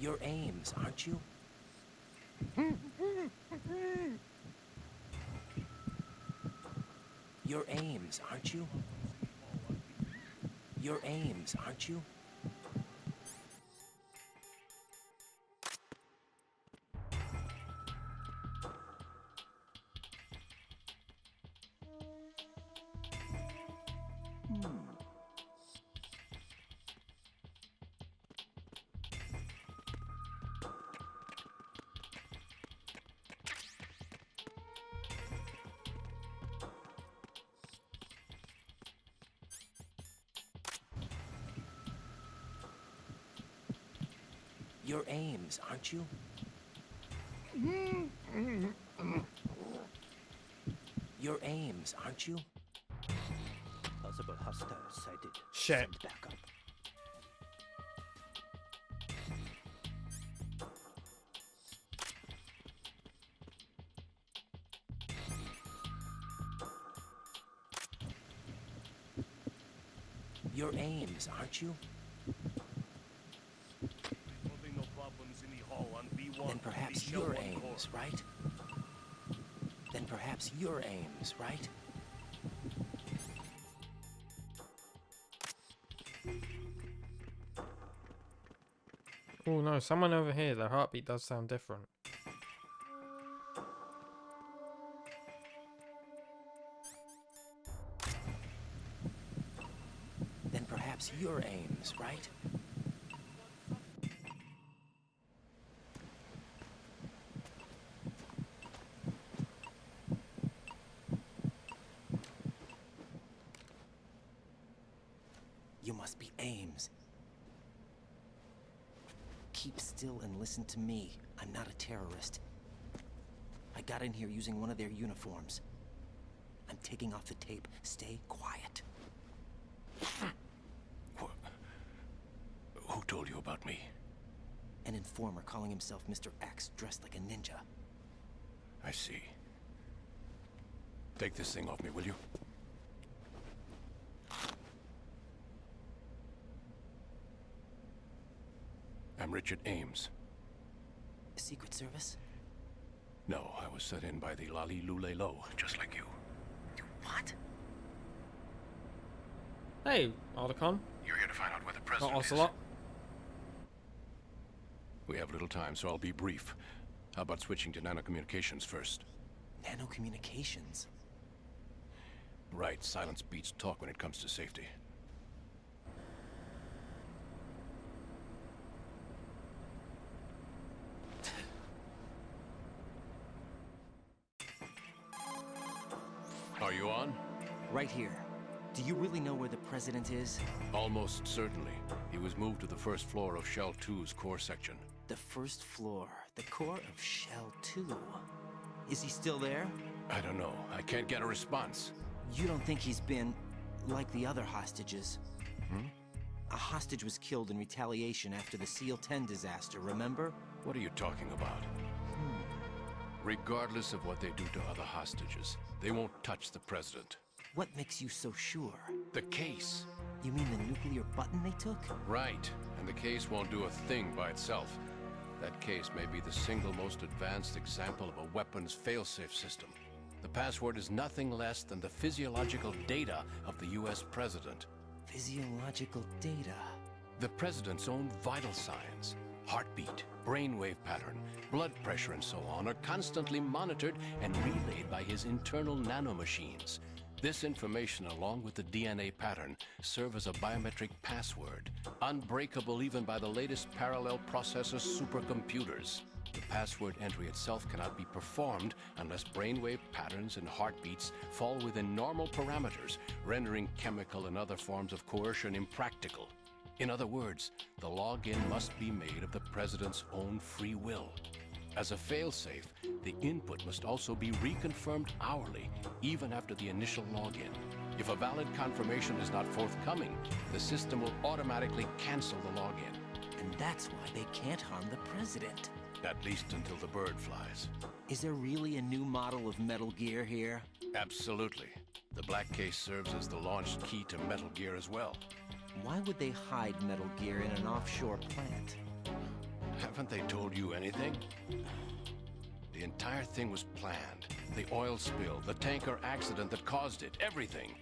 Your aims, aren't you? Your aims, aren't you? Your aims, aren't you? You're Ames, aren't you? You're Ames, aren't you? Possible hostile sighted. Shit. Send backup. You're Ames, aren't you? There'll be no problems in the hall on B1. Then perhaps the Shell you're 1 Ames, core. right? Then perhaps you're Ames, right? Oh no, someone over here, their heartbeat does sound different. Then perhaps you're Ames, right? You must be Ames. Keep still and listen to me. I'm not a terrorist. I got in here using one of their uniforms. I'm taking off the tape. Stay quiet. Who told you about me? An informer calling himself Mr. X, dressed like a ninja. I see. Take this thing off me, will you? I'm Richard Ames. Secret Service? No, I was sent in by the Lali Lule Lo, just like you. What? Hey, Otacon. You're here to find out where the Not president is. Ocelot. We have little time, so I'll be brief. How about switching to nanocommunications first? Nanocommunications? Right, silence beats talk when it comes to safety. Are you on? Right here. Do you really know where the president is? Almost certainly. He was moved to the first floor of Shell 2's core section. The first floor. The core of Shell 2. Is he still there? I don't know. I can't get a response. You don't think he's been like the other hostages? A hostage was killed in retaliation after the SEAL 10 disaster, remember? What are you talking about? Regardless of what they do to other hostages, they won't touch the president. What makes you so sure? The case. You mean the nuclear button they took? Right. And the case won't do a thing by itself. That case may be the single most advanced example of a weapons failsafe system. The password is nothing less than the physiological data of the US president. Physiological data? The president's own vital signs, heartbeat, brainwave pattern, blood pressure and so on are constantly monitored and relayed by his internal nanomachines. This information, along with the DNA pattern, serve as a biometric password, unbreakable even by the latest parallel processor supercomputers. The password entry itself cannot be performed unless brainwave patterns and heartbeats fall within normal parameters, rendering chemical and other forms of coercion impractical. In other words, the login must be made of the president's own free will. As a failsafe, the input must also be reconfirmed hourly, even after the initial login. If a valid confirmation is not forthcoming, the system will automatically cancel the login. And that's why they can't harm the president. At least until the bird flies. Is there really a new model of Metal Gear here? Absolutely. The black case serves as the launch key to Metal Gear as well. Why would they hide Metal Gear in an offshore plant? Haven't they told you anything? The entire thing was planned. The oil spill, the tanker accident that caused it, everything.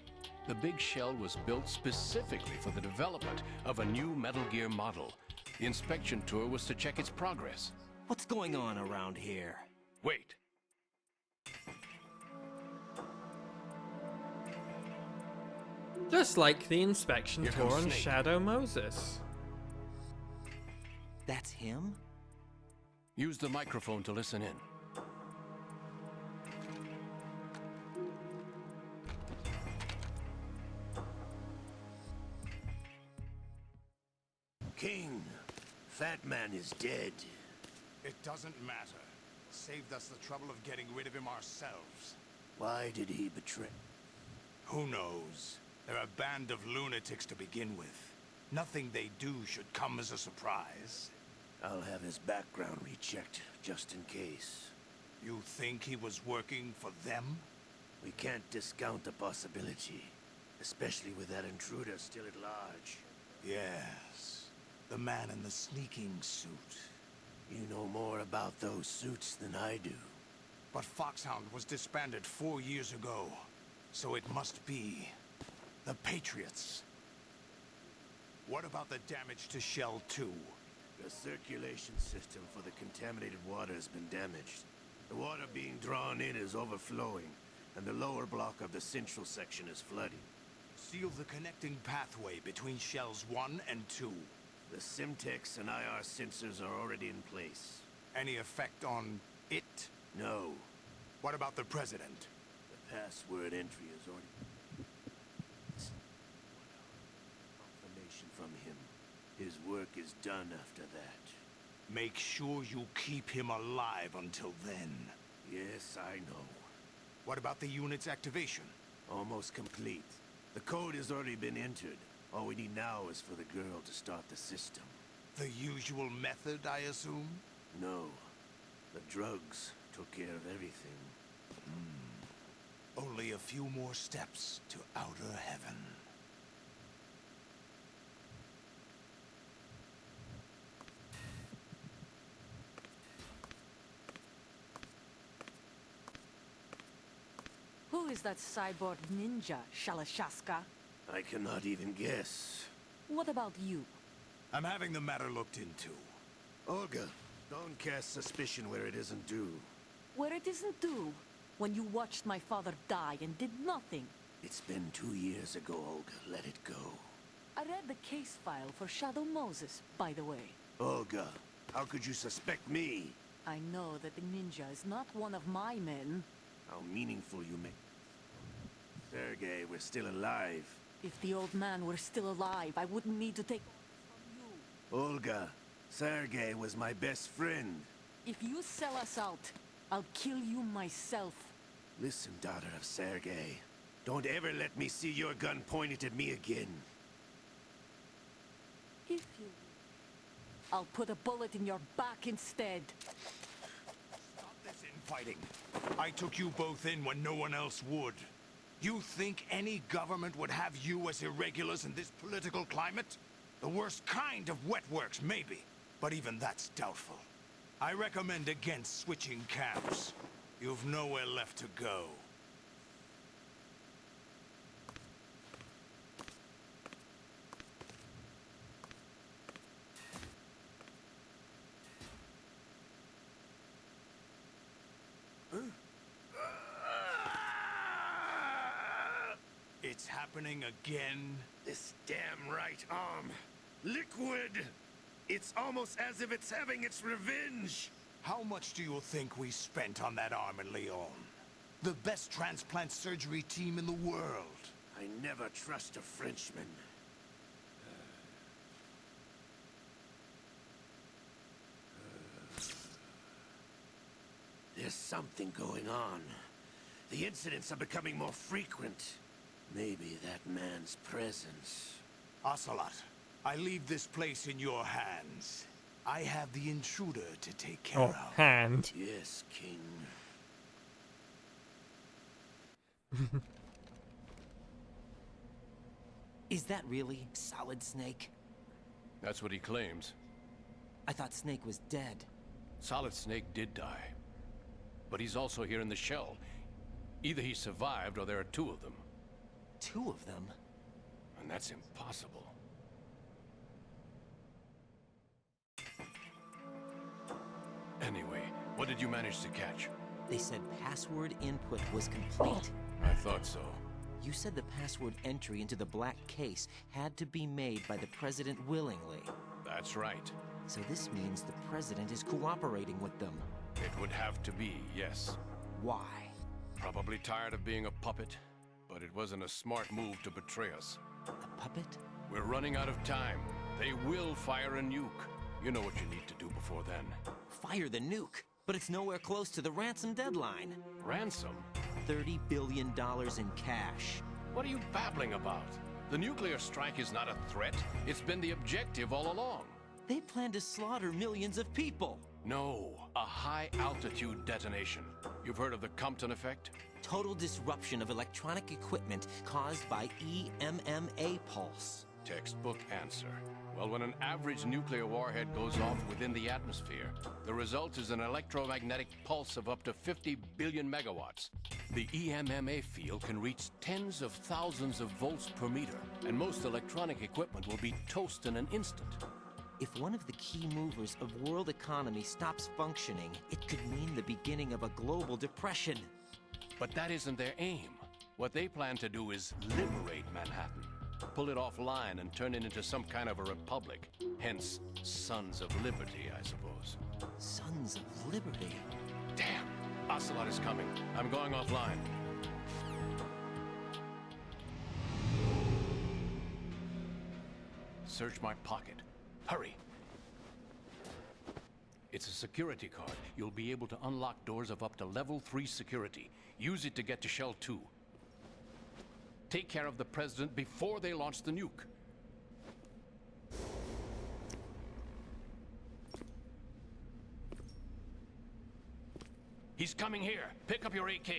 The big shell was built specifically for the development of a new Metal Gear model. The inspection tour was to check its progress. What's going on around here? Wait. Just like the inspection Here tour comes on Snake. Shadow Moses. That's him? Use the microphone to listen in. King, Fat Man is dead. It doesn't matter. Saved us the trouble of getting rid of him ourselves. Why did he betray? Who knows? They're a band of lunatics to begin with. Nothing they do should come as a surprise. I'll have his background rechecked, just in case. You think he was working for them? We can't discount the possibility, especially with that intruder still at large. Yes, the man in the sneaking suit. You know more about those suits than I do. But Foxhound was disbanded 4 years ago, so it must be the Patriots. What about the damage to Shell 2? The circulation system for the contaminated water has been damaged. The water being drawn in is overflowing, and the lower block of the central section is flooding. Seal the connecting pathway between Shells 1 and 2. The Simtex and IR sensors are already in place. Any effect on it? No. What about the President? The password entry is already... confirmation from him. His work is done after that. Make sure you keep him alive until then. Yes, I know. What about the unit's activation? Almost complete. The code has already been entered. All we need now is for the girl to start the system. The usual method, I assume? No. The drugs took care of everything. Only a few more steps to outer heaven. Who is that cyborg ninja, Shalashaska? I cannot even guess. What about you? I'm having the matter looked into. Olga, don't cast suspicion where it isn't due. Where it isn't due? When you watched my father die and did nothing. It's been 2 years ago, Olga. Let it go. I read the case file for Shadow Moses, by the way. Olga, how could you suspect me? I know that the ninja is not one of my men. How meaningful you make. Sergei, we're still alive. If the old man were still alive, I wouldn't need to take orders from you. Olga, Sergei was my best friend. If you sell us out, I'll kill you myself. Listen, daughter of Sergei. Don't ever let me see your gun pointed at me again. If you wish, I'll put a bullet in your back instead. Stop this infighting. I took you both in when no one else would. You think any government would have you as irregulars in this political climate? The worst kind of wet works, maybe. But even that's doubtful. I recommend against switching camps. You've nowhere left to go. It's happening again? This damn right arm. Liquid! It's almost as if it's having its revenge! How much do you think we spent on that arm in Lyon? The best transplant surgery team in the world. I never trust a Frenchman. There's something going on. The incidents are becoming more frequent. Maybe that man's presence. Ocelot, I leave this place in your hands. I have the intruder to take care of. Hand. Yes, King. Is that really Solid Snake? That's what he claims. I thought Snake was dead. Solid Snake did die. But he's also here in the shell. Either he survived or there are two of them. Two of them? And that's impossible. Anyway, what did you manage to catch? They said password input was complete. I thought so. You said the password entry into the black case had to be made by the President willingly. That's right. So this means the President is cooperating with them. It would have to be, yes. Why? Probably tired of being a puppet, but it wasn't a smart move to betray us. A puppet? We're running out of time. They will fire a nuke. You know what you need to do before then. Fire the nuke, but it's nowhere close to the ransom deadline. Ransom? $30 billion in cash. What are you babbling about? The nuclear strike is not a threat. It's been the objective all along. They plan to slaughter millions of people. No, a high-altitude detonation. You've heard of the Compton effect? Total disruption of electronic equipment caused by EMMA pulse. Textbook answer. Well, when an average nuclear warhead goes off within the atmosphere, the result is an electromagnetic pulse of up to 50 billion megawatts. The EMMA field can reach tens of thousands of volts per meter, and most electronic equipment will be toast in an instant. If one of the key movers of world economy stops functioning, it could mean the beginning of a global depression. But that isn't their aim. What they plan to do is liberate Manhattan. Pull it offline and turn it into some kind of a republic. Hence, Sons of Liberty, I suppose. Sons of Liberty? Damn! Ocelot is coming. I'm going offline. Search my pocket. Hurry! It's a security card. You'll be able to unlock doors of up to level 3 security. Use it to get to Shell 2. Take care of the president before they launch the nuke. He's coming here. Pick up your AK.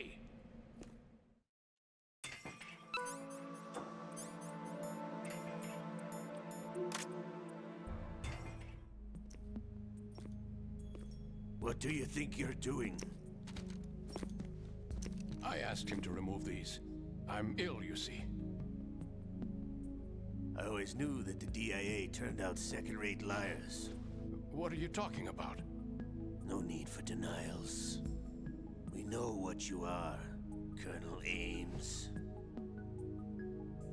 What do you think you're doing? I asked him to remove these. I'm ill, you see. I always knew that the DIA turned out second-rate liars. What are you talking about? No need for denials. We know what you are, Colonel Ames.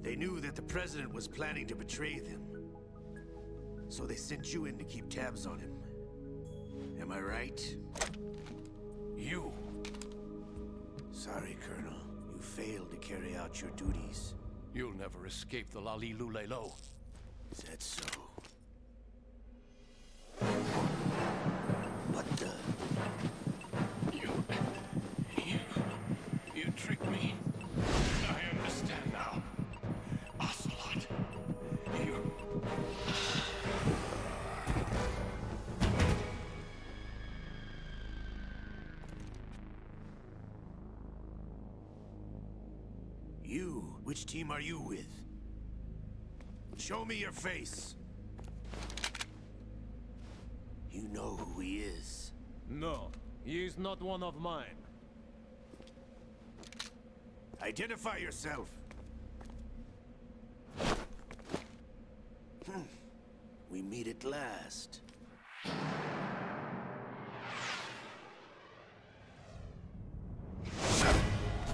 They knew that the president was planning to betray them. So they sent you in to keep tabs on him. Am I right? You. Sorry, Colonel. You failed to carry out your duties. You'll never escape the Lali-Lu-Lay-Lo. Is that so? What the? You tricked me. I understand now. Ocelot. You... You? Which team are you with? Show me your face. You know who he is. No, he is not one of mine. Identify yourself. We meet at last.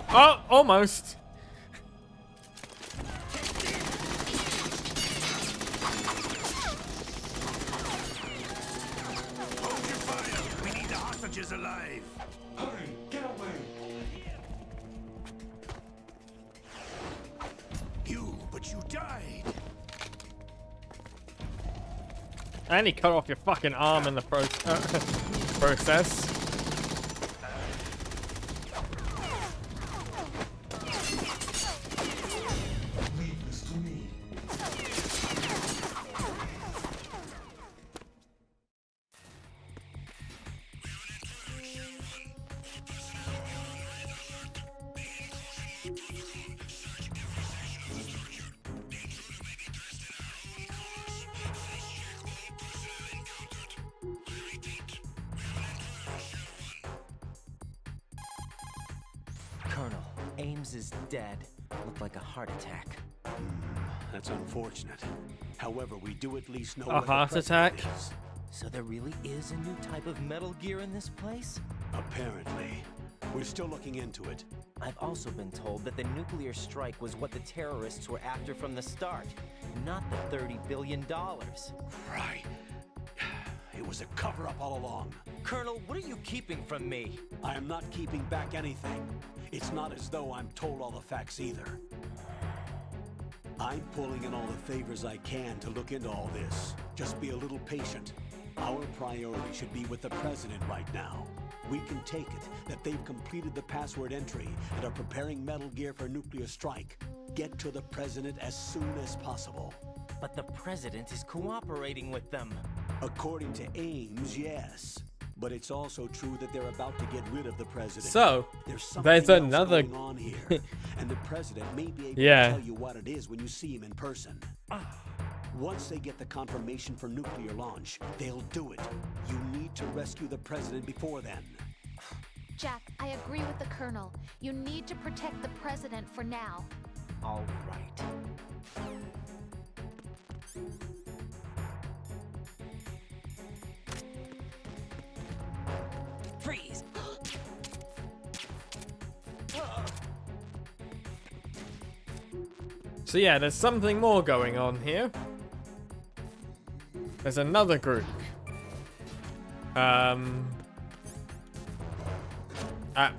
Oh, almost. Hold your fire. We need the hostages alive. Hurry, get away. But you died. And he cut off your fucking arm in the process. Leave this to me. Colonel, Ames is dead. Looked like a heart attack. That's unfortunate. However, we do at least know A where the heart president attack? is. So there really is a new type of Metal Gear in this place? Apparently. We're still looking into it. I've also been told that the nuclear strike was what the terrorists were after from the start, not the $30 billion. Right. It was a cover-up all along. Colonel, what are you keeping from me? I am not keeping back anything. It's not as though I'm told all the facts either. I'm pulling in all the favors I can to look into all this. Just be a little patient. Our priority should be with the president right now. We can take it that they've completed the password entry and are preparing Metal Gear for nuclear strike. Get to the president as soon as possible. But the president is cooperating with them. According to Ames, yes. But it's also true that they're about to get rid of the president. So, there's another going on here, and the president may be able to tell you what it is when you see him in person. Once they get the confirmation for nuclear launch, they'll do it. You need to rescue the president before then. Jack, I agree with the Colonel. You need to protect the president for now. All right. Freeze! So yeah, there's something more going on here. There's another group. At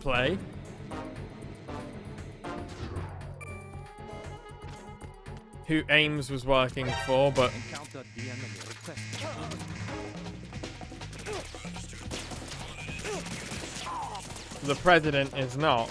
play. Who Ames was working for, but the president is not.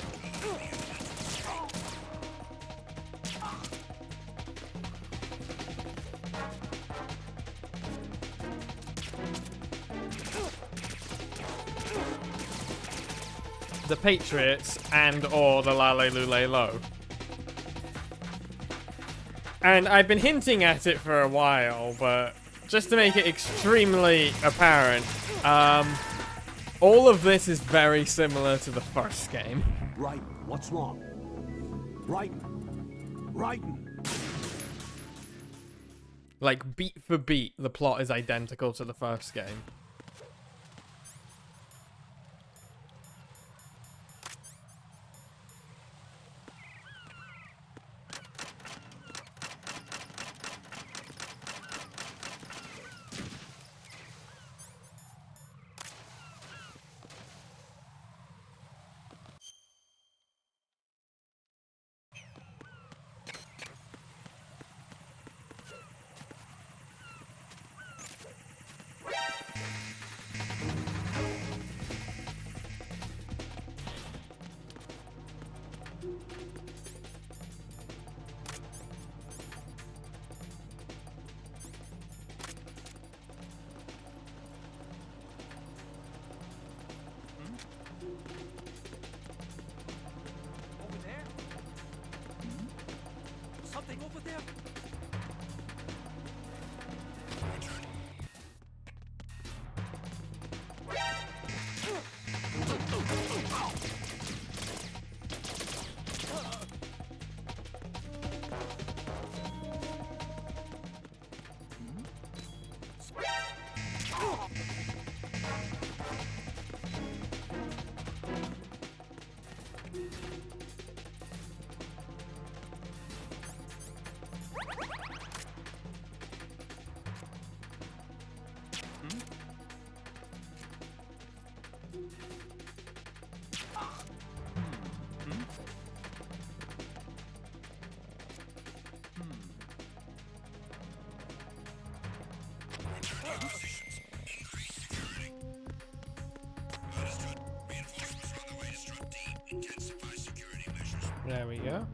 The Patriots and or the Lale-Lule-Lo. And I've been hinting at it for a while, but just to make it extremely apparent, all of this is very similar to the first game. Right, what's wrong? Right. Like, beat for beat, the plot is identical to the first game. Over there. There we go.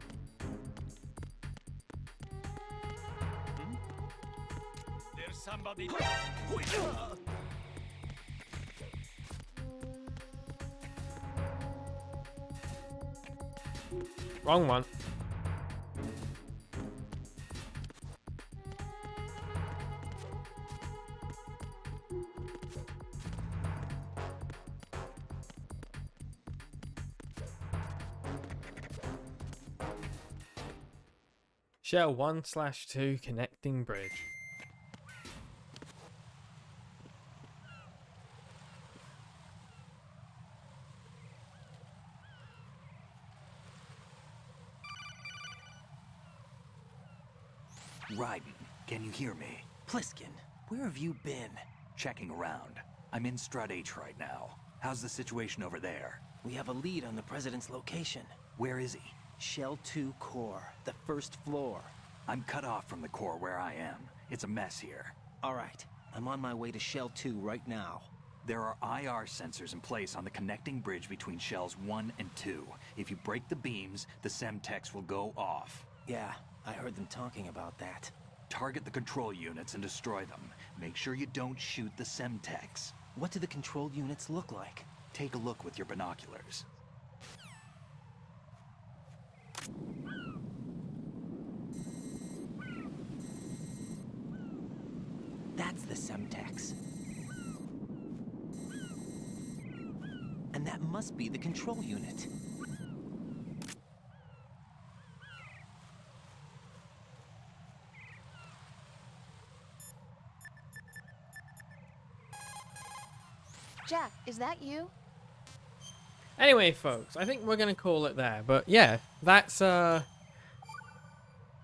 There's somebody. Wrong one. Shell 1/2 connecting bridge. Raiden, can you hear me? Pliskin, where have you been? Checking around. I'm in Strut H right now. How's the situation over there? We have a lead on the president's location. Where is he? Shell 2 core, the first floor. I'm cut off from the core where I am. It's a mess here. All right, I'm on my way to Shell 2 right now. There are IR sensors in place on the connecting bridge between Shells 1 and 2. If you break the beams, the Semtex will go off. Yeah, I heard them talking about that. Target the control units and destroy them. Make sure you don't shoot the Semtex. What do the control units look like? Take a look with your binoculars. That's the Semtex. And that must be the control unit. Jack, is that you? Anyway, folks, I think we're going to call it there. But yeah, that's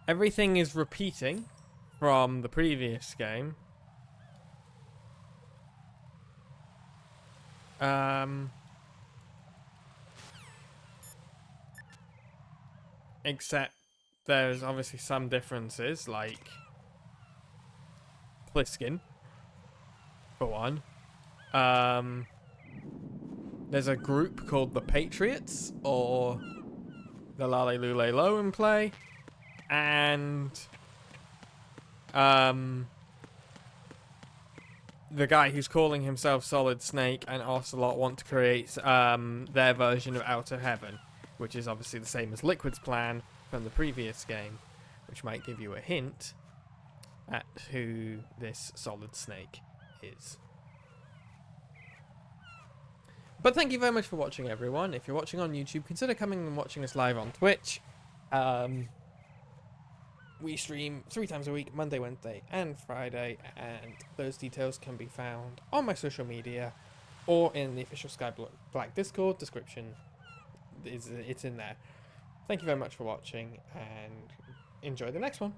everything is repeating from the previous game. Except there's obviously some differences, like Pliskin, for one. There's a group called the Patriots, or the Lale Lule Lo in play, and the guy who's calling himself Solid Snake and Ocelot want to create their version of Outer Heaven, which is obviously the same as Liquid's plan from the previous game, which might give you a hint at who this Solid Snake is. But thank you very much for watching, everyone. If you're watching on YouTube, consider coming and watching us live on Twitch. We stream 3 times a week, Monday, Wednesday, and Friday, and those details can be found on my social media or in the official Skye Blacke Discord description. It's in there. Thank you very much for watching, and enjoy the next one.